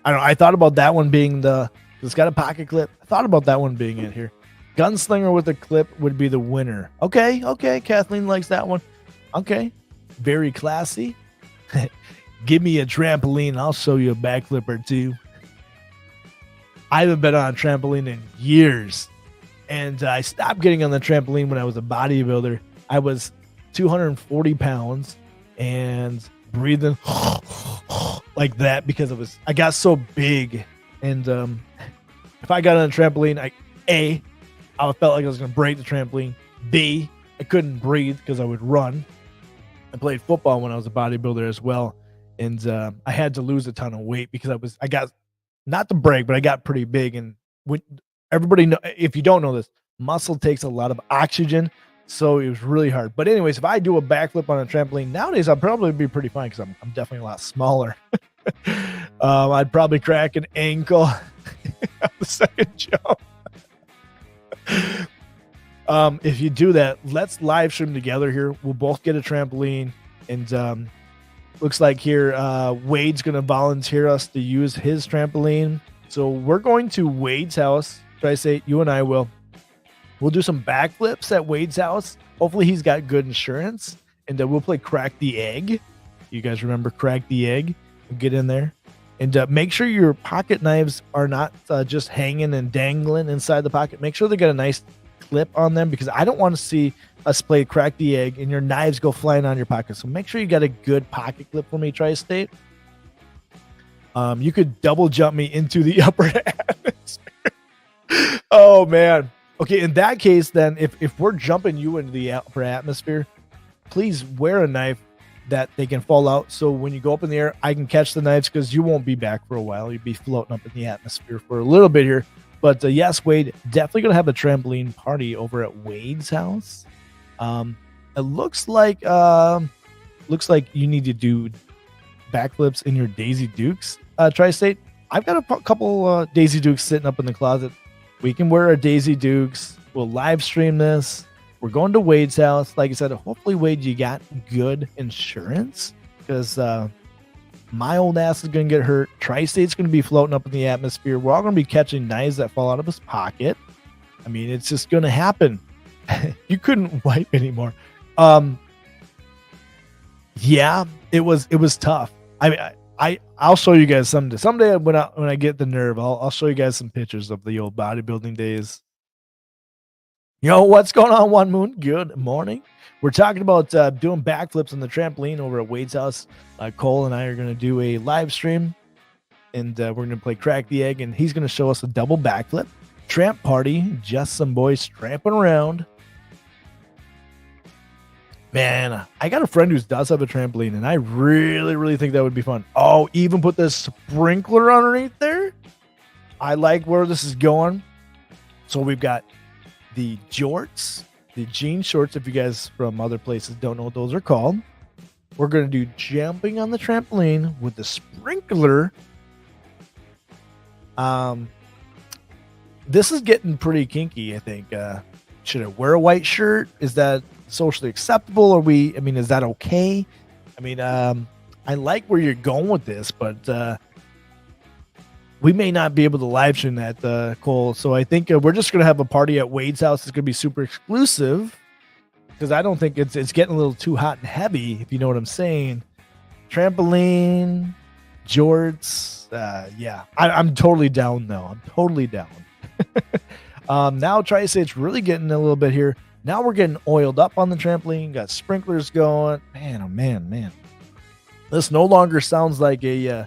I don't know. I thought about that one being it's got a pocket clip. I thought about that one being it here. Gunslinger with a clip would be the winner. Okay. Kathleen likes that one. Okay. Very classy. Give me a trampoline. I'll show you a backflip or two. I haven't been on a trampoline in years. And I stopped getting on the trampoline when I was a bodybuilder. I was 240 pounds and breathing like that because I got so big. And if I got on a trampoline, I felt like I was going to break the trampoline. B, I couldn't breathe because I would run. I played football when I was a bodybuilder as well. And I had to lose a ton of weight because I got, not to brag, but I got pretty big. And when everybody know, if you don't know this, muscle takes a lot of oxygen. So it was really hard. But anyways, if I do a backflip on a trampoline nowadays, I'll probably be pretty fine because I'm definitely a lot smaller. I'd probably crack an ankle on the second jump. If you do that, let's live stream together here. We'll both get a trampoline And looks like here Wade's going to volunteer us to use his trampoline. So we're going to Wade's house. Tri-State, you and I will. We'll do some backflips at Wade's house. Hopefully he's got good insurance. And we'll play Crack the Egg. You guys remember Crack the Egg? We'll get in there. And make sure your pocket knives are not just hanging and dangling inside the pocket. Make sure they got a nice clip on them, because I don't want to see us play Crack the Egg and your knives go flying on your pocket. So make sure you got a good pocket clip for me, Tri-State. You could double jump me into the upper atmosphere. Oh, man. Okay, in that case, then, if we're jumping you into the upper atmosphere, please wear a knife that they can fall out. So when you go up in the air, I can catch the knives, because you won't be back for a while. You'll be floating up in the atmosphere for a little bit here. But yes, Wade, definitely going to have a trampoline party over at Wade's house. It looks like you need to do backflips in your Daisy Dukes, Tri-State. I've got a couple Daisy Dukes sitting up in the closet. We can wear our Daisy Dukes. We'll live stream this. We're going to Wade's house. Like I said, hopefully, Wade, you got good insurance, because my old ass is going to get hurt. Tri-State's going to be floating up in the atmosphere. We're all going to be catching knives that fall out of his pocket. I mean, it's just going to happen. You couldn't wipe anymore. Yeah, it was tough. I'll show you guys someday when I get the nerve. I'll show you guys some pictures of the old bodybuilding days. Yo, what's going on, One Moon? Good morning. We're talking about doing backflips on the trampoline over at Wade's house. Cole and I are going to do a live stream, and we're going to play Crack the Egg, and he's going to show us a double backflip. Tramp party, just some boys tramping around. Man, I got a friend who does have a trampoline, and I really, really think that would be fun. Oh, even put this sprinkler underneath there? I like where this is going. So we've got the jorts, the jean shorts, if you guys from other places don't know what those are called. We're going to do jumping on the trampoline with the sprinkler. This is getting pretty kinky, I think. Should I wear a white shirt? Is that socially acceptable? Is that okay? I like where you're going with this, but we may not be able to live stream that, Cole. So I think we're just going to have a party at Wade's house. It's going to be super exclusive, because I don't think it's getting a little too hot and heavy, if you know what I'm saying. Trampoline, jorts. Yeah, I'm totally down, though. I'm totally down. Now try to say it's really getting a little bit here. Now we're getting oiled up on the trampoline. Got sprinklers going. Man, oh man. This no longer sounds like a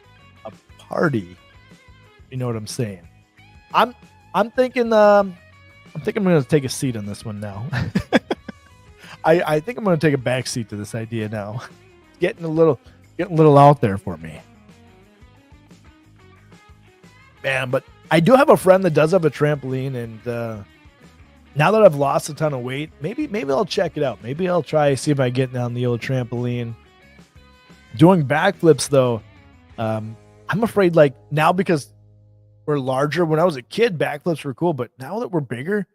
party. You know what I'm saying? I'm thinking I'm going to take a seat on this one now. I think I'm going to take a back seat to this idea now. Getting a little out there for me. Man, but I do have a friend that does have a trampoline, and now that I've lost a ton of weight, maybe I'll check it out. Maybe I'll try see if I get down the old trampoline. Doing backflips though, I'm afraid, like, now because we're larger. When I was a kid, backflips were cool, but now that we're bigger,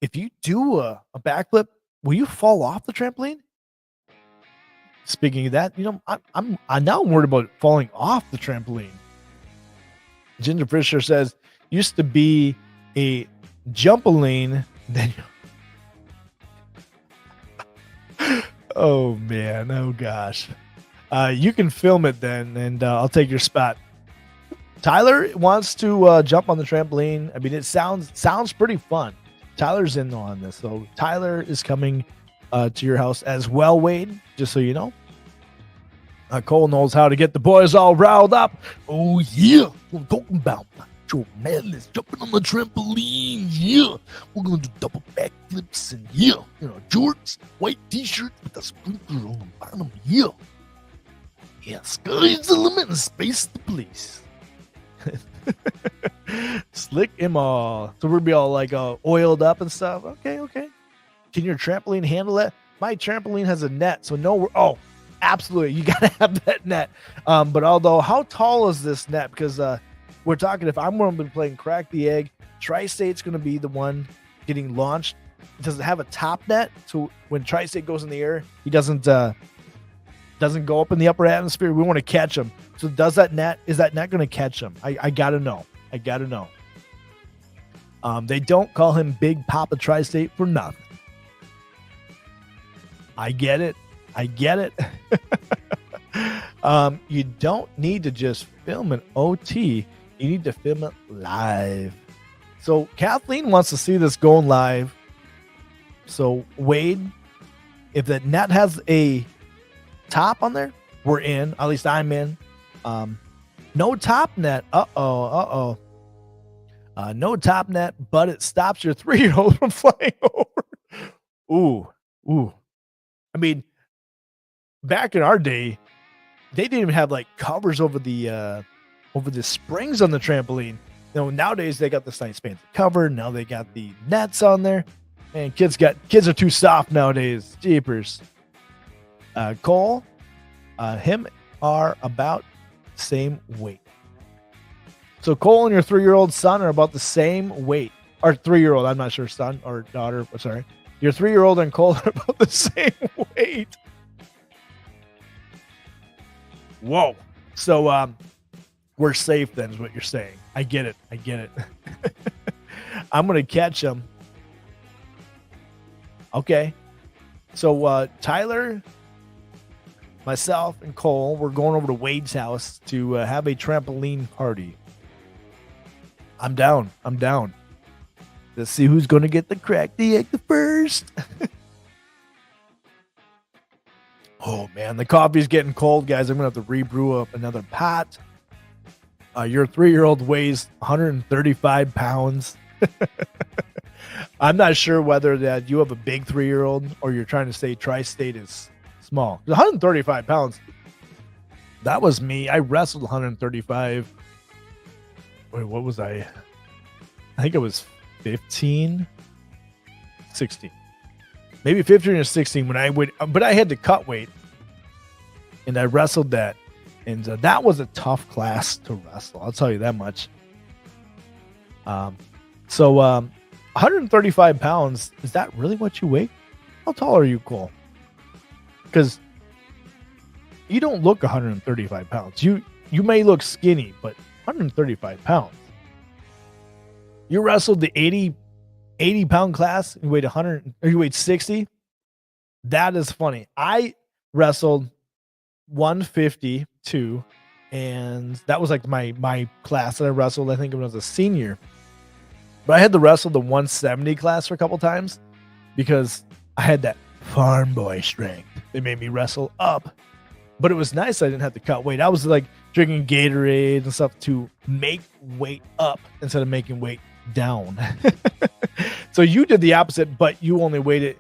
if you do a backflip, will you fall off the trampoline? Speaking of that, I'm now worried about falling off the trampoline. Ginger Fisher says, used to be a jumpaline. Then oh man, oh gosh. You can film it then, and I'll take your spot. Tyler wants to jump on the trampoline. I mean, it sounds pretty fun. Tyler's in on this, so Tyler is coming to your house as well, Wade, just so you know. Cole knows how to get the boys all riled up. Oh yeah, what I'm talking about. Macho Madness, jumping on the trampoline. Yeah, we're gonna do double backflips, and jorts, white t-shirt with a sprinkler on the bottom. Yeah, sky's the limit and space the police. Slick him all. So we'll be all like oiled up and stuff. Okay. Can your trampoline handle it? My trampoline has a net, so no. Absolutely, you gotta have that net. But although, how tall is this net? Because we're talking, if I'm going to be playing Crack the Egg, Tri-State's going to be the one getting launched. It doesn't have a top net, so when Tri-State goes in the air, he doesn't doesn't go up in the upper atmosphere. We want to catch them. So is that net going to catch them? I got to know. I got to know. They don't call him Big Papa Tri-State for nothing. I get it. You don't need to just film an OT. You need to film it live. So Kathleen wants to see this going live. So Wade, if the net has a top on there, we're in. At least I'm in. No top net. No top net, but it stops your 3-year-old from flying over. Ooh. I mean, back in our day, they didn't even have like covers over the springs on the trampoline. Nowadays they got this nice fancy cover. Now they got the nets on there. Man, kids are too soft nowadays. Jeepers. Cole, him are about the same weight. So Cole and your 3-year-old son are about the same weight. Or 3-year-old, I'm not sure, son or daughter. Sorry. Your 3-year-old and Cole are about the same weight. Whoa. So we're safe then is what you're saying. I get it. I'm going to catch them. Okay. So Tyler, myself, and Cole, we're going over to Wade's house to have a trampoline party. I'm down. Let's see who's going to get the crack the egg the first. Oh, man, the coffee's getting cold, guys. I'm going to have to rebrew up another pot. Your 3-year-old weighs 135 pounds. I'm not sure whether that you have a big 3-year-old or you're trying to say Tri-State is small. 135 pounds. That was me. I wrestled 135. Wait, what was I? I think it was 15, 16. Maybe 15 or 16 when I would, but I had to cut weight. And I wrestled that. And that was a tough class to wrestle. I'll tell you that much. 135 pounds, is that really what you weigh? How tall are you, Cole? Because you don't look 135 pounds. You may look skinny, but 135 pounds. You wrestled the 80 pound class. You weighed 100, or you weighed 60. That is funny. I wrestled 152, and that was like my class that I wrestled. I think when I was a senior. But I had to wrestle the 170 class for a couple times because I had that farm boy strength. They made me wrestle up. But it was nice I didn't have to cut weight. I was like drinking Gatorade and stuff to make weight up instead of making weight down. So you did the opposite, but you only weighed it.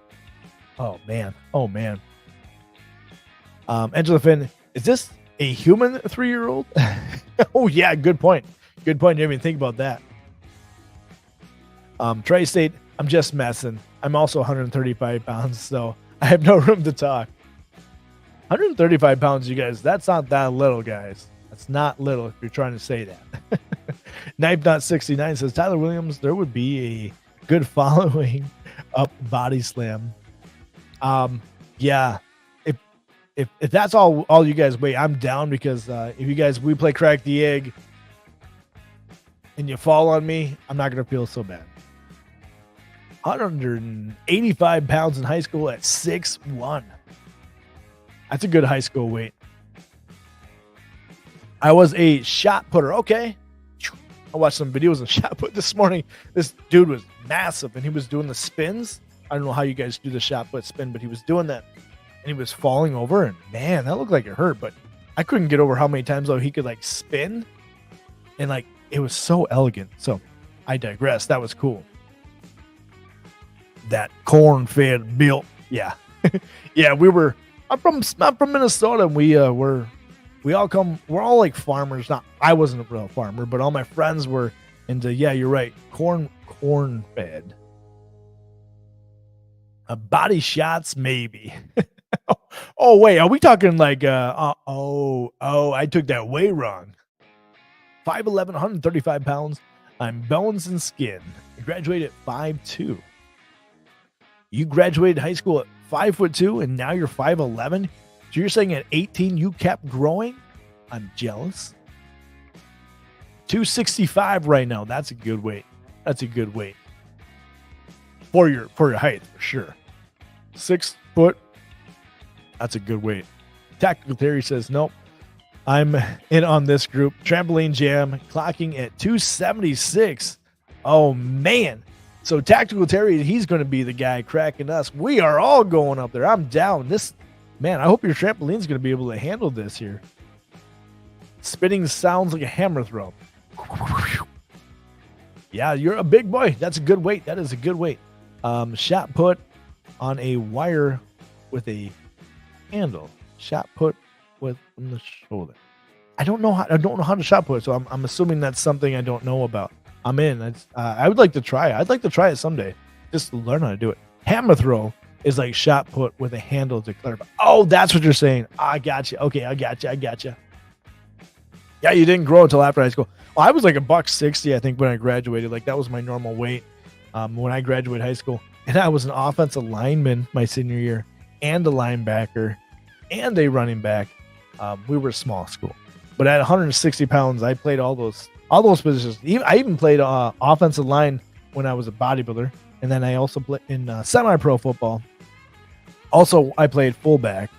Oh, man. Angela Finn, is this a human 3-year-old? Oh, yeah, good point. You didn't even think about that. Tri-State, I'm just messing. I'm also 135 pounds, so I have no room to talk. 135 pounds, you guys. That's not that little, guys. That's not little if you're trying to say that. Knife Not 69 says, Tyler Williams, there would be a good following up body slam. Yeah. If that's all you guys weigh, I'm down because if we play crack the egg and you fall on me, I'm not going to feel so bad. 185 pounds in high school at 6'1". That's a good high school weight. I was a shot putter. Okay. I watched some videos of shot put this morning. This dude was massive and he was doing the spins. I don't know how you guys do the shot put spin, but he was doing that and he was falling over and man, that looked like it hurt, but I couldn't get over how many times though he could like spin and like it was so elegant. So I digress. That was cool. That corn-fed built. Yeah. Yeah, I'm from Minnesota and we're all like farmers. I wasn't a real farmer, but all my friends were into, yeah, you're right. Corn-fed. Body shots, maybe. Oh, wait, are we talking like, I took that way wrong. 5'11", 135 pounds. I'm bones and skin. I graduated at 5'2". You graduated high school at 5'2", and now you're 5'11". So you're saying at 18 you kept growing? I'm jealous. 265 right now. That's a good weight. That's a good weight. For your height, for sure. 6 foot. That's a good weight. Tactical Terry says, nope. I'm in on this group. Trampoline Jam clocking at 276. Oh, man. So Tactical Terry, he's going to be the guy cracking us. We are all going up there. I'm down. Man, I hope your trampoline's going to be able to handle this here. Spinning sounds like a hammer throw. Yeah, you're a big boy. That's a good weight. That is a good weight. Shot put on a wire with a handle. Shot put with on the shoulder. I don't know how to shot put, so I'm assuming that's something I don't know about. I'm in. I would like to try it. I'd like to try it someday, just to learn how to do it. Hammer throw is like shot put with a handle to clarify. Oh, that's what you're saying. I got you. Okay, I got you. Yeah, you didn't grow until after high school. Well, I was like $160, I think, when I graduated. Like that was my normal weight when I graduated high school. And I was an offensive lineman my senior year, and a linebacker, and a running back. We were a small school, but at 160 pounds, I played all those positions. I even played offensive line when I was a bodybuilder, and then I also played in semi-pro football. Also, I played fullback.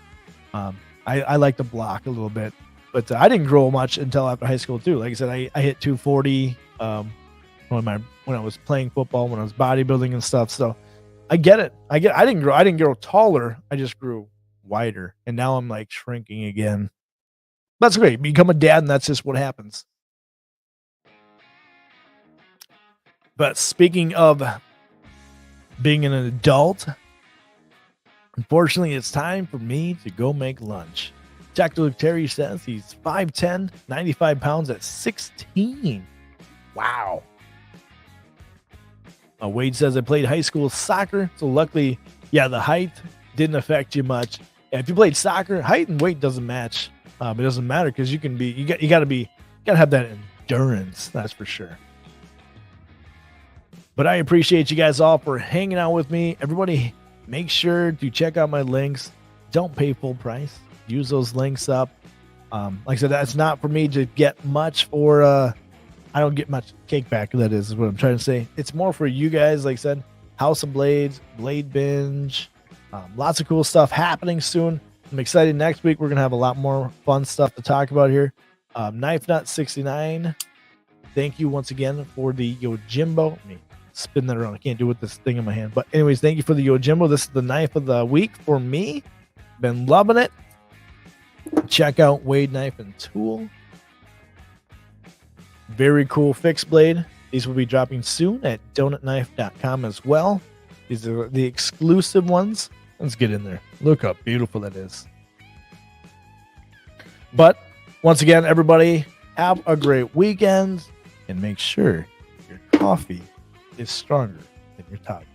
I like to block a little bit, but I didn't grow much until after high school too. Like I said, I hit 240 when I was playing football, when I was bodybuilding and stuff. So I get it. I didn't grow taller. I just grew wider, and now I'm like shrinking again. That's great. Become a dad, and that's just what happens. But speaking of being an adult, unfortunately, it's time for me to go make lunch. Tactical Terry says he's 5'10", 95 pounds at 16. Wow. Wade says I played high school soccer, so luckily, yeah, the height didn't affect you much. Yeah, if you played soccer, height and weight doesn't match. It doesn't matter because you gotta have that endurance. That's for sure. But I appreciate you guys all for hanging out with me. Everybody, make sure to check out my links. Don't pay full price. Use those links up. Like I said, that's not for me to get much for. I don't get much cake back. That is what I'm trying to say. It's more for you guys. Like I said, House of Blades, Blade Binge, lots of cool stuff happening soon. I'm excited. Next week we're gonna have a lot more fun stuff to talk about here. Knife Nut 69. Thank you once again for the Yojimbo. Let me spin that around. I can't do it with this thing in my hand. But anyways, thank you for the Yojimbo. This is the knife of the week for me. Been loving it. Check out Wade Knife and Tool. Very cool fixed blade. These will be dropping soon at donutknife.com as well. These are the exclusive ones. Let's get in there. Look how beautiful that is. But once again, everybody, have a great weekend, and make sure your coffee is stronger than your toddy.